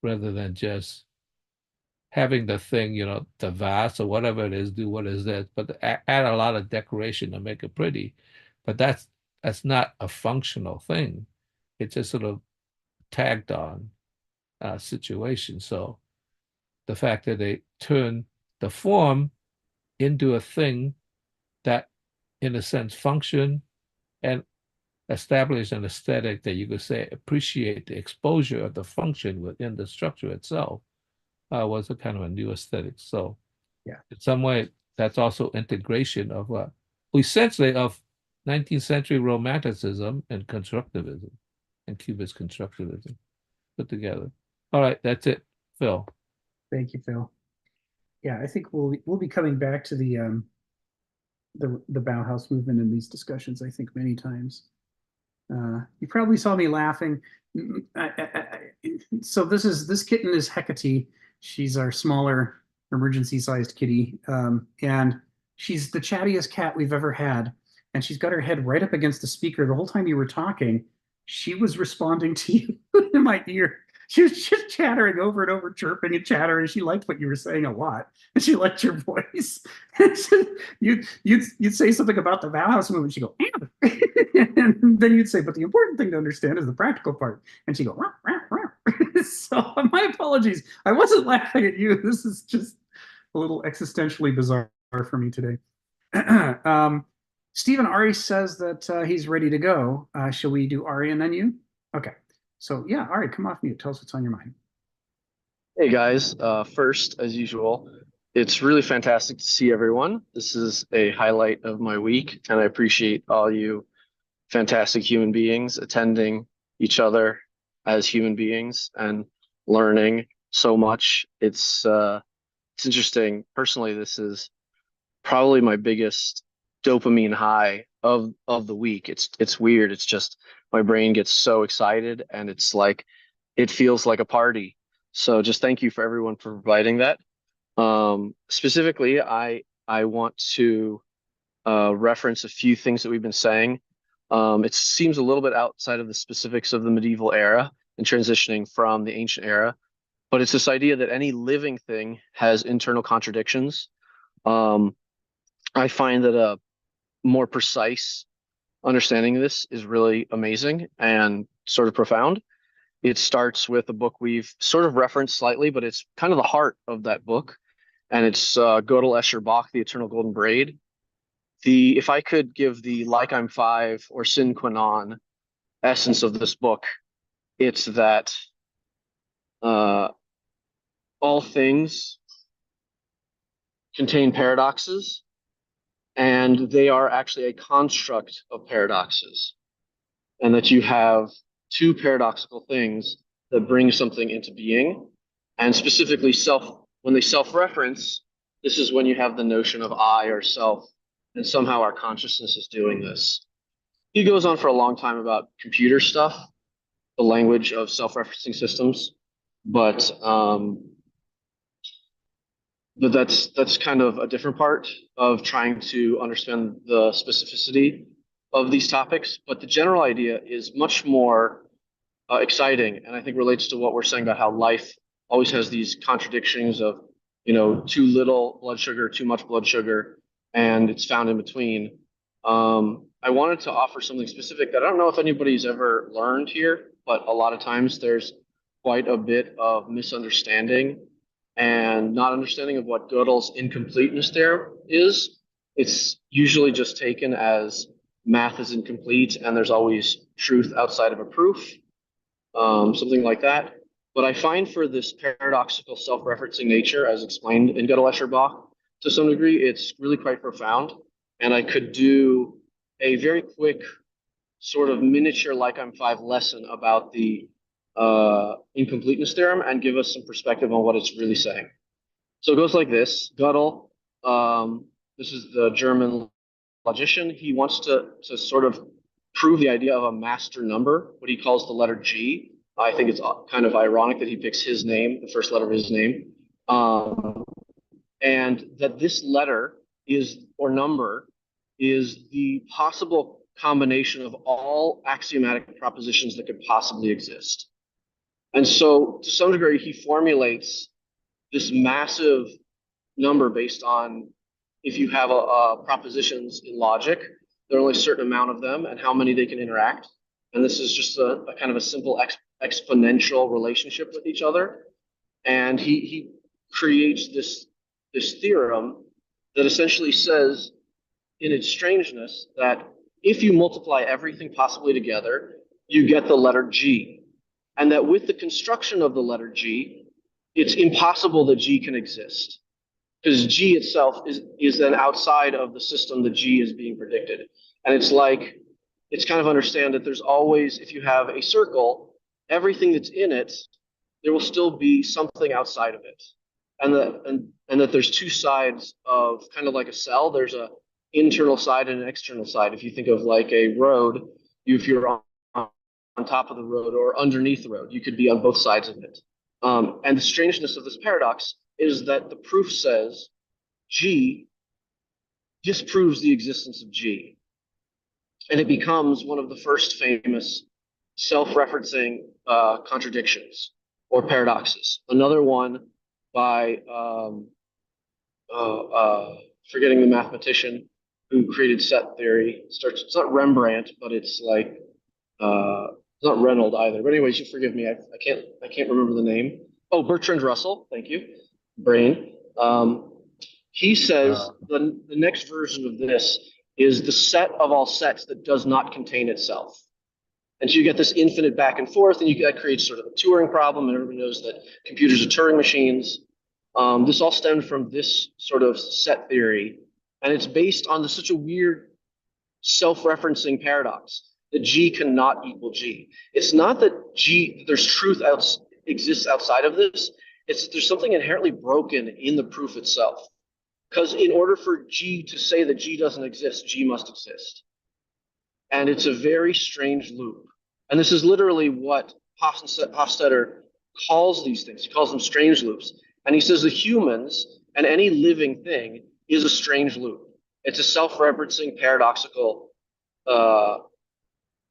rather than just having the thing, the vase or whatever it is, do what is that, but add a lot of decoration to make it pretty. But that's not a functional thing. It's just sort of tagged on situation. So the fact that they turn the form into a thing that, in a sense, function and establish an aesthetic that you could say appreciate the exposure of the function within the structure itself, was a kind of a new aesthetic. So yeah, in some way, that's also integration of essentially of 19th century romanticism and constructivism and Cubist constructivism put together. All right, that's it, Phil. Thank you, Phil. Yeah, I think we'll be coming back to the Bauhaus movement in these discussions, I think, many times. You probably saw me laughing. So this kitten is Hecate. She's our smaller emergency-sized kitty, and she's the chattiest cat we've ever had. And she's got her head right up against the speaker the whole time you were talking. she was responding to you in my ear. She was just chattering over and over, chirping and chattering. She liked what you were saying a lot, and she liked your voice. You'd say something about the vow house movement. She'd go, and then you'd say, but the important thing to understand is the practical part. And she'd go, rah, rah, rah. So my apologies. I wasn't laughing at you. This is just a little existentially bizarre for me today. Stephen Ari says that he's ready to go. Shall we do Ari and then you? Okay. So yeah, Ari, come off mute. Tell us what's on your mind. Hey guys, first, as usual, it's really fantastic to see everyone. This is a highlight of my week, and I appreciate all you fantastic human beings attending each other as human beings and learning so much. It's interesting. Personally, this is probably my biggest dopamine high of the week. It's weird. It's just my brain gets so excited, and it's like it feels like a party. So just thank you for everyone for providing that. Specifically, I want to reference a few things that we've been saying. It seems a little bit outside of the specifics of the medieval era and transitioning from the ancient era, but it's this idea that any living thing has internal contradictions. I find that a more precise understanding of this is really amazing and sort of profound. It starts with a book we've sort of referenced slightly, but it's kind of the heart of that book. And it's Gödel, Escher, Bach, The Eternal Golden Braid. If I could give the like I'm five or sine qua non essence of this book, it's that all things contain paradoxes, and they are actually a construct of paradoxes, and that you have two paradoxical things that bring something into being, and specifically when they self-reference, this is when you have the notion of I or self, and somehow our consciousness is doing this. He goes on for a long time about computer stuff, the language of self-referencing systems, but that's kind of a different part of trying to understand the specificity of these topics. But the general idea is much more exciting, and I think relates to what we're saying about how life always has these contradictions of, too little blood sugar, too much blood sugar, and it's found in between. I wanted to offer something specific that I don't know if anybody's ever learned here, but a lot of times there's quite a bit of misunderstanding and not understanding of what Gödel's incompleteness there is. It's usually just taken as math is incomplete and there's always truth outside of a proof, something like that. But I find for this paradoxical self-referencing nature, as explained in Gödel, Escher, Bach, to some degree, it's really quite profound. And I could do a very quick sort of miniature like I'm five lesson about the incompleteness theorem and give us some perspective on what it's really saying. So it goes like this. Gödel, this is the German logician. He wants to sort of prove the idea of a master number, what he calls the letter G. I think it's kind of ironic that he picks his name, the first letter of his name, and that this letter or number is the possible combination of all axiomatic propositions that could possibly exist. And so to some degree, he formulates this massive number based on if you have propositions in logic, there are only a certain amount of them and how many they can interact. And this is just a kind of a simple exponential relationship with each other. And he creates this theorem that essentially says, in its strangeness, that if you multiply everything possibly together, you get the letter G. And that with the construction of the letter G, it's impossible that G can exist, because G itself is then outside of the system that G is being predicted. And it's kind of understand that there's always, if you have a circle, everything that's in it, there will still be something outside of it. And that there's two sides of kind of like a cell. There's a internal side and an external side. If you think of like a road, if you're on top of the road or underneath the road, you could be on both sides of it. And the strangeness of this paradox is that the proof says G disproves the existence of G. And it becomes one of the first famous self-referencing contradictions or paradoxes. Another one by forgetting the mathematician who created set theory. It's not Rembrandt, but it's like it's not Reynolds either. But anyways, you forgive me. I can't remember the name. Oh, Bertrand Russell. Thank you. Brain. He says the next version of this is the set of all sets that does not contain itself. And so you get this infinite back and forth, and that creates sort of a Turing problem, and everybody knows that computers are Turing machines. This all stemmed from this sort of set theory, and it's based on such a weird self-referencing paradox that G cannot equal G. It's not that there's truth exists outside of this. It's that there's something inherently broken in the proof itself. Because in order for G to say that G doesn't exist, G must exist. And it's a very strange loop. And this is literally what Hofstadter calls these things. He calls them strange loops. And he says the humans and any living thing is a strange loop. It's a self-referencing, paradoxical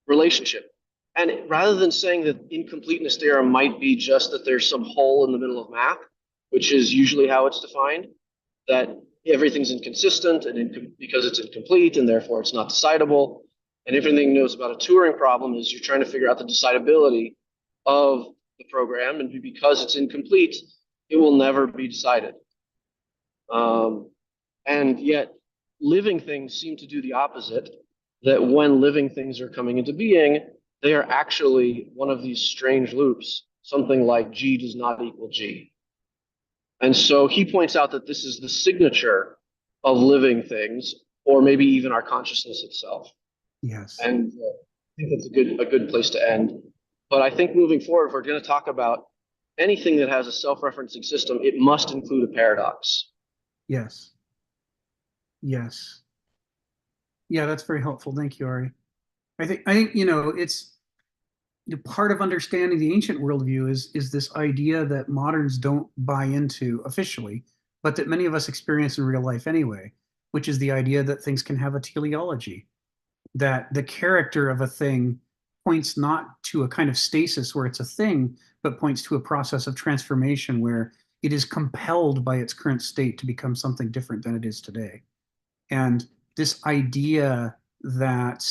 relationship. And rather than saying that incompleteness theorem might be just that there's some hole in the middle of math, which is usually how it's defined, that everything's inconsistent and because it's incomplete and therefore it's not decidable. And everything knows about a Turing problem is you're trying to figure out the decidability of the program, and because it's incomplete, it will never be decided. And yet, living things seem to do the opposite, that when living things are coming into being, they are actually one of these strange loops, something like G does not equal G. And so he points out that this is the signature of living things, or maybe even our consciousness itself. Yes. And I think that's a good place to end. But I think moving forward, if we're going to talk about anything that has a self-referencing system, it must include a paradox. Yes. Yes. Yeah, that's very helpful. Thank you, Ari. I think it's part of understanding the ancient worldview is this idea that moderns don't buy into officially, but that many of us experience in real life anyway, which is the idea that things can have a teleology, that the character of a thing points not to a kind of stasis where it's a thing, but points to a process of transformation where it is compelled by its current state to become something different than it is today. And this idea that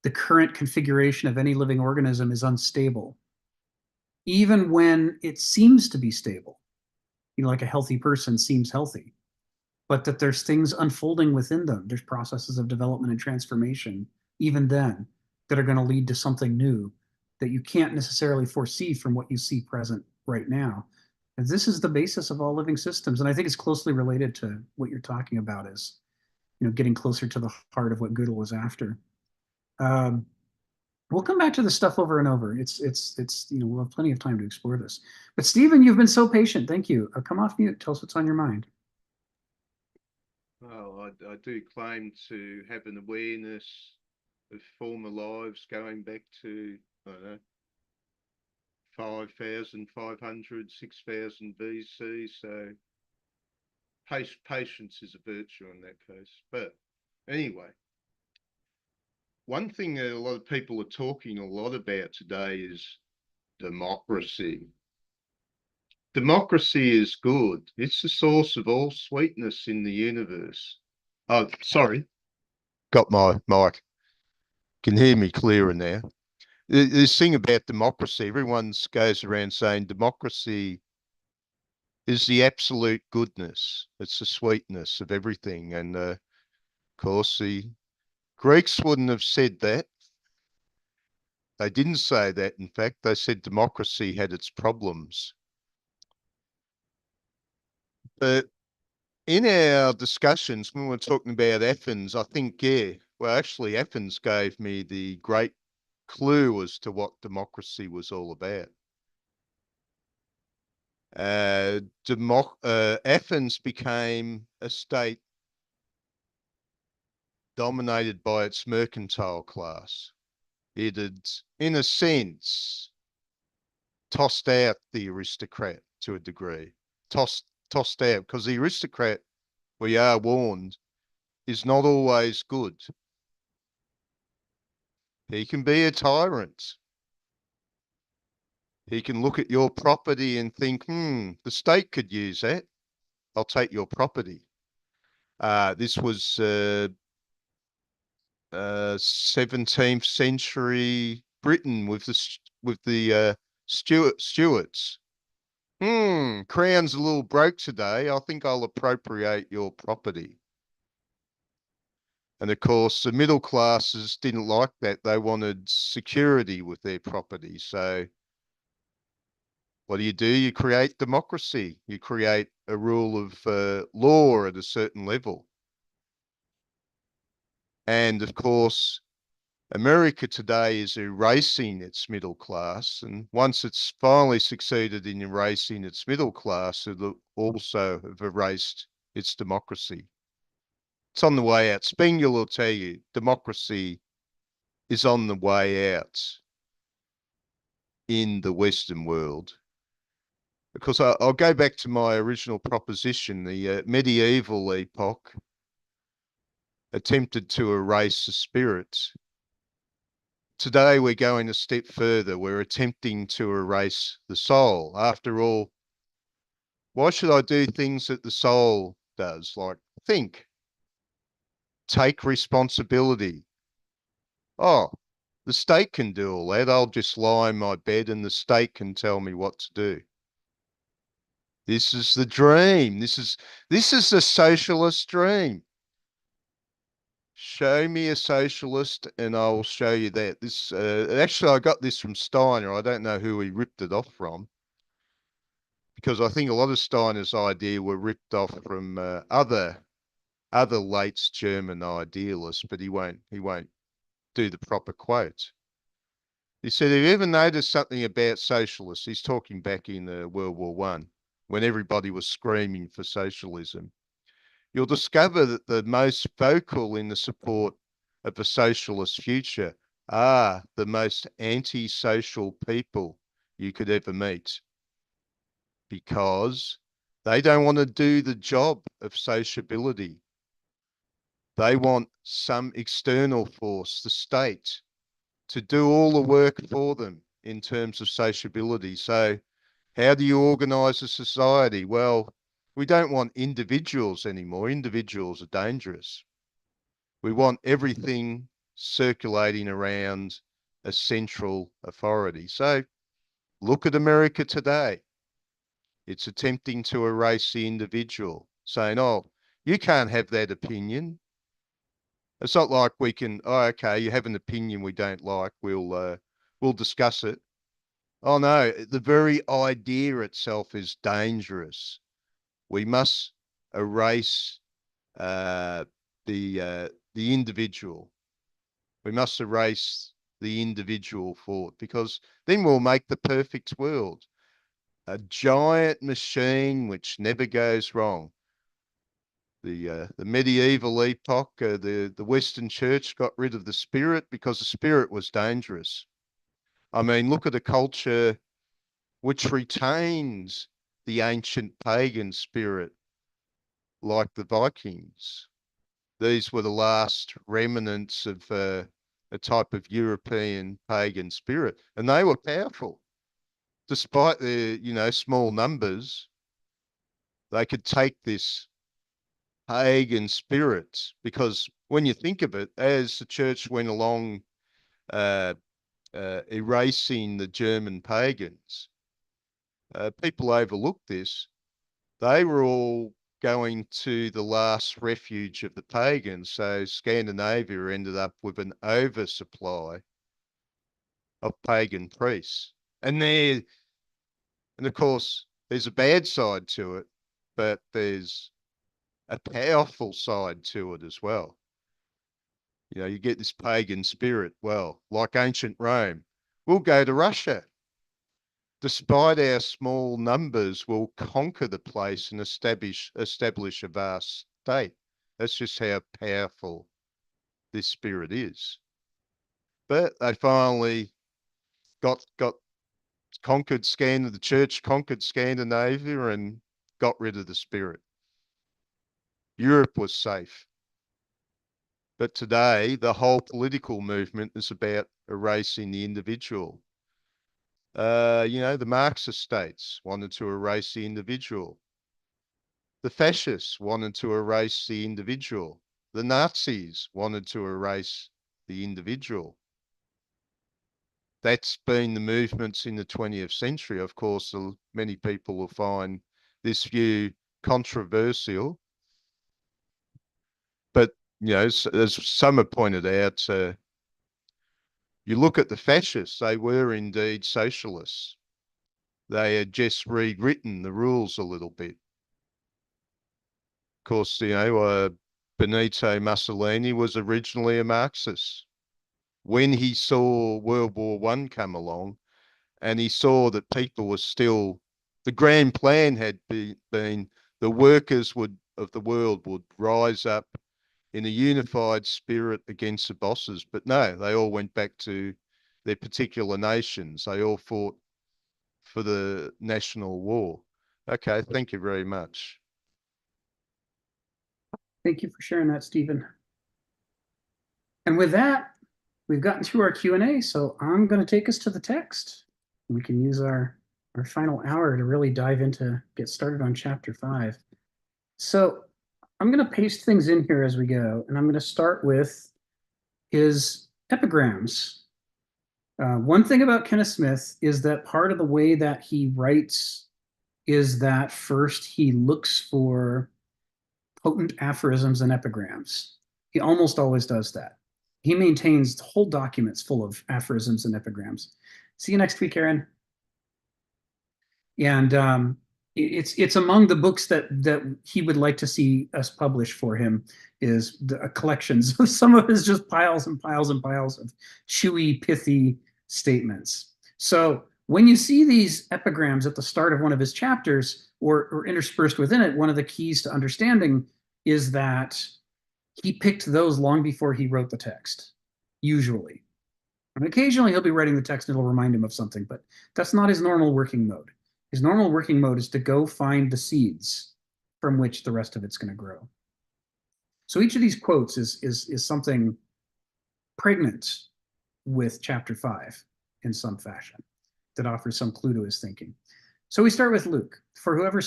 the current configuration of any living organism is unstable, even when it seems to be stable, like a healthy person seems healthy, but that there's things unfolding within them. There's processes of development and transformation, even then, that are going to lead to something new that you can't necessarily foresee from what you see present right now. And this is the basis of all living systems. And I think it's closely related to what you're talking about is, getting closer to the heart of what Gödel was after. We'll come back to this stuff over and over. It's we'll have plenty of time to explore this. But Stephen, you've been so patient. Thank you. Come off mute. Tell us what's on your mind. Well, I do claim to have an awareness of former lives going back to, I don't know, 5,500, 6,000 BC. So patience is a virtue in that case. But anyway, one thing that a lot of people are talking a lot about today is democracy. Democracy is good. It's the source of all sweetness in the universe. Oh, sorry. Got my mic. Can hear me clearer now. This thing about democracy, everyone goes around saying democracy is the absolute goodness. It's the sweetness of everything. And of course, the Greeks wouldn't have said that. They didn't say that. In fact, they said democracy had its problems. But in our discussions, when we were talking about Athens, I think, well, actually, Athens gave me the great clue as to what democracy was all about. Athens became a state dominated by its mercantile class. It had, in a sense, tossed out the aristocrat to a degree. Tossed out, because the aristocrat, we are warned, is not always good. He can be a tyrant. He can look at your property and think, the state could use that. I'll take your property. This was 17th century Britain with the Stuarts. Crown's a little broke today. I think I'll appropriate your property. And of course, the middle classes didn't like that. They wanted security with their property. So what do? You create democracy. You create a rule of law at a certain level. And of course, America today is erasing its middle class. And once it's finally succeeded in erasing its middle class, it'll also have erased its democracy. It's on the way out. Spengler will tell you, democracy is on the way out in the Western world. Because I'll go back to my original proposition, the medieval epoch attempted to erase the spirit. Today, we're going a step further. We're attempting to erase the soul. After all, why should I do things that the soul does? Like think, take responsibility. Oh, the state can do all that. I'll just lie in my bed and the state can tell me what to do. This is the dream. This is the socialist dream. Show me a socialist and I will show you that. This actually, I got this from Steiner. I don't know who he ripped it off from, because I think a lot of Steiner's idea were ripped off from other late German idealists, but he won't do the proper quote. He said, have you ever noticed something about socialists? He's talking back in World War One, when everybody was screaming for socialism. You'll discover that the most vocal in the support of a socialist future are the most anti-social people you could ever meet, because they don't want to do the job of sociability. They want some external force, the state, to do all the work for them in terms of sociability. So how do you organize a society? Well, we don't want individuals anymore. Individuals are dangerous. We want everything circulating around a central authority. So look at America today. It's attempting to erase the individual, saying, oh, you can't have that opinion. It's not like we can, oh, okay, you have an opinion we don't like, we'll discuss it. Oh no, the very idea itself is dangerous. We must erase the individual. We must erase the individual thought, because then we'll make the perfect world. A giant machine which never goes wrong. The medieval epoch, the Western Church got rid of the spirit because the spirit was dangerous. I mean, look at a culture which retains the ancient pagan spirit, like the Vikings. These were the last remnants of a type of European pagan spirit, and they were powerful. Despite their, small numbers, they could take this pagan spirit, because when you think of it, as the church went along erasing the German pagans, people overlooked this. They were all going to the last refuge of the pagans. So Scandinavia ended up with an oversupply of pagan priests. And of course, there's a bad side to it, but there's a powerful side to it as well. You get this pagan spirit. Well, like ancient Rome, we'll go to Russia. Despite our small numbers, we'll conquer the place and establish a vast state. That's just how powerful this spirit is. But they finally got conquered the church conquered Scandinavia and got rid of the spirit. Europe was safe. But today, the whole political movement is about erasing the individual. The Marxist states wanted to erase the individual. The fascists wanted to erase the individual. The Nazis wanted to erase the individual. That's been the movements in the 20th century. Of course, many people will find this view controversial. But, as some have pointed out, you look at the fascists, they were indeed socialists. They had just rewritten the rules a little bit. Of course, Benito Mussolini was originally a Marxist. When he saw World War I come along, and he saw that people were still, the grand plan had been the workers of the world would rise up in a unified spirit against the bosses. But no, they all went back to their particular nations. They all fought for the national war. Okay, thank you very much. Thank you for sharing that, Stephen. And with that, we've gotten through our Q&A, so I'm going to take us to the text. We can use our final hour to really dive into, get started on chapter 5. So I'm going to paste things in here as we go, and I'm going to start with his epigrams. One thing about Kenneth Smith is that part of the way that he writes is that first he looks for potent aphorisms and epigrams. He almost always does that. He maintains whole documents full of aphorisms and epigrams. See you next week, Aaron. And it's among the books that he would like to see us publish for him is the collections. Some of his just piles and piles and piles of chewy, pithy statements. So when you see these epigrams at the start of one of his chapters or interspersed within it, one of the keys to understanding is that he picked those long before he wrote the text, usually. And occasionally he'll be writing the text and it'll remind him of something, but that's not his normal working mode. His normal working mode is to go find the seeds from which the rest of it's going to grow. So each of these quotes is something pregnant with chapter 5 in some fashion that offers some clue to his thinking. So we start with Luke. For whoever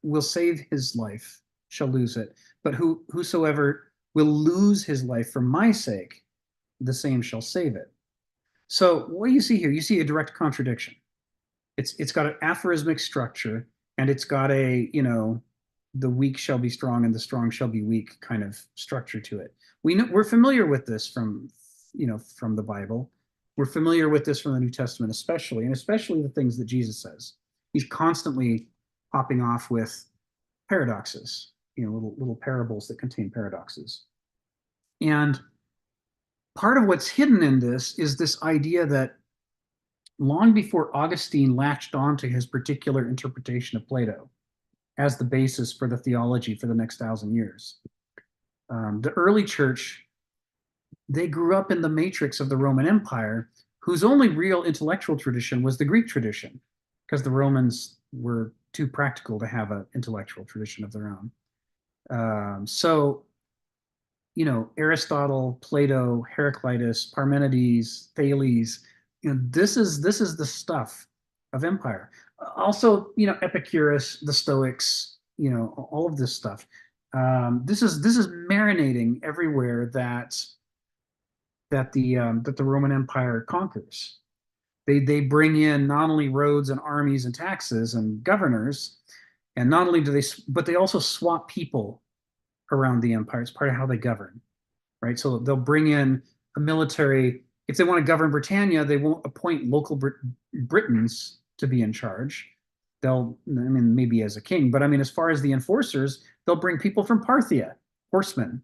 will save his life shall lose it, but whosoever will lose his life for my sake, the same shall save it. So what do you see here? You see a direct contradiction. It's got an aphorismic structure, and it's got a, the weak shall be strong and the strong shall be weak kind of structure to it. We're familiar with this from the Bible. We're familiar with this from the New Testament, especially the things that Jesus says. He's constantly popping off with paradoxes, little parables that contain paradoxes. And part of what's hidden in this is this idea that long before Augustine latched onto his particular interpretation of Plato as the basis for the theology for the next 1,000 years, the early church, they grew up in the matrix of the Roman Empire, whose only real intellectual tradition was the Greek tradition, because the Romans were too practical to have an intellectual tradition of their own. So Aristotle, Plato, Heraclitus, Parmenides, Thales, this is the stuff of empire. Also, Epicurus, the Stoics, all of this stuff. This is marinating everywhere that the Roman Empire conquers. They bring in not only roads and armies and taxes and governors, and not only but they also swap people around the empire. It's part of how they govern, right? So they'll bring in a military. If they want to govern Britannia, they won't appoint local Britons to be in charge. Maybe as a king, but as far as the enforcers, they'll bring people from Parthia, horsemen,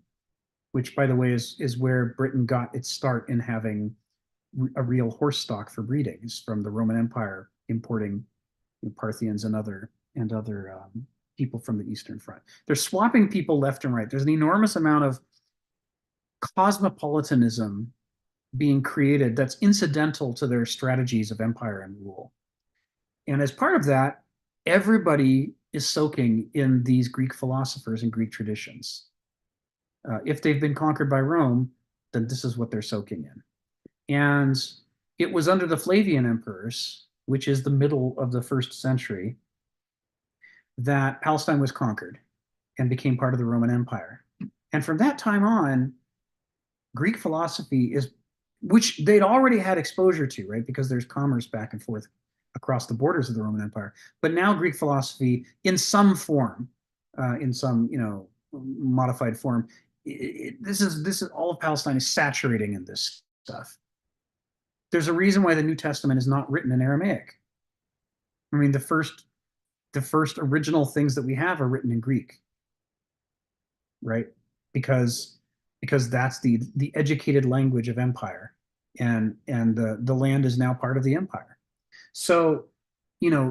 which, by the way, is where Britain got its start in having a real horse stock for breeding, is from the Roman Empire importing Parthians and other people from the Eastern Front. They're swapping people left and right. There's an enormous amount of cosmopolitanism being created that's incidental to their strategies of empire and rule. And as part of that, everybody is soaking in these Greek philosophers and Greek traditions. If they've been conquered by Rome, then this is what they're soaking in. And it was under the Flavian emperors which is the middle of the 1st century, that Palestine was conquered and became part of the Roman Empire. And from that time on, Greek philosophy is, which they'd already had exposure to, right? Because there's commerce back and forth across the borders of the Roman Empire. But now Greek philosophy, in some form, in some modified form, this is all of Palestine is saturating in this stuff. There's a reason why the New Testament is not written in Aramaic. I mean, the first original things that we have are written in Greek, right? Because that's the educated language of empire, and the land is now part of the empire. So,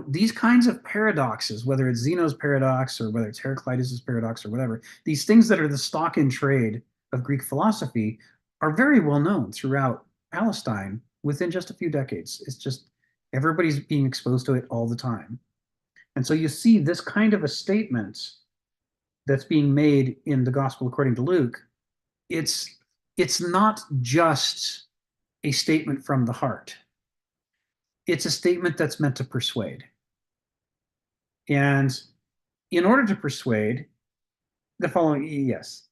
these kinds of paradoxes, whether it's Zeno's paradox or whether it's Heraclitus's paradox or whatever, these things that are the stock in trade of Greek philosophy are very well known throughout Palestine within just a few decades. It's just everybody's being exposed to it all the time. And so you see this kind of a statement that's being made in the Gospel according to Luke. It's not just a statement from the heart. It's a statement that's meant to persuade. And in order to persuade, the following, yes.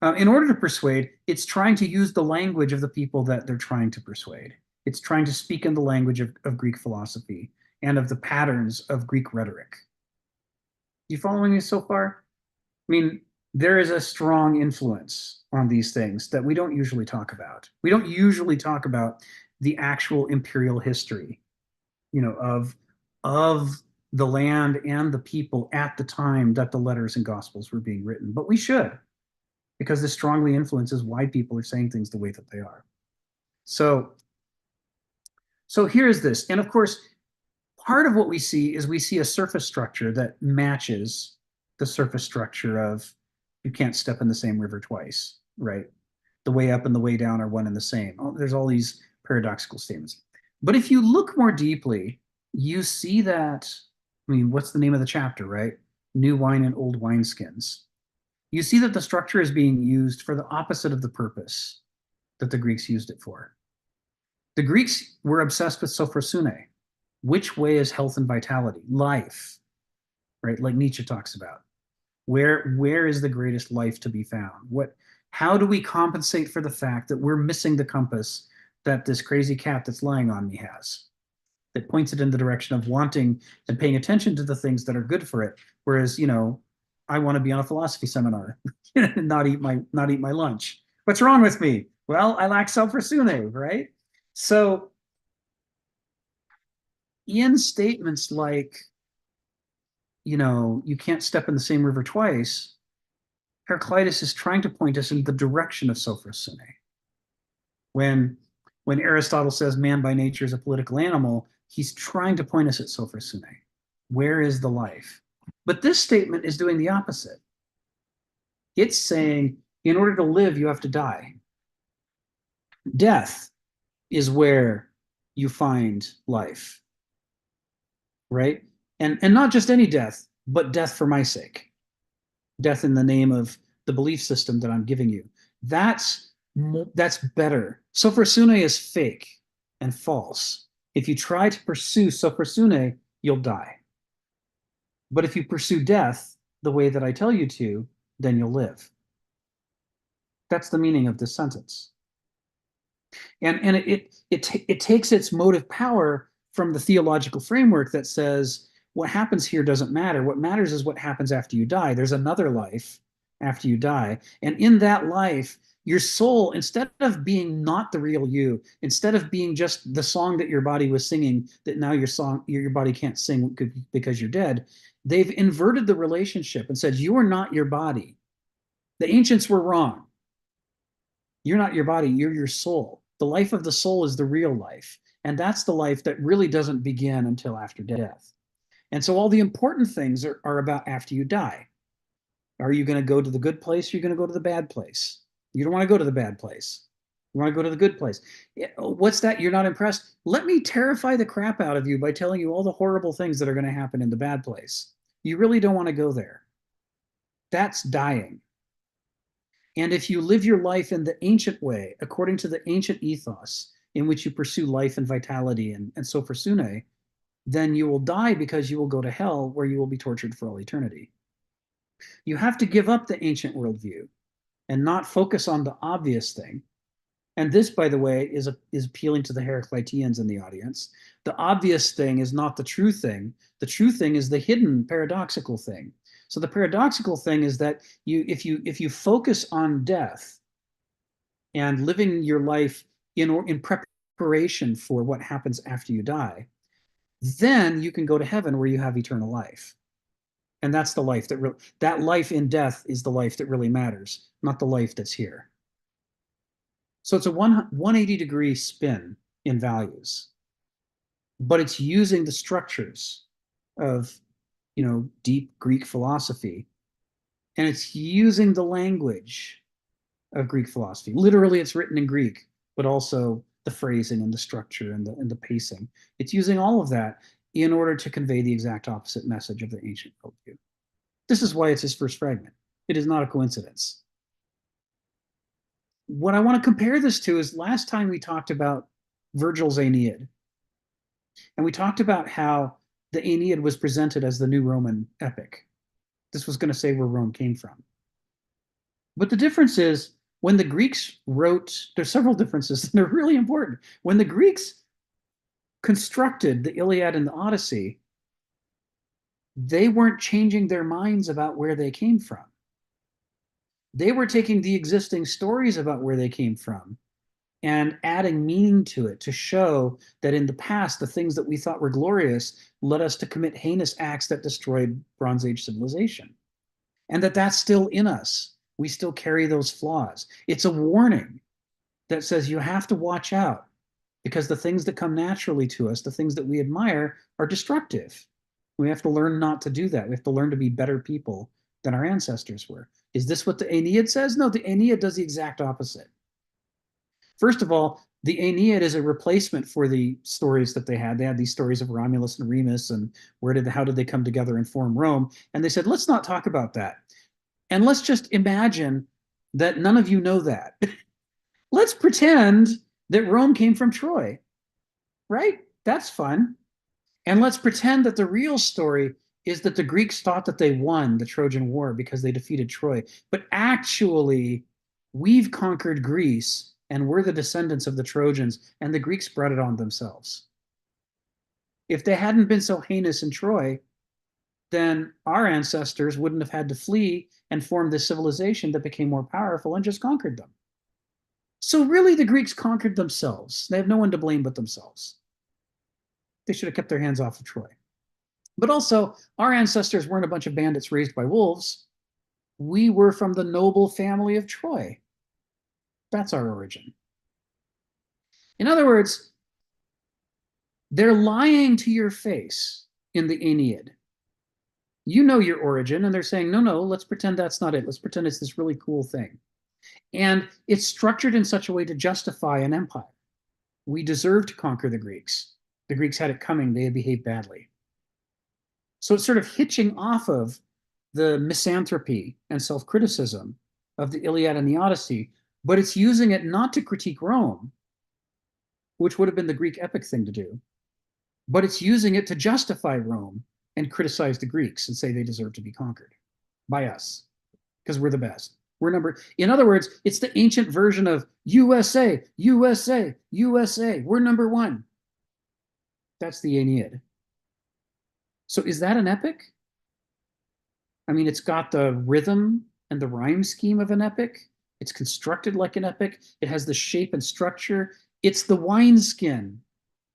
In order to persuade, it's trying to use the language of the people that they're trying to persuade. It's trying to speak in the language of Greek philosophy and of the patterns of Greek rhetoric. You following me so far? I mean, there is a strong influence on these things that we don't usually talk about. We don't usually talk about the actual imperial history, of the land and the people at the time that the letters and gospels were being written. But we should, because this strongly influences why people are saying things the way that they are. So here's this. And of course, part of what we see is we see a surface structure that matches the surface structure of you can't step in the same river twice, right? The way up and the way down are one and the same. There's all these paradoxical statements. But if you look more deeply, you see that, what's the name of the chapter, right? New wine and old wineskins. You see that the structure is being used for the opposite of the purpose that the Greeks used it for. The Greeks were obsessed with sophrosune. Which way is health and vitality? Life, right? Like Nietzsche talks about. Where is the greatest life to be found? How do we compensate for the fact that we're missing the compass that this crazy cat that's lying on me has, that points it in the direction of wanting and paying attention to the things that are good for it? Whereas, I want to be on a philosophy seminar and not eat my lunch. What's wrong with me? Well, I lack sophrosune, right? So in statements like, you can't step in the same river twice, Heraclitus is trying to point us in the direction of sophrosune. When Aristotle says man by nature is a political animal, he's trying to point us at sophrosune. Where is the life? But this statement is doing the opposite. It's saying, in order to live, you have to die. Death is where you find life, right? And not just any death, but death for my sake. Death in the name of the belief system that I'm giving you. That's better. Sophrosune is fake and false. If you try to pursue sophrosune, you'll die. But if you pursue death the way that I tell you to, then you'll live. That's the meaning of this sentence. And it takes its motive power from the theological framework that says what happens here doesn't matter. What matters is what happens after you die. There's another life after you die. And in that life, your soul, instead of being not the real you, instead of being just the song that your body was singing, that now your body can't sing because you're dead, they've inverted the relationship and said, you are not your body. The ancients were wrong. You're not your body, you're your soul. The life of the soul is the real life. And that's the life that really doesn't begin until after death. And so all the important things are about after you die. Are you going to go to the good place? Or are you going to go to the bad place? You don't want to go to the bad place. You want to go to the good place. What's that? You're not impressed? Let me terrify the crap out of you by telling you all the horrible things that are going to happen in the bad place. You really don't want to go there. That's dying. And if you live your life in the ancient way, according to the ancient ethos in which you pursue life and vitality and sophrosune, then you will die because you will go to hell where you will be tortured for all eternity. You have to give up the ancient worldview and not focus on the obvious thing. And this, by the way, is appealing to the Heracliteans in the audience. The obvious thing is not the true thing. The true thing is the hidden paradoxical thing. So the paradoxical thing is that if you focus on death and living your life in preparation for what happens after you die, then you can go to heaven where you have eternal life. And that's the life that life in death is the life that really matters, not the life that's here. So it's a 180-degree spin in values, but it's using the structures of, deep Greek philosophy, and it's using the language of Greek philosophy. Literally, it's written in Greek, but also the phrasing and the structure and the pacing. It's using all of that in order to convey the exact opposite message of the ancient worldview. This is why it's his first fragment. It is not a coincidence. What I want to compare this to is last time we talked about Virgil's Aeneid. And we talked about how the Aeneid was presented as the new Roman epic. This was going to say where Rome came from. But the difference is when the Greeks wrote, there's several differences, and they're really important. When the Greeks constructed the Iliad and the Odyssey, they weren't changing their minds about where they came from. They were taking the existing stories about where they came from and adding meaning to it to show that in the past, the things that we thought were glorious led us to commit heinous acts that destroyed Bronze Age civilization. And that's still in us. We still carry those flaws. It's a warning that says you have to watch out because the things that come naturally to us, the things that we admire, are destructive. We have to learn not to do that. We have to learn to be better people than our ancestors were. Is this what the Aeneid says? No, the Aeneid does the exact opposite. First of all, the Aeneid is a replacement for the stories that they had. They had these stories of Romulus and Remus and how did they come together and form Rome? And they said, let's not talk about that. And let's just imagine that none of you know that. Let's pretend that Rome came from Troy, right? That's fun. And let's pretend that the real story is that the Greeks thought that they won the Trojan War because they defeated Troy. But actually, we've conquered Greece and we're the descendants of the Trojans, and the Greeks brought it on themselves. If they hadn't been so heinous in Troy, then our ancestors wouldn't have had to flee and form this civilization that became more powerful and just conquered them. So really, the Greeks conquered themselves. They have no one to blame but themselves. They should have kept their hands off of Troy. But also, our ancestors weren't a bunch of bandits raised by wolves. We were from the noble family of Troy. That's our origin. In other words, they're lying to your face in the Aeneid. You know your origin, and they're saying, no, let's pretend that's not it. Let's pretend it's this really cool thing. And it's structured in such a way to justify an empire. We deserve to conquer the Greeks. The Greeks had it coming. They had behaved badly. So it's sort of hitching off of the misanthropy and self-criticism of the Iliad and the Odyssey, but it's using it not to critique Rome, which would have been the Greek epic thing to do, but it's using it to justify Rome and criticize the Greeks and say they deserve to be conquered by us because we're the best. In other words, it's the ancient version of USA, USA, USA. We're number one. That's the Aeneid. So is that an epic? I mean, it's got the rhythm and the rhyme scheme of an epic. It's constructed like an epic. It has the shape and structure. It's the wineskin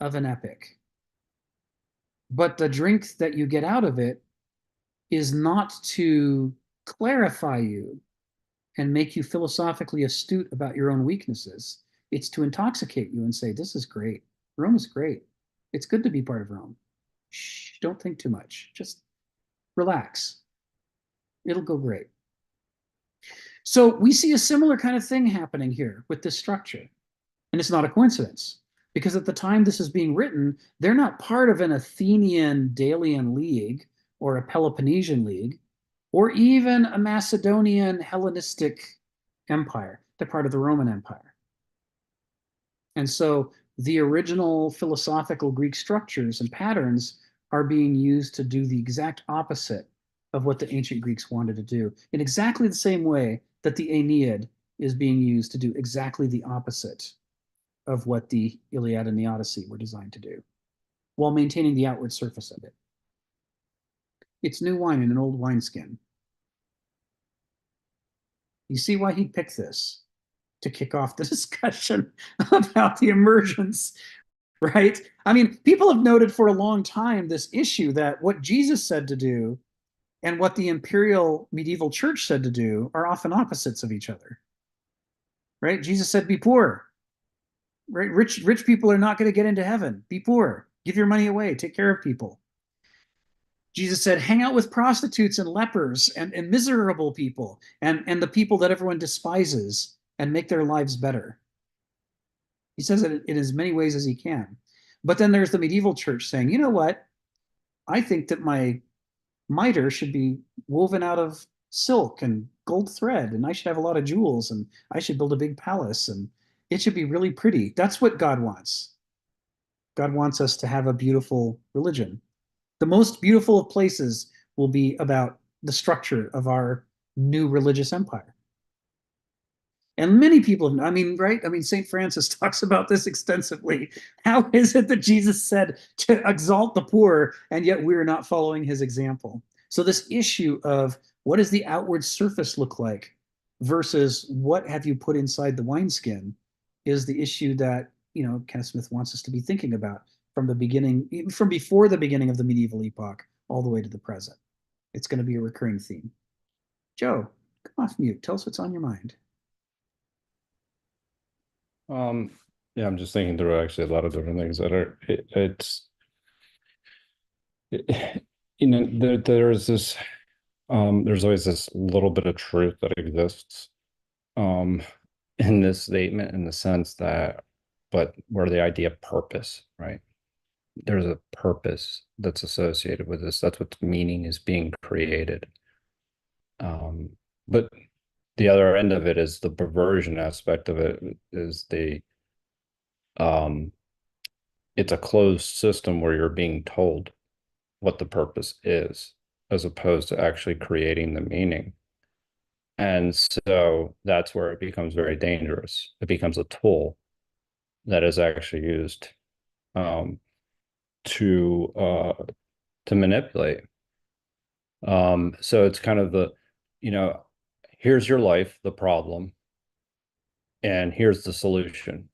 of an epic. But the drink that you get out of it is not to clarify you and make you philosophically astute about your own weaknesses. It's to intoxicate you and say, this is great. Rome is great. It's good to be part of Rome. Shh, don't think too much. Just relax. It'll go great. So we see a similar kind of thing happening here with this structure. And it's not a coincidence, because at the time this is being written, they're not part of an Athenian Delian League or a Peloponnesian League or even a Macedonian Hellenistic empire. They're part of the Roman Empire. And so the original philosophical Greek structures and patterns are being used to do the exact opposite of what the ancient Greeks wanted to do, in exactly the same way that the Aeneid is being used to do exactly the opposite of what the Iliad and the Odyssey were designed to do, while maintaining the outward surface of it. It's new wine in an old wineskin. You see why he picked this? To kick off the discussion about the emergence, right? I mean, people have noted for a long time this issue that what Jesus said to do and what the imperial medieval church said to do are often opposites of each other, right? Jesus said, be poor, right? Rich people are not going to get into heaven. Be poor, give your money away, take care of people. Jesus said, hang out with prostitutes and lepers and miserable people and the people that everyone despises and make their lives better. He says it in as many ways as he can. But then there's the medieval church saying, you know what? I think that my mitre should be woven out of silk and gold thread, and I should have a lot of jewels, and I should build a big palace, and it should be really pretty. That's what God wants. God wants us to have a beautiful religion. The most beautiful of places will be about the structure of our new religious empire. And many people have, I mean, right? I mean, St. Francis talks about this extensively. How is it that Jesus said to exalt the poor, and yet we're not following his example? So this issue of what does the outward surface look like versus what have you put inside the wineskin is the issue that, you know, Kenneth Smith wants us to be thinking about from the beginning, even from before the beginning of the medieval epoch, all the way to the present. It's going to be a recurring theme. Joe, come off mute. Tell us what's on your mind. Yeah, I'm just thinking through actually a lot of different things that are you know, there's this there's always this little bit of truth that exists in this statement, in the sense that, but where the idea of purpose, right? There's a purpose that's associated with this. That's what meaning is being created. But the other end of it is the perversion aspect of it is it's a closed system where you're being told what the purpose is, as opposed to actually creating the meaning. And so that's where it becomes very dangerous. It becomes a tool that is actually used to manipulate. So it's kind of the, you know, here's your life, the problem, and here's the solution.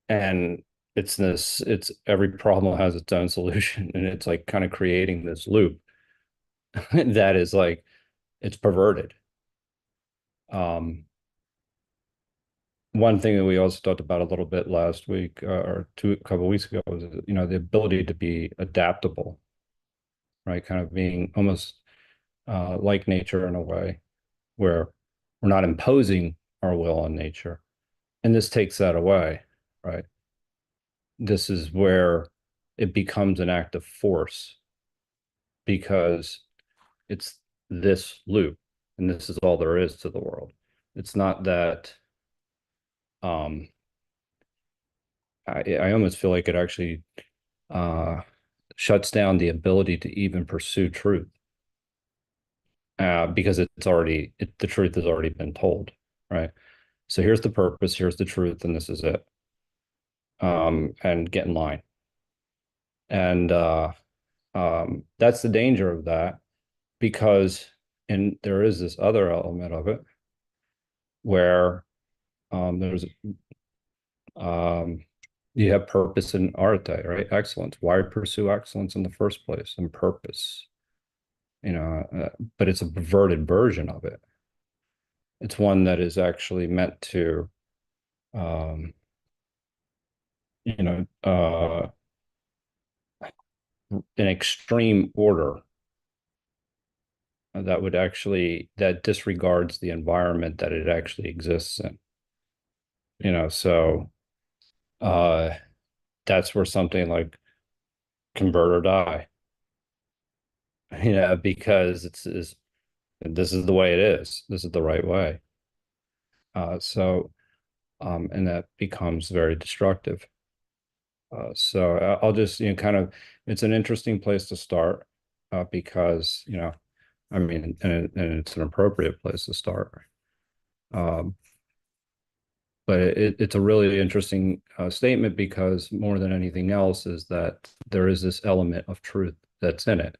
And it's every problem has its own solution, and it's like kind of creating this loop that is like, it's perverted. One thing that we also talked about a little bit last week or a couple of weeks ago was, you know, the ability to be adaptable, right? Kind of being almost like nature in a way, where we're not imposing our will on nature. And this takes that away, right? This is where it becomes an act of force, because it's this loop, and this is all there is to the world. It's not that I almost feel like it actually shuts down the ability to even pursue truth, because it's already, the truth has already been told, right? So here's the purpose, here's the truth, and this is it. And get in line. And that's the danger of that, because, and there is this other element of it where there's you have purpose in arte, right? Excellence. Why pursue excellence in the first place? And purpose, you know, but it's a perverted version of it. It's one that is actually meant to, you know, an extreme order that would actually, that disregards the environment that it actually exists in. You know, so that's where something like convert or die, you know, because this is the way it is. This is the right way. And that becomes very destructive. So I'll just, kind of, it's an interesting place to start, because, I mean, and it's an appropriate place to start. But it's a really interesting statement, because more than anything else is that there is this element of truth that's in it.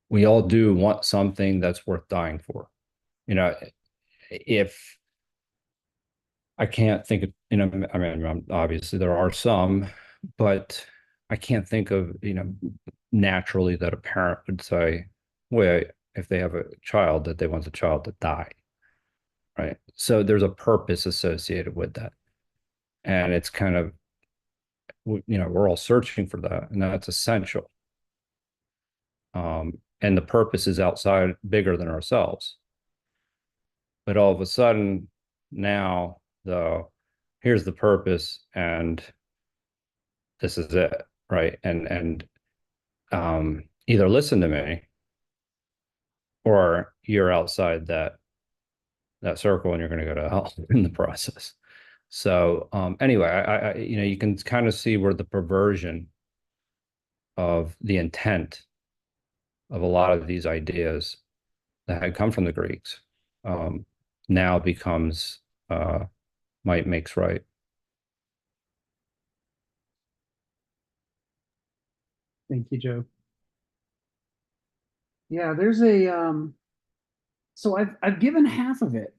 We all do want something that's worth dying for. If I can't think of, I mean, obviously there are some, but I can't think of, naturally that a parent would say, well, if they have a child, that they want the child to die. Right. So there's a purpose associated with that. And it's kind of, we're all searching for that, and that's essential. And the purpose is outside, bigger than ourselves. But all of a sudden, now, here's the purpose, and this is it, right? And either listen to me, or you're outside that circle, and you're going to go to hell in the process. So anyway, I you can kind of see where the perversion of the intent of a lot of these ideas that had come from the Greeks now becomes might makes right. Thank you, Joe. Yeah, there's a so I've given half of it.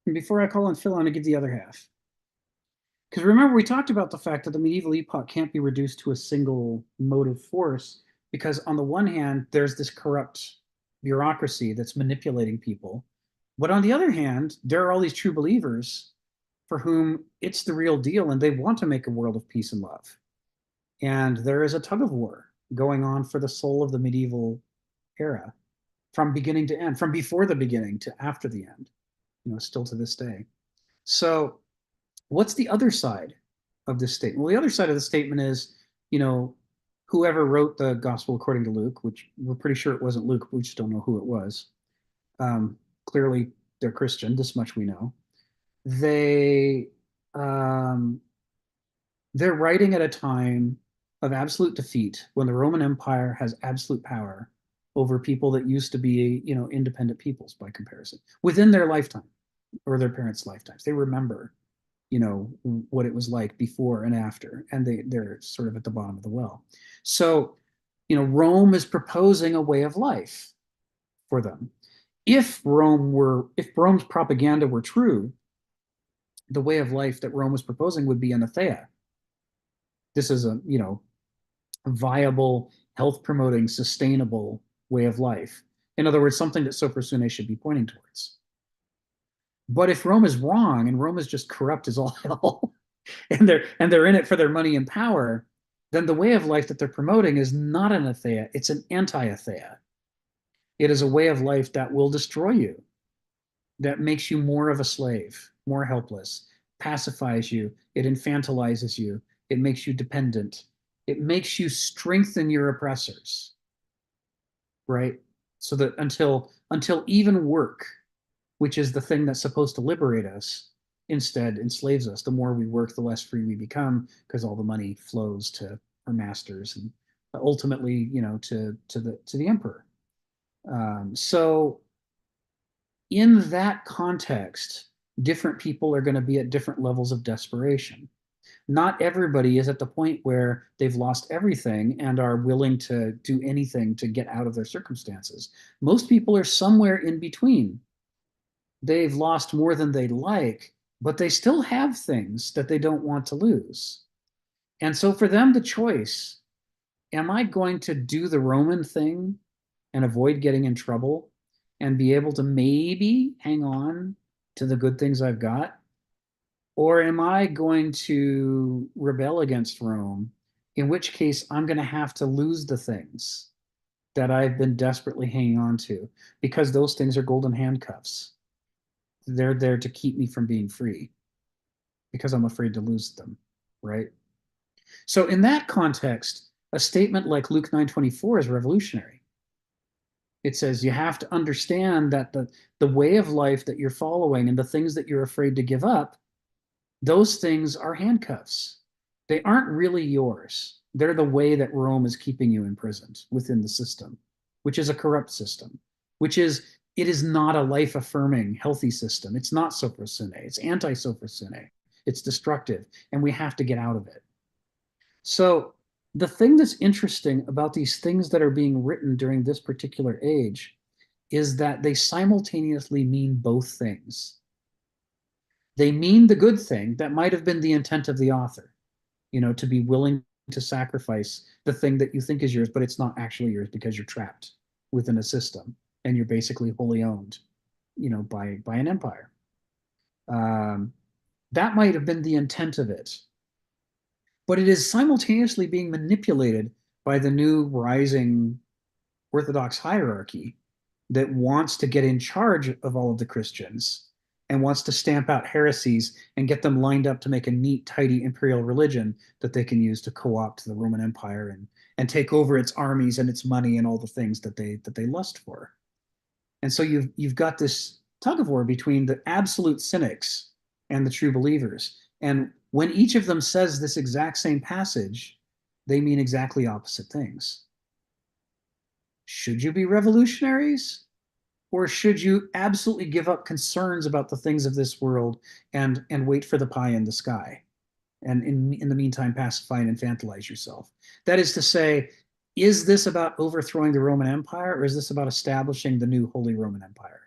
And before I call on Phil, I'm gonna give the other half. Because remember, we talked about the fact that the medieval epoch can't be reduced to a single motive force, because on the one hand, there's this corrupt bureaucracy that's manipulating people. But on the other hand, there are all these true believers for whom it's the real deal, and they want to make a world of peace and love. And there is a tug of war going on for the soul of the medieval era, from beginning to end, from before the beginning to after the end, still to this day. So what's the other side of this statement? Well, the other side of the statement is, whoever wrote the gospel according to Luke, which we're pretty sure it wasn't Luke, but we just don't know who it was. Clearly they're Christian, this much we know. They're writing at a time of absolute defeat, when the Roman Empire has absolute power over people that used to be, independent peoples by comparison, within their lifetime or their parents' lifetimes. They remember, what it was like before and after, and they're sort of at the bottom of the well. So, Rome is proposing a way of life for them. If Rome's propaganda were true, the way of life that Rome was proposing would be anatheia. This is a, viable, health promoting, sustainable way of life. In other words, something that Sophrosyne should be pointing towards. But if Rome is wrong, and Rome is just corrupt as all hell, and they're in it for their money and power, then the way of life that they're promoting is not an anatheia, it's an anti-anatheia. It is a way of life that will destroy you, that makes you more of a slave, more helpless, pacifies you, it infantilizes you, it makes you dependent, it makes you strengthen your oppressors, right? So that until even work, which is the thing that's supposed to liberate us, instead enslaves us. The more we work, the less free we become, because all the money flows to our masters, and ultimately, to the emperor. So in that context, different people are going to be at different levels of desperation. Not everybody is at the point where they've lost everything and are willing to do anything to get out of their circumstances. Most people are somewhere in between. They've lost more than they like, but they still have things that they don't want to lose. And so for them, the choice, am I going to do the Roman thing and avoid getting in trouble and be able to maybe hang on to the good things I've got? Or am I going to rebel against Rome, in which case I'm going to have to lose the things that I've been desperately hanging on to, because those things are golden handcuffs. They're there to keep me from being free, because I'm afraid to lose them, right? So in that context, a statement like Luke 9:24 is revolutionary. It says you have to understand that the way of life that you're following and the things that you're afraid to give up, those things are handcuffs. They aren't really yours. They're the way that Rome is keeping you imprisoned within the system, which is a corrupt system, which is, it is not a life-affirming, healthy system. It's not sophrosyne. It's anti-sophrosyne. It's destructive, and we have to get out of it. So the thing that's interesting about these things that are being written during this particular age is that they simultaneously mean both things. They mean the good thing that might have been the intent of the author, to be willing to sacrifice the thing that you think is yours, but it's not actually yours because you're trapped within a system and you're basically wholly owned, by an empire. That might have been the intent of it, but it is simultaneously being manipulated by the new rising Orthodox hierarchy that wants to get in charge of all of the Christians and wants to stamp out heresies and get them lined up to make a neat, tidy imperial religion that they can use to co-opt the Roman Empire and take over its armies and its money and all the things that they lust for. And so you've got this tug of war between the absolute cynics and the true believers. And when each of them says this exact same passage, they mean exactly opposite things. Should you be revolutionaries? Or should you absolutely give up concerns about the things of this world and wait for the pie in the sky? And in the meantime, pacify and infantilize yourself. That is to say, is this about overthrowing the Roman Empire, or is this about establishing the new Holy Roman Empire?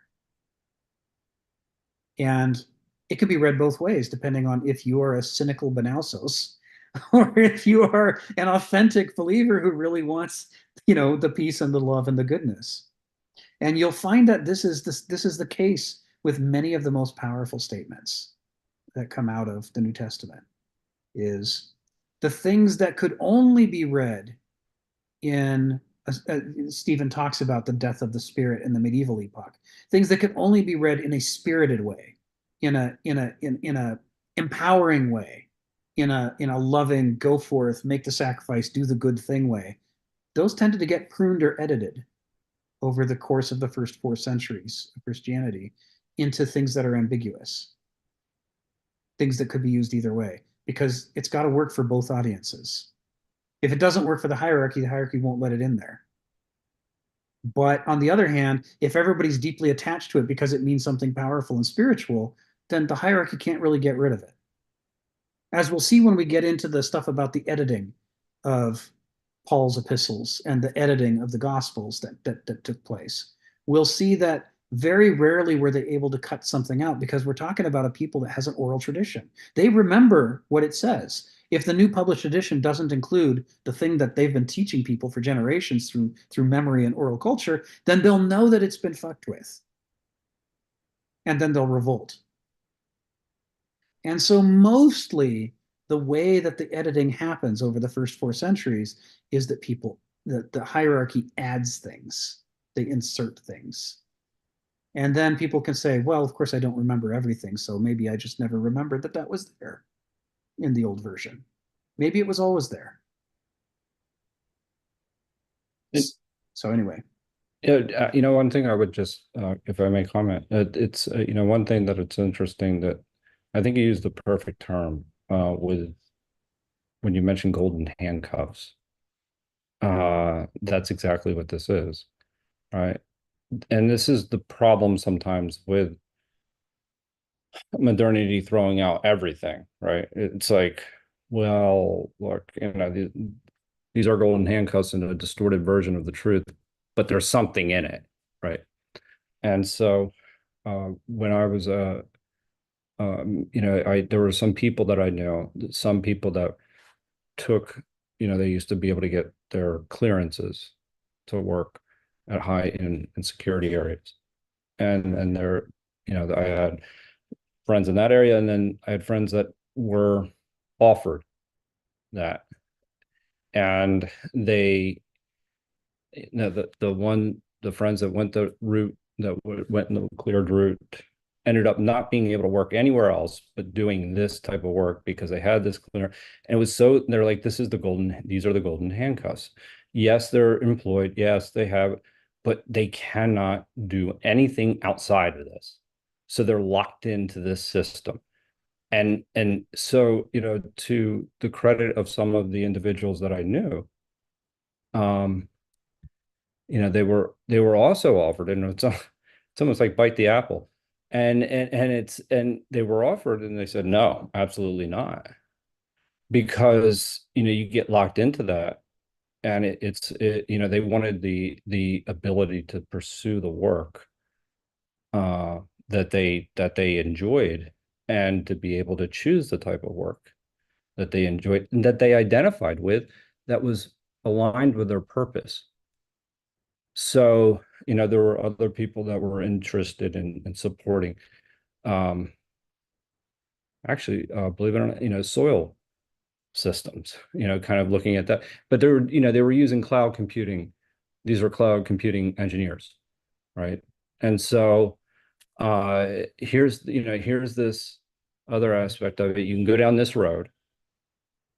And it could be read both ways, depending on if you are a cynical Banausos or if you are an authentic believer who really wants, the peace and the love and the goodness. And you'll find that this is the case with many of the most powerful statements that come out of the New Testament, is the things that could only be read in, Stephen talks about the death of the spirit in the medieval epoch, things that could only be read in a spirited way, in a empowering way, in a loving, go forth, make the sacrifice, do the good thing way. Those tended to get pruned or edited over the course of the first 4 centuries of Christianity into things that are ambiguous, things that could be used either way, because it's got to work for both audiences. If it doesn't work for the hierarchy won't let it in there. But on the other hand, if everybody's deeply attached to it because it means something powerful and spiritual, then the hierarchy can't really get rid of it. As we'll see when we get into the stuff about the editing of Paul's epistles and the editing of the Gospels that took place, we'll see that very rarely were they able to cut something out, because we're talking about a people that has an oral tradition. They remember what it says. If the new published edition doesn't include the thing that they've been teaching people for generations through memory and oral culture, then they'll know that it's been fucked with. And then they'll revolt. And so mostly the way that the editing happens over the first 4 centuries is that the hierarchy adds things, they insert things. And then people can say, well, of course I don't remember everything, so maybe I just never remembered that was there in the old version. Maybe it was always there. So anyway. Yeah, one thing I would just, if I may comment, it's, one thing that it's interesting that I think you used the perfect term with when you mentioned golden handcuffs. That's exactly what this is, right? And this is the problem sometimes with modernity throwing out everything, right? It's like, well, look, these are golden handcuffs in a distorted version of the truth, but there's something in it, right? And so when I was there were some people that I know, some people that took, they used to be able to get their clearances to work at high in security areas. And there, I had friends in that area, and then I had friends that were offered that. And they, the friends that went the route, that went in the cleared route, ended up not being able to work anywhere else but doing this type of work because they had this clear. And it was so, they're like, these are the golden handcuffs. Yes, they're employed. Yes, they have, but they cannot do anything outside of this. So they're locked into this system. And so, to the credit of some of the individuals that I knew, they were also offered, and it's almost like bite the apple. And they were offered and they said, no, absolutely not. Because, you get locked into that, and they wanted the ability to pursue the work that they enjoyed, and to be able to choose the type of work that they enjoyed and that they identified with, that was aligned with their purpose. So, there were other people that were interested in supporting, actually, believe it or not, soil systems, kind of looking at that. But they were using cloud computing. These were cloud computing engineers, right? And so here's this other aspect of it. You can go down this road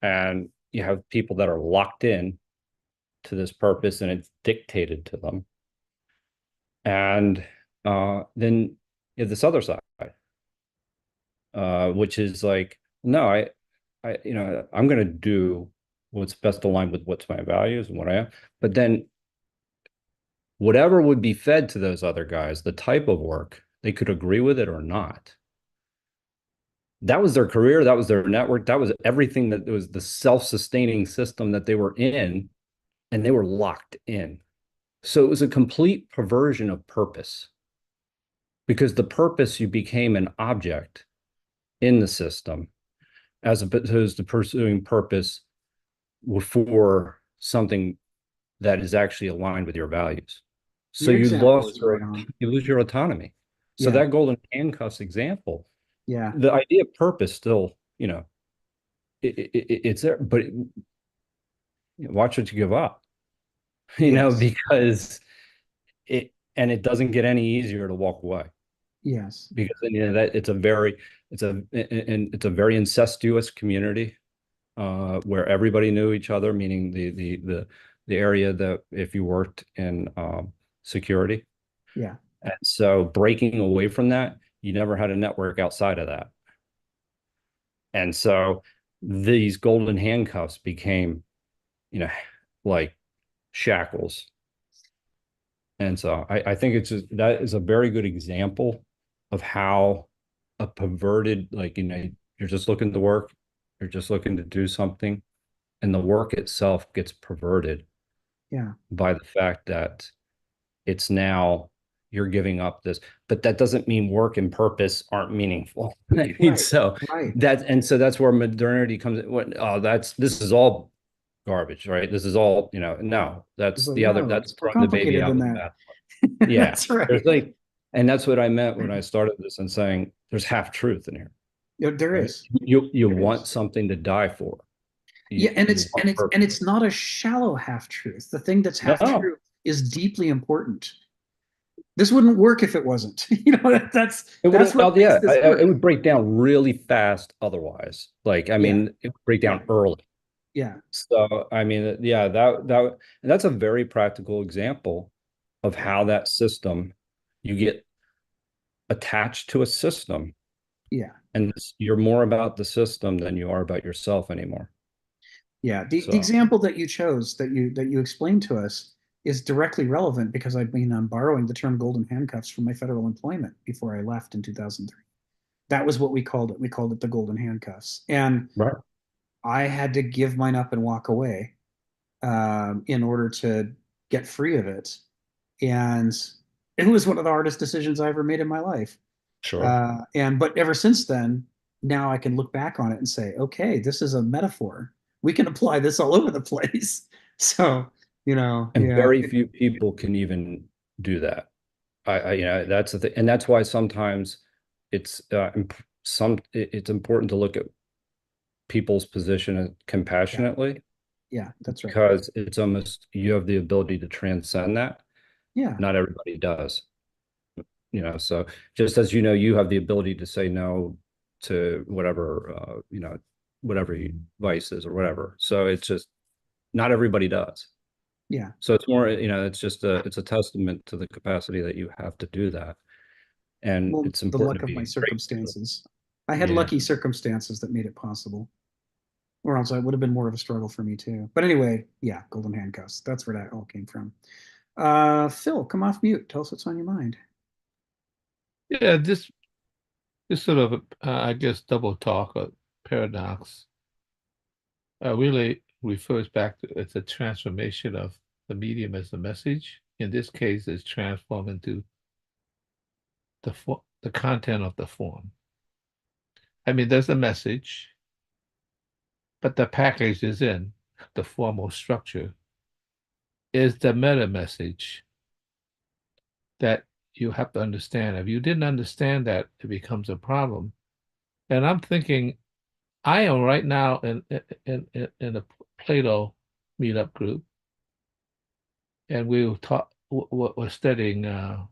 and you have people that are locked in to this purpose, and it's dictated to them. And then you have this other side, which is like, no, I'm going to do what's best aligned with what's my values and what I am. But then whatever would be fed to those other guys, the type of work, they could agree with it or not. That was their career. That was their network. That was everything. That was the self-sustaining system that they were in, and they were locked in. So it was a complete perversion of purpose, because the purpose, you became an object in the system, as opposed to pursuing purpose for something that is actually aligned with your values. So you lose your autonomy. So that golden handcuffs example, the idea of purpose still, it's there, but watch what you give up, because it doesn't get any easier to walk away. Yes. Because that it's a very incestuous community, where everybody knew each other, meaning the area that if you worked in security. Yeah. And so breaking away from that, you never had a network outside of that. And so these golden handcuffs became, like shackles. And so I think that is a very good example of how a perverted, like, you're just looking to work, you're just looking to do something, and the work itself gets perverted by the fact that it's now you're giving up this, but that doesn't mean work and purpose aren't meaningful. So that's where modernity comes in. This is all garbage, right? This is all, no, that's the other, that's throwing the baby out with the bathwater. Yeah, that's right. And that's what I meant when I started this and saying there's half truth in here. There is. You want something to die for. And it's not a shallow half truth. The thing that's half truth is deeply important. This wouldn't work if it wasn't. It would break down really fast otherwise. Like, it would break down early. Yeah. So, and that's a very practical example of how that system, you get attached to a system. Yeah. And you're more about the system than you are about yourself anymore. Yeah. The example that you chose, that you explained to us, is directly relevant, because I'm borrowing the term golden handcuffs from my federal employment before I left in 2003. That was what we called it. We called it the golden handcuffs. And I had to give mine up and walk away in order to get free of it. And it was one of the hardest decisions I ever made in my life. Sure. But ever since then, now I can look back on it and say, okay, this is a metaphor. We can apply this all over the place. So, very few people can even do that. That's the thing. And that's why sometimes it's important to look at people's position compassionately. Yeah, that's right. Because it's almost, you have the ability to transcend that. Yeah. Not everybody does. So just as you have the ability to say no to whatever, whatever vices or whatever. So it's just not everybody does. Yeah. So it's more, it's a testament to the capacity that you have to do that. And it's important the luck of my circumstances. I had Yeah. lucky circumstances that made it possible, or else it would have been more of a struggle for me too. But anyway, yeah, golden handcuffs. That's where that all came from. Phil, come off mute. Tell us what's on your mind. Yeah, this sort of, I guess, double talk or paradox really refers back to it's a transformation of the medium as the message. In this case, it's transformed into the content of the form. I mean, there's a message, but the package is in the formal structure is the meta message that you have to understand. If you didn't understand that, it becomes a problem. And I'm thinking, I am right now in a Plato meetup group, and we're studying the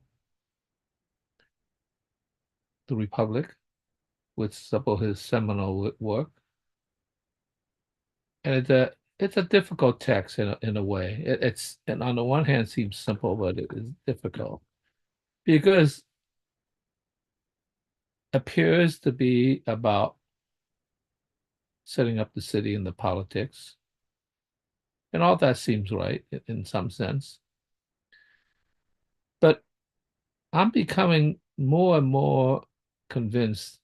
Republic, with some of his seminal work, and it's a difficult text in a way. It's and on the one hand seems simple, but it is difficult because it appears to be about setting up the city and the politics, and all that seems right in some sense. But I'm becoming more and more convinced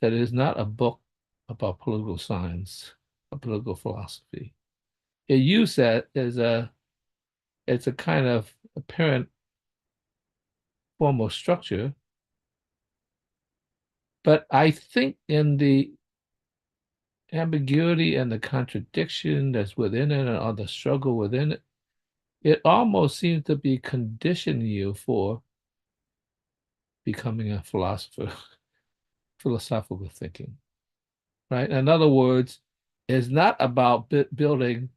that it is not a book about political science or political philosophy. It used that as it's a kind of apparent formal structure, but I think in the ambiguity and the contradiction that's within it or the struggle within it, it almost seems to be conditioning you for becoming a philosopher, philosophical thinking, right? In other words, it's not about building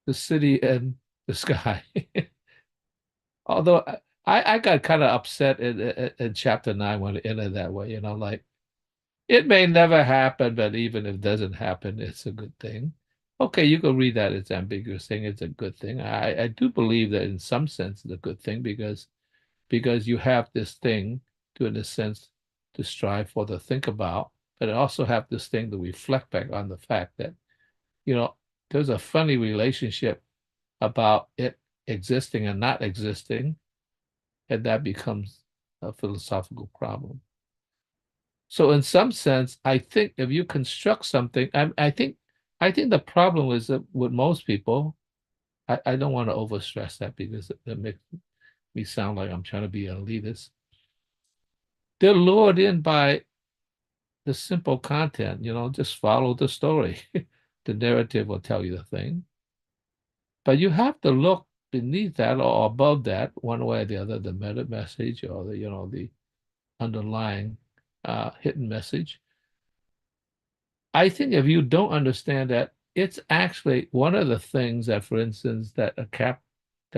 the city and the sky. Although I got kind of upset in chapter 9 when it ended that way, like it may never happen, but even if it doesn't happen, it's a good thing. Okay, you can read that as ambiguous thing. It's a good thing. I do believe that in some sense it's a good thing because you have this thing to, in a sense, to strive for, to think about, but also have this thing to reflect back on the fact that, there's a funny relationship about it existing and not existing, and that becomes a philosophical problem. So in some sense, I think if you construct something, I think the problem is that with most people, I don't want to overstress that because it makes me sound like I'm trying to be an elitist. They're lured in by the simple content, just follow the story. The narrative will tell you the thing. But you have to look beneath that or above that, one way or the other, the meta message or the underlying hidden message. I think if you don't understand that, it's actually one of the things that, for instance, that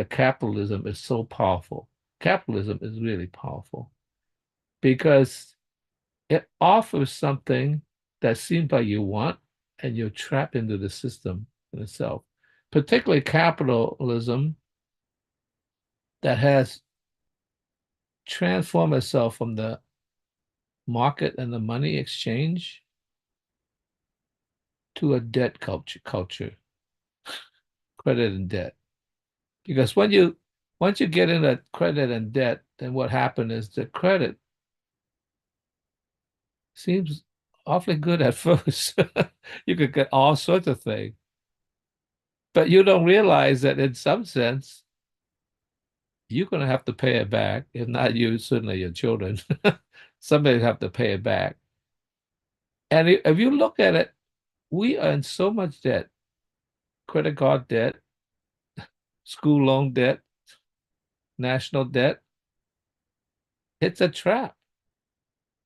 capitalism is so powerful. Capitalism is really powerful because it offers something that seems like you want, and you're trapped into the system in itself. Particularly capitalism that has transformed itself from the market and the money exchange to a debt culture, credit and debt. Because once you get into credit and debt, then what happened is the credit seems awfully good at first. You could get all sorts of things. But you don't realize that in some sense, you're going to have to pay it back. If not you, certainly your children. Somebody have to pay it back. And if you look at it, we are in so much debt. Credit card debt, school loan debt, national debt. It's a trap.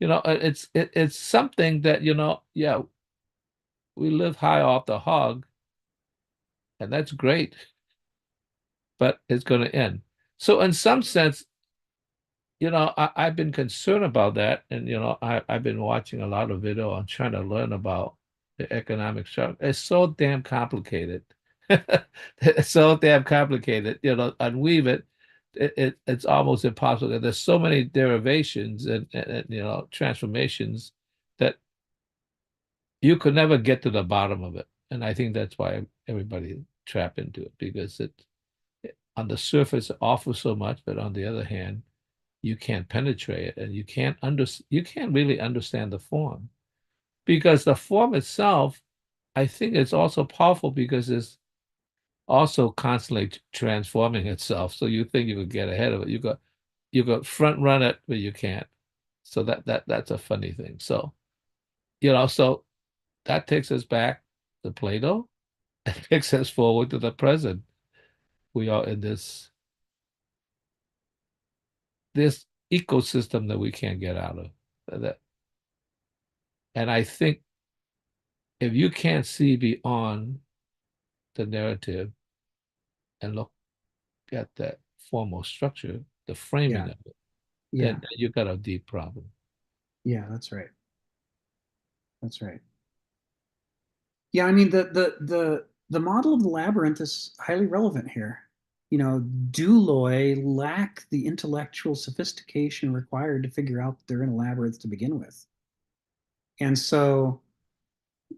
It's something that, yeah, we live high off the hog, and that's great, but it's going to end. So in some sense, I've been concerned about that, and I've been watching a lot of video on trying to learn about the economic structure. It's so damn complicated. It's so damn complicated, unweave it. it's almost impossible. There's so many derivations and transformations that you could never get to the bottom of it. And I think that's why everybody trapped into it, because on the surface it offers so much, but on the other hand, you can't penetrate it, and you can't really understand the form, because the form itself, I think, it's also powerful because it's also constantly transforming itself. So you think you could get ahead of it. You got front run it, but you can't. So that's a funny thing. So so that takes us back to Plato and takes us forward to the present. We are in this ecosystem that we can't get out of. And I think if you can't see beyond the narrative and look at that formal structure, the framing of it, Yeah. then you got a deep problem. Yeah, that's right. That's right. Yeah, I mean the model of the labyrinth is highly relevant here. Douloi lack the intellectual sophistication required to figure out that they're in a labyrinth to begin with. And so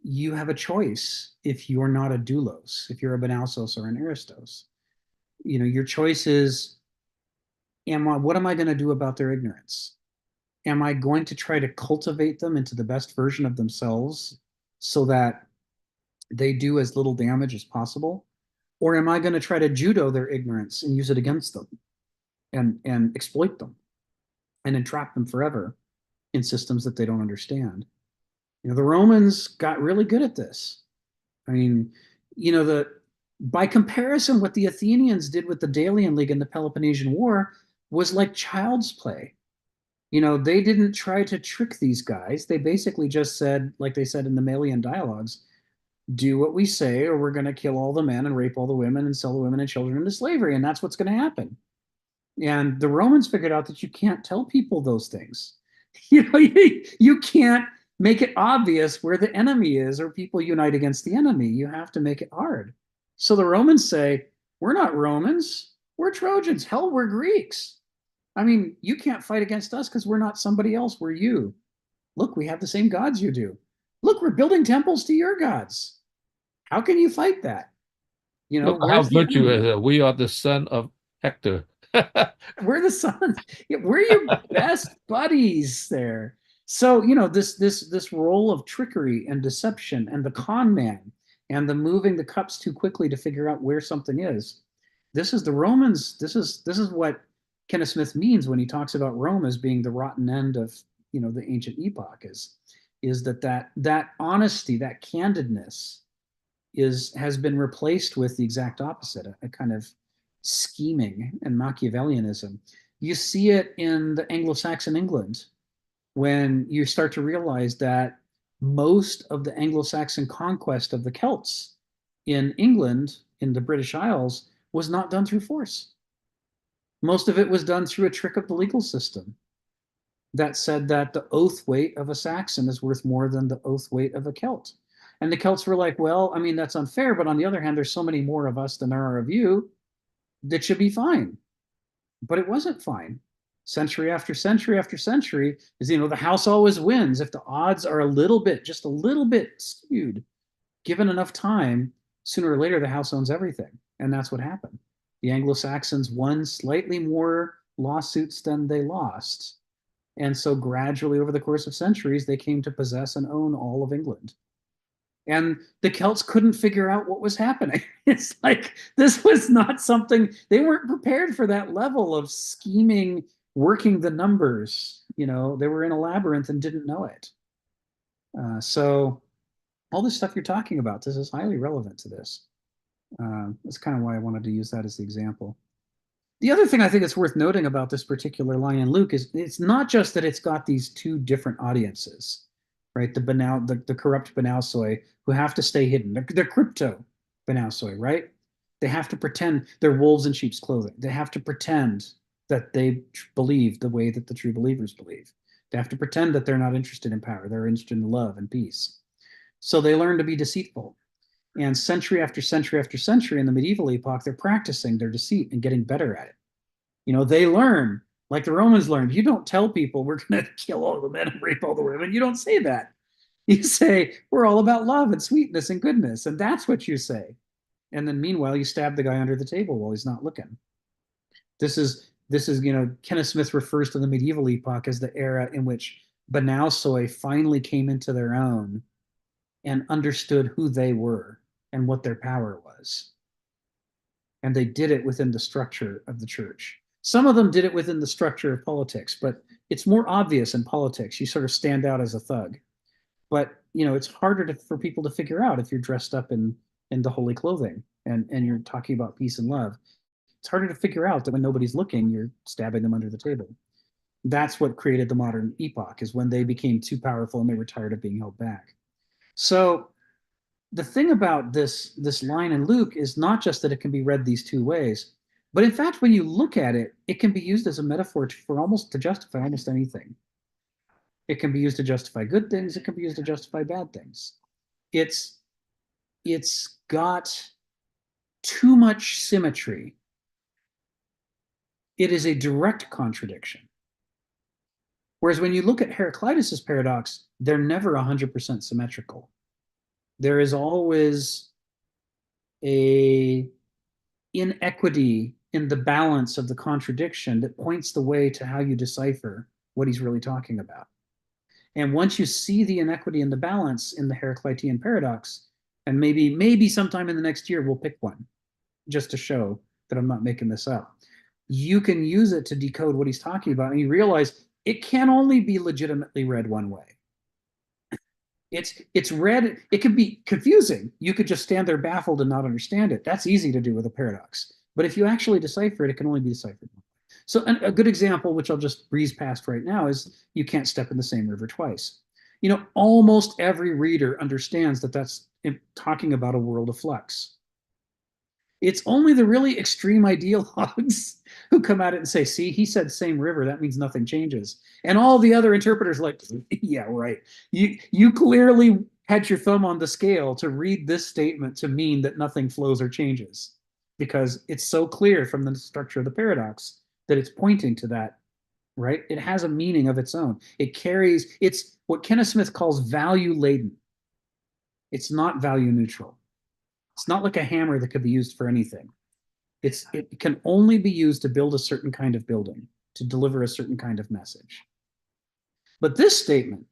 you have a choice if you're not a doulos, if you're a Benausos or an Aristos. Your choice is, what am I going to do about their ignorance? Am I going to try to cultivate them into the best version of themselves so that they do as little damage as possible? Or am I going to try to judo their ignorance and use it against them and exploit them and entrap them forever in systems that they don't understand? The Romans got really good at this. I mean, by comparison, what the Athenians did with the Delian League in the Peloponnesian War was like child's play. They didn't try to trick these guys. They basically just said, like they said in the Melian dialogues, do what we say, or we're going to kill all the men and rape all the women and sell the women and children into slavery. And that's what's going to happen. And the Romans figured out that you can't tell people those things. You can't make it obvious where the enemy is, or people unite against the enemy. You have to make it hard. So the Romans say, we're not Romans, we're Trojans. Hell, we're Greeks. I mean, you can't fight against us because we're not somebody else, we're you. Look, we have the same gods you do. Look, we're building temples to your gods. How can you fight that? Look how virtuous we are, the son of Hector. We're the sons. We're your best buddies there. So this role of trickery and deception and the con man and the moving the cups too quickly to figure out where something is. This is the Romans. This is what Kenneth Smith means when he talks about Rome as being the rotten end of the ancient epoch. Is that honesty, that candidness has been replaced with the exact opposite, a kind of scheming and Machiavellianism. You see it in the Anglo-Saxon England when you start to realize that most of the Anglo-Saxon conquest of the Celts in England, in the British Isles, was not done through force. Most of it was done through a trick of the legal system that said that the oath weight of a Saxon is worth more than the oath weight of a Celt. And the Celts were like, well, I mean, that's unfair, but on the other hand, there's so many more of us than there are of you. That should be fine. But it wasn't fine. Century after century after century is, the house always wins. If the odds are just a little bit skewed, given enough time, sooner or later, the house owns everything. And that's what happened. The Anglo-Saxons won slightly more lawsuits than they lost. And so gradually over the course of centuries, they came to possess and own all of England. And the Celts couldn't figure out what was happening. It's like, this was not something, they weren't prepared for that level of scheming, working the numbers. They were in a labyrinth and didn't know it. So all this stuff you're talking about, this is highly relevant to this. That's kind of why I wanted to use that as the example. The other thing I think it's worth noting about this particular line in Luke is it's not just that it's got these two different audiences, right? The corrupt Benausoi who have to stay hidden. They're crypto Benausoi, right? They have to pretend they're wolves in sheep's clothing. They have to pretend that they believe the way that the true believers believe. They have to pretend that they're not interested in power. They're interested in love and peace. So they learn to be deceitful. And century after century after century in the medieval epoch, they're practicing their deceit and getting better at it. They learn, like the Romans learned. You don't tell people we're going to kill all the men and rape all the women. You don't say that. You say we're all about love and sweetness and goodness, and that's what you say. And then meanwhile, you stab the guy under the table while he's not looking. This is Kenneth Smith refers to the medieval epoch as the era in which banal soy finally came into their own and understood who they were and what their power was. And they did it within the structure of the church. Some of them did it within the structure of politics, but it's more obvious in politics. You sort of stand out as a thug. But it's harder for people to figure out if you're dressed up in the holy clothing and you're talking about peace and love. It's harder to figure out that when nobody's looking, you're stabbing them under the table. That's what created the modern epoch, is when they became too powerful and they were tired of being held back. So the thing about this line in Luke is not just that it can be read these two ways, but in fact, when you look at it, it can be used as a metaphor to justify almost anything. It can be used to justify good things. It can be used to justify bad things. It's got too much symmetry. It is a direct contradiction. Whereas when you look at Heraclitus's paradox, they're never 100% symmetrical. There is always a inequity in the balance of the contradiction that points the way to how you decipher what he's really talking about. And once you see the inequity in the balance in the Heraclitean paradox, and maybe sometime in the next year we'll pick one, just to show that I'm not making this up, you can use it to decode what he's talking about, and you realize it can only be legitimately read one way. It's read, it can be confusing. You could just stand there baffled and not understand it. That's easy to do with a paradox. But if you actually decipher it, it can only be deciphered. So a good example, which I'll just breeze past right now, is you can't step in the same river twice. Almost every reader understands that that's talking about a world of flux. It's only the really extreme ideologues who come at it and say, see, he said same river, that means nothing changes. And all the other interpreters are like, yeah, right. You clearly had your thumb on the scale to read this statement to mean that nothing flows or changes, because it's so clear from the structure of the paradox that it's pointing to that, right? It has a meaning of its own. It's what Kenneth Smith calls value laden. It's not value neutral. It's not like a hammer that could be used for anything. It can only be used to build a certain kind of building, to deliver a certain kind of message. But this statement,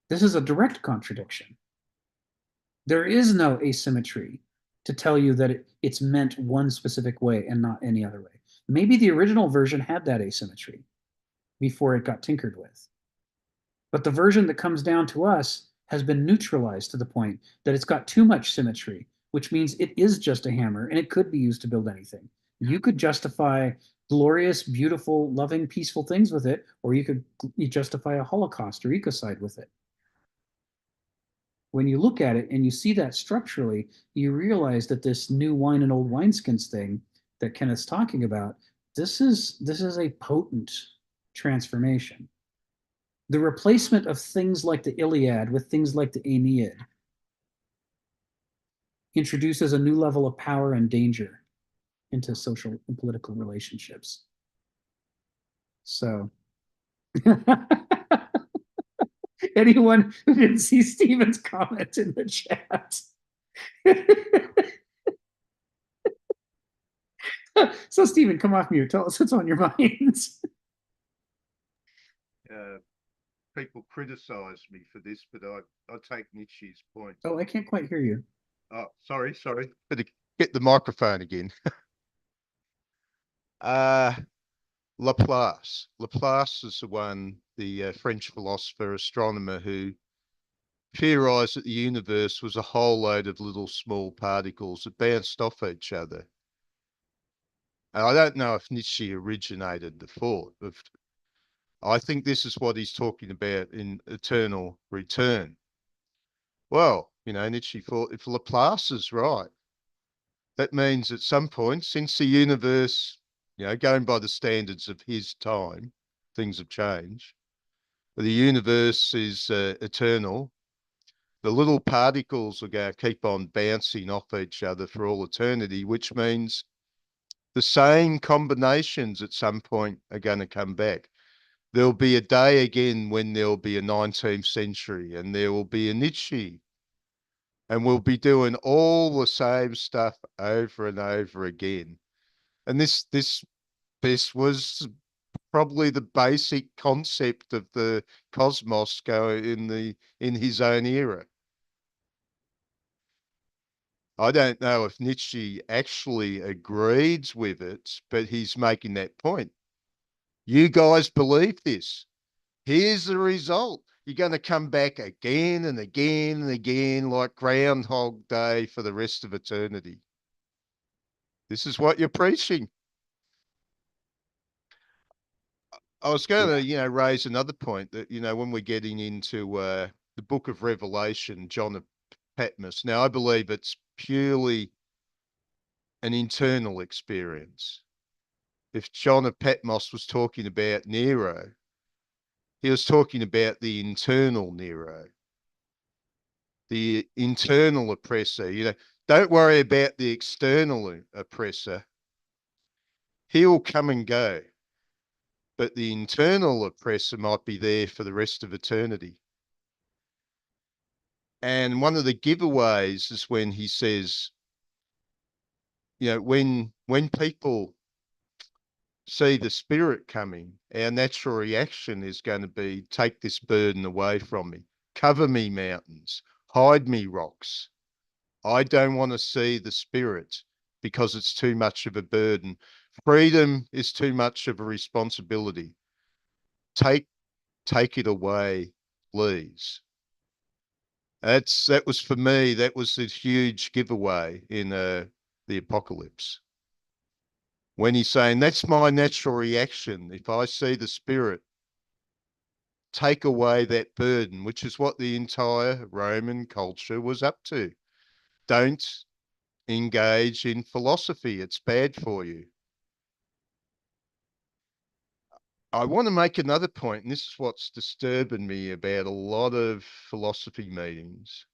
this is a direct contradiction. There is no asymmetry to tell you that it's meant one specific way and not any other way. Maybe the original version had that asymmetry before it got tinkered with. But the version that comes down to us has been neutralized to the point that it's got too much symmetry, which means it is just a hammer and it could be used to build anything. You could justify glorious, beautiful, loving, peaceful things with it, or you could justify a Holocaust or ecocide with it. When you look at it and you see that structurally, you realize that this new wine and old wineskins thing that Kenneth's talking about, this is a potent transformation. The replacement of things like the Iliad with things like the Aeneid introduces a new level of power and danger into social and political relationships. So, anyone who didn't see Stephen's comment in the chat. So, Stephen, come off mute. Tell us what's on your minds. People criticize me for this, but I take Nietzsche's point. Oh, I can't quite hear you. Oh, sorry. Better get the microphone again. Laplace. Laplace is the French philosopher, astronomer, who theorized that the universe was a whole load of little small particles that bounced off each other. And I don't know if Nietzsche originated the thought of, I think this is what he's talking about in Eternal Return. Well, Nietzsche thought if Laplace is right, that means at some point, since the universe, going by the standards of his time, things have changed. But the universe is eternal. The little particles are going to keep on bouncing off each other for all eternity, which means The same combinations at some point are going to come back. There'll be a day again when there'll be a 19th century, and there will be a Nietzsche, and we'll be doing all the same stuff over and over again. And this was probably the basic concept of the cosmos in his own era. I don't know if Nietzsche actually agreed with it, but he's making that point. You guys believe this. Here's the result. You're going to come back again and again and again like Groundhog Day for the rest of eternity. This is what you're preaching. I was going to, raise another point that, when we're getting into the book of Revelation, John of Patmos. Now, I believe it's purely an internal experience. If John of Patmos was talking about Nero, he was talking about the internal Nero, the internal oppressor. Don't worry about the external oppressor. He'll come and go, but the internal oppressor might be there for the rest of eternity. And one of the giveaways is when he says, when people see the spirit coming, our natural reaction is going to be, take this burden away from me, cover me mountains, hide me rocks. I don't want to see the spirit because it's too much of a burden. Freedom is too much of a responsibility. Take it away, please. That was for me, that was a huge giveaway in the apocalypse. When he's saying, that's my natural reaction. If I see the spirit, take away that burden, which is what the entire Roman culture was up to. Don't engage in philosophy. It's bad for you. I want to make another point, and this is what's disturbing me about a lot of philosophy meetings.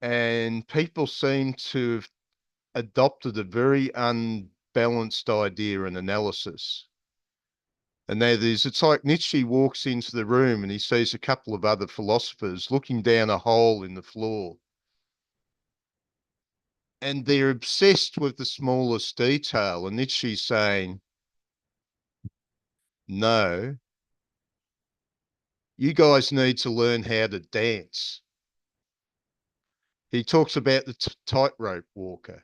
And people seem to have adopted a very unbalanced idea and analysis. And it's like Nietzsche walks into the room and he sees a couple of other philosophers looking down a hole in the floor. And they're obsessed with the smallest detail. And Nietzsche's saying, no, you guys need to learn how to dance. He talks about the tightrope walker.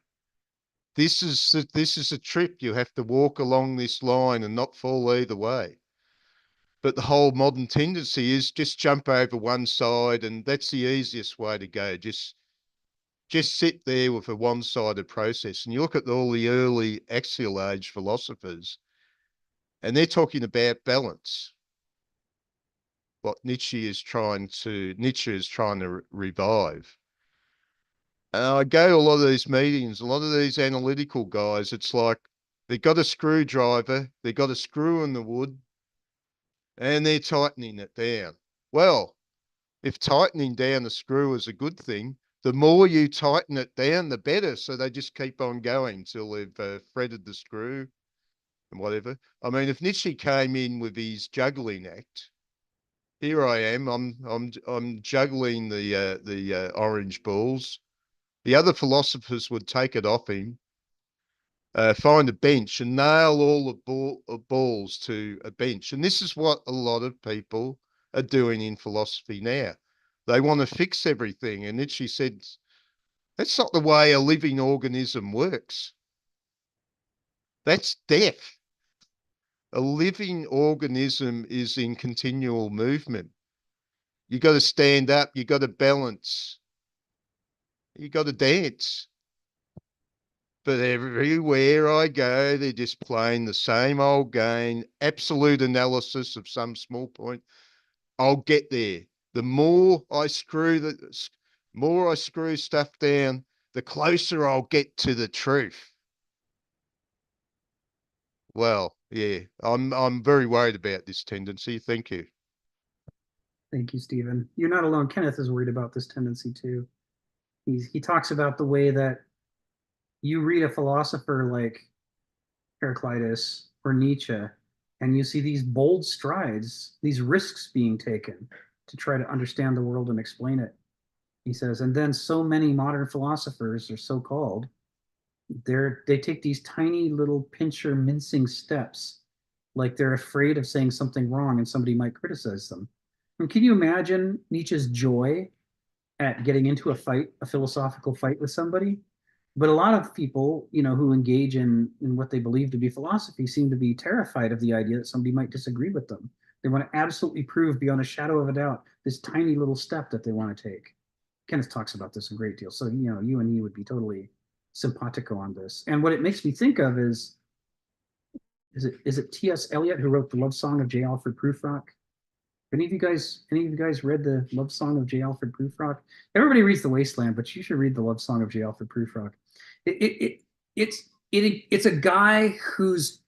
This is a trip. You have to walk along this line and not fall either way. But the whole modern tendency is just jump over one side, and that's the easiest way to go. Just sit there with a one-sided process. And you look at all the early axial age philosophers, and they're talking about balance. What Nietzsche is trying to revive. And I go to a lot of these meetings, a lot of these analytical guys, it's like they've got a screwdriver, they've got a screw in the wood, and they're tightening it down. Well, if tightening down the screw is a good thing, the more you tighten it down, the better. So they just keep on going till they've threaded the screw and whatever. I mean, if Nietzsche came in with his juggling act, here I am, I'm juggling the orange balls. The other philosophers would take it off him, find a bench and nail all the balls to a bench. And this is what a lot of people are doing in philosophy now. They want to fix everything. And Nietzsche said, that's not the way a living organism works. That's death. A living organism is in continual movement. You got to stand up. You got to balance. You got to dance. But everywhere I go, they're just playing the same old game, absolute analysis of some small point. I'll get there. The more I screw stuff down, the closer I'll get to the truth. Well, yeah, I'm very worried about this tendency. Thank you. Thank you, Stephen. You're not alone. Kenneth is worried about this tendency too. He talks about the way that you read a philosopher like Heraclitus or Nietzsche, and you see these bold strides, these risks being taken to try to understand the world and explain it. He says, and then so many modern philosophers are so called, they take these tiny little pincher mincing steps, like they're afraid of saying something wrong and somebody might criticize them. And can you imagine Nietzsche's joy at getting into a fight, a philosophical fight with somebody? But a lot of people, who engage in what they believe to be philosophy seem to be terrified of the idea that somebody might disagree with them. They want to absolutely prove beyond a shadow of a doubt this tiny little step that they want to take. Kenneth talks about this a great deal. So, you and he would be totally simpatico on this. And what it makes me think of is it T.S. Eliot who wrote the love song of J. Alfred Prufrock? Any of you guys read the love song of J. Alfred Prufrock? Everybody reads The Wasteland, but you should read the love song of J. Alfred Prufrock. It's a guy whose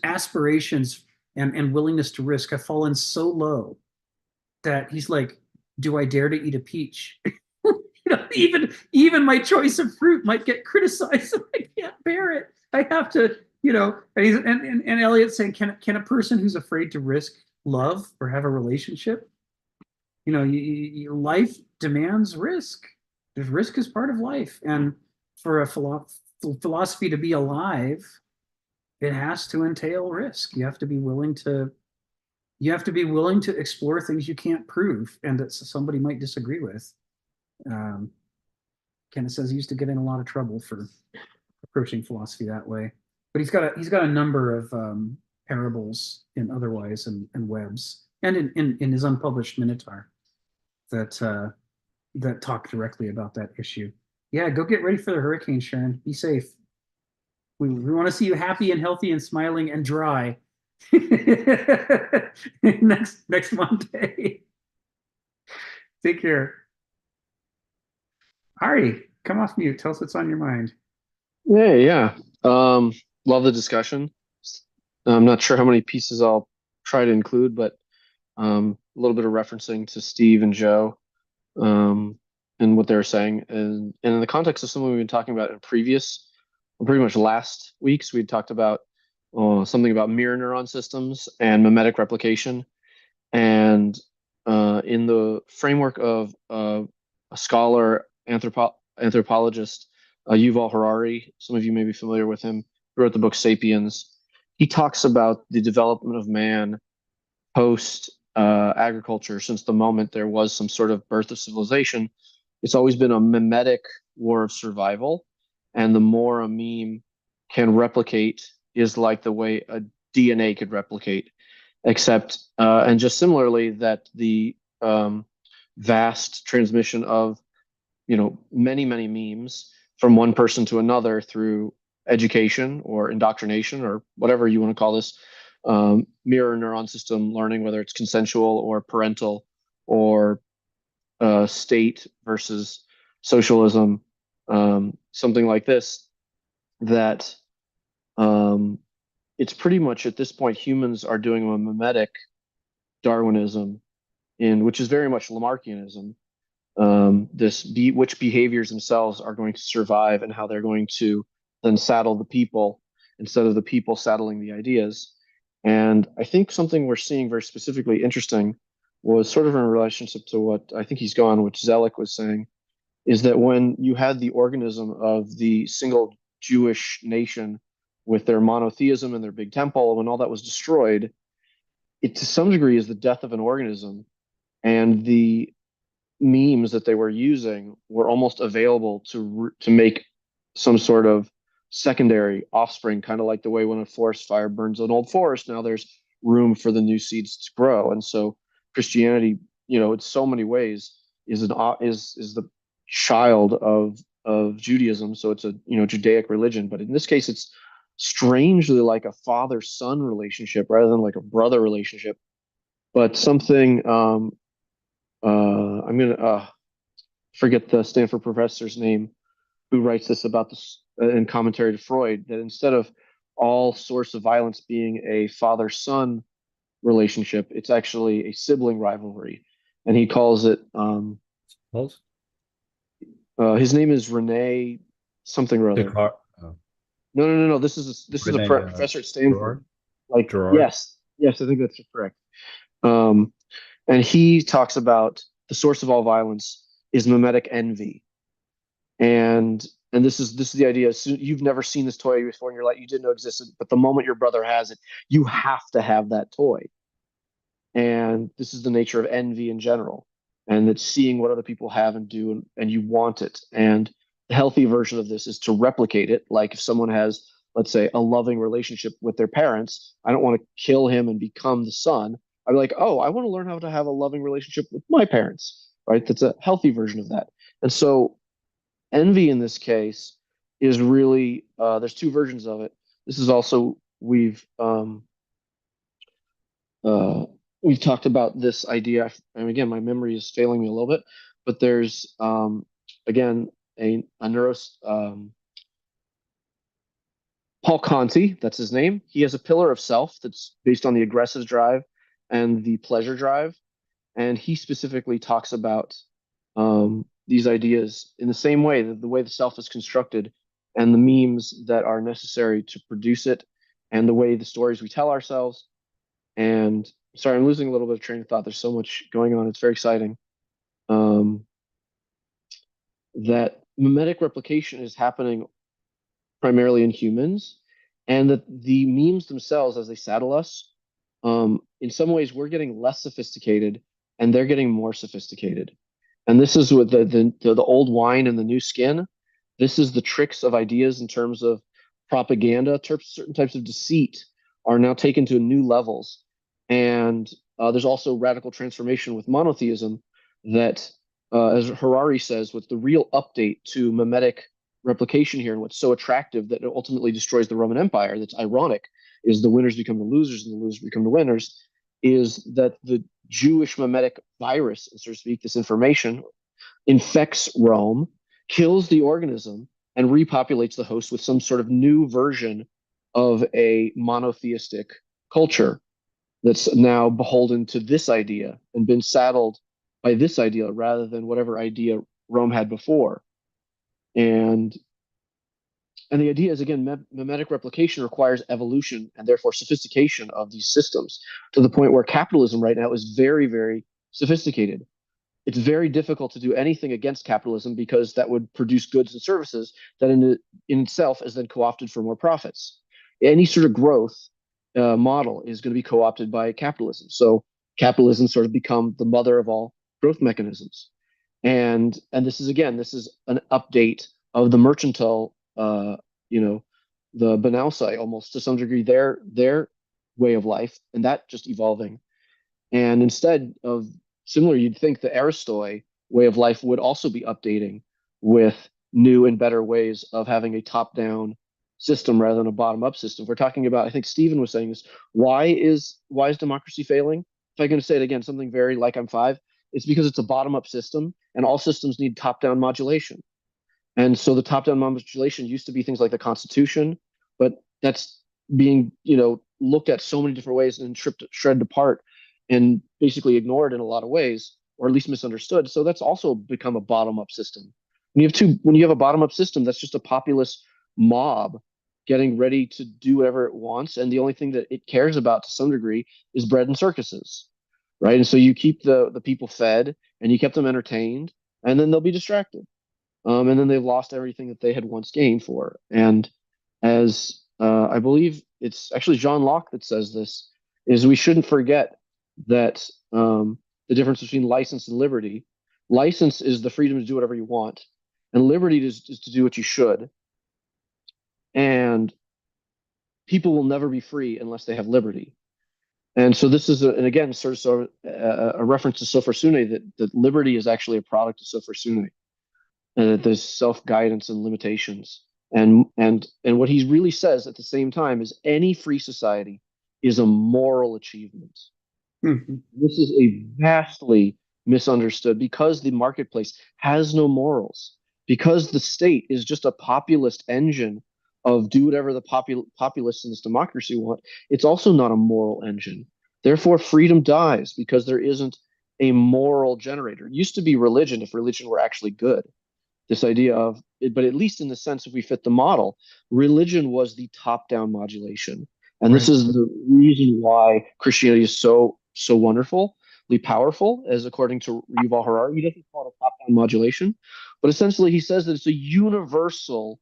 aspirations and willingness to risk have fallen so low that he's like, do I dare to eat a peach? Even my choice of fruit might get criticized. I can't bear it. I have to, and Eliot's saying, can a person who's afraid to risk love or have a relationship? Life demands risk. There's risk as part of life, and for a philosophy to be alive, it has to entail risk. You have to be willing to explore things you can't prove and that somebody might disagree with. Kenneth says he used to get in a lot of trouble for approaching philosophy that way, but he's got a number of parables in Otherwise and Webs, and in his unpublished Minotaur that talk directly about that issue. Yeah, go get ready for the hurricane, Sharon. Be safe. We want to see you happy and healthy and smiling and dry next Monday. Take care. Ari, come off mute. Tell us what's on your mind. Yeah. Love the discussion. I'm not sure how many pieces I'll try to include, but a little bit of referencing to Steve and Joe and what they were saying. And in the context of something we've been talking about in previous, pretty much last week's, we talked about something about mirror neuron systems and mimetic replication. And in the framework of a scholar, anthropologist, Yuval Harari, some of you may be familiar with him, who wrote the book Sapiens. He talks about the development of man post agriculture. Since the moment there was some sort of birth of civilization, it's always been a mimetic war of survival. And the more a meme can replicate is like the way a DNA could replicate, except, and just similarly, that the vast transmission of, many, many memes from one person to another through education or indoctrination or whatever you want to call this, mirror neuron system learning, whether it's consensual or parental or state versus socialism, something like this, that it's pretty much at this point humans are doing a mimetic Darwinism, which is very much Lamarckianism. Which behaviors themselves are going to survive and how they're going to then saddle the people instead of the people saddling the ideas. And I think something we're seeing very specifically interesting was sort of in relationship to what I think he's gone, which Zelek was saying, is that when you had the organism of the single Jewish nation with their monotheism and their big temple, when all that was destroyed, it to some degree is the death of an organism. And the memes that they were using were almost available to make some sort of secondary offspring, kind of like the way when a forest fire burns an old forest, now there's room for the new seeds to grow. And so Christianity, in so many ways is the child of Judaism. So it's a Judaic religion, but in this case it's strangely like a father-son relationship rather than like a brother relationship. But something I'm gonna forget the Stanford professor's name who writes this about this in commentary to Freud, that instead of all source of violence being a father-son relationship, it's actually a sibling rivalry, and he calls it his name is Rene something or other. No. This is a professor at Stanford. Like, yes, I think that's correct. And he talks about the source of all violence is mimetic envy, and this is the idea. So you've never seen this toy before in your life, you didn't know existed, but the moment your brother has it, you have to have that toy. And this is the nature of envy in general, and it's seeing what other people have and do, and you want it. And the healthy version of this is to replicate it. Like if someone has, let's say, a loving relationship with their parents, I don't want to kill him and become the son. I'm like, oh, I want to learn how to have a loving relationship with my parents, right? That's a healthy version of that. And so envy in this case is really, there's two versions of it. This is also, we've talked about this idea, and again, my memory is failing me a little bit, but there's again a Paul Conti, that's his name. He has a pillar of self that's based on the aggressive drive and the pleasure drive, and he specifically talks about these ideas in the same way, that the way the self is constructed and the memes that are necessary to produce it, and the way the stories we tell ourselves. And sorry, I'm losing a little bit of train of thought. There's so much going on. It's very exciting. That mimetic replication is happening primarily in humans, and that the memes themselves, as they saddle us, in some ways we're getting less sophisticated and they're getting more sophisticated. And this is with the old wine and the new skin. This is the tricks of ideas in terms of propaganda. Certain types of deceit are now taken to new levels. And there's also radical transformation with monotheism that, as Harari says, with the real update to mimetic replication here, and what's so attractive that it ultimately destroys the Roman Empire, that's ironic, is the winners become the losers and the losers become the winners, is that the Jewish mimetic virus, so to speak, this information, infects Rome, kills the organism, and repopulates the host with some sort of new version of a monotheistic culture that's now beholden to this idea and been saddled by this idea rather than whatever idea Rome had before. And the idea is, again, mimetic replication requires evolution and therefore sophistication of these systems, to the point where capitalism right now is very, very sophisticated. It's very difficult to do anything against capitalism because that would produce goods and services that in itself is then co-opted for more profits. Any sort of growth model is going to be co-opted by capitalism. So capitalism sort of become the mother of all growth mechanisms. And this is an update of the mercantile, the Banausai almost to some degree, their way of life, and that just evolving. And instead of similar, you'd think the Aristoi way of life would also be updating with new and better ways of having a top-down system rather than a bottom-up system. If we're talking about, I think Stephen was saying this, why is democracy failing? If I'm going to say it again, something very like I'm five, it's because it's a bottom-up system, and all systems need top-down modulation. And so the top-down modulation used to be things like the Constitution, but that's being, looked at so many different ways and shredded apart and basically ignored in a lot of ways, or at least misunderstood. So that's also become a bottom-up system. When you have a bottom-up system, that's just a populist mob getting ready to do whatever it wants, and the only thing that it cares about to some degree is bread and circuses, right? And so you keep the people fed, and you kept them entertained, and then they'll be distracted. And then they've lost everything that they had once gained for. And as I believe it's actually John Locke that says this, is we shouldn't forget that the difference between license and liberty. License is the freedom to do whatever you want, and liberty is to do what you should. And people will never be free unless they have liberty. And so this is, and again, sort of a reference to Sofer Sune, that liberty is actually a product of Sofer Sune, and that there's self-guidance and limitations. And what he really says at the same time is any free society is a moral achievement. Mm-hmm. This is a vastly misunderstood, because the marketplace has no morals, because the state is just a populist engine of do whatever the populists in this democracy want. It's also not a moral engine. Therefore, freedom dies because there isn't a moral generator. It used to be religion, if religion were actually good. This idea of but at least in the sense, if we fit the model, religion was the top-down modulation. And this Right. is the reason why Christianity is so wonderfully powerful, as according to Yuval Harari. He doesn't call it a top-down modulation, but essentially he says that it's a universal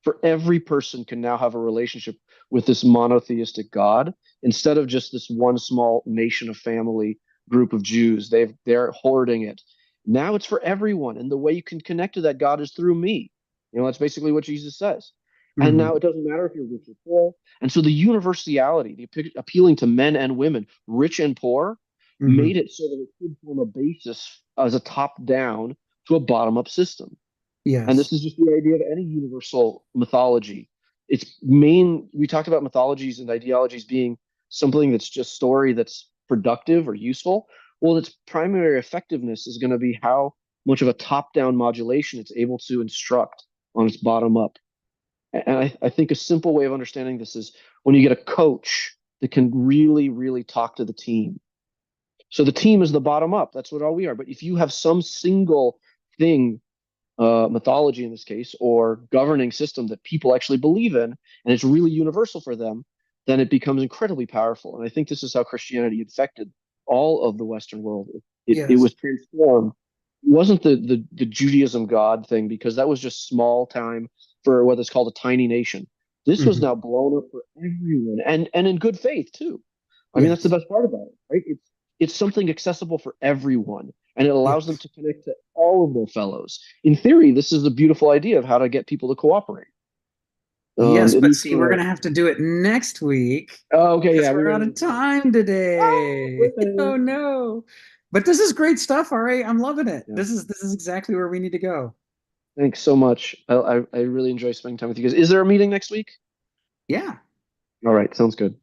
for every person can now have a relationship with this monotheistic God instead of just this one small nation of family group of Jews. They're hoarding it. Now it's for everyone, and the way you can connect to that God is through me. That's basically what Jesus says. And Mhm. now it doesn't matter if you're rich or poor. And so the universality, the appealing to men and women, rich and poor, Mhm. made it so that it could form a basis as a top-down to a bottom-up system. And this Yes. is just the idea of any universal mythology. We talked about mythologies and ideologies being something that's just story that's productive or useful. Well, its primary effectiveness is going to be how much of a top-down modulation it's able to instruct on its bottom up. And I think a simple way of understanding this is when you get a coach that can really, really talk to the team. So the team is the bottom up. That's what all we are. But if you have some single thing, mythology in this case, or governing system that people actually believe in, and it's really universal for them, then it becomes incredibly powerful. And I think this is how Christianity infected all of the Western world. It was Yes. transformed. It wasn't the Judaism God thing, because that was just small time for what is called a tiny nation. This was Mhm. now blown up for everyone, and in good faith too. I mean, that's the Yes. best part about it, right? It's something accessible for everyone, and it allows them Yes. to connect to all of their fellows. In theory, this is the beautiful idea of how to get people to cooperate. Yes, At but least see, we're gonna have to do it next week okay, because yeah, we're out of time today. Oh no. But this is great stuff, all right. I'm loving it. yeah. This is exactly where we need to go. Thanks so much. I really enjoy spending time with you guys. Is there a meeting next week? Yeah, All right, sounds good.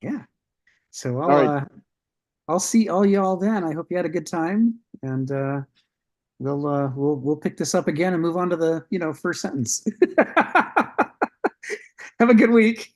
yeah. So All right, I'll see all y'all then. I hope you had a good time, and we'll pick this up again and move on to the first sentence. Have a good week.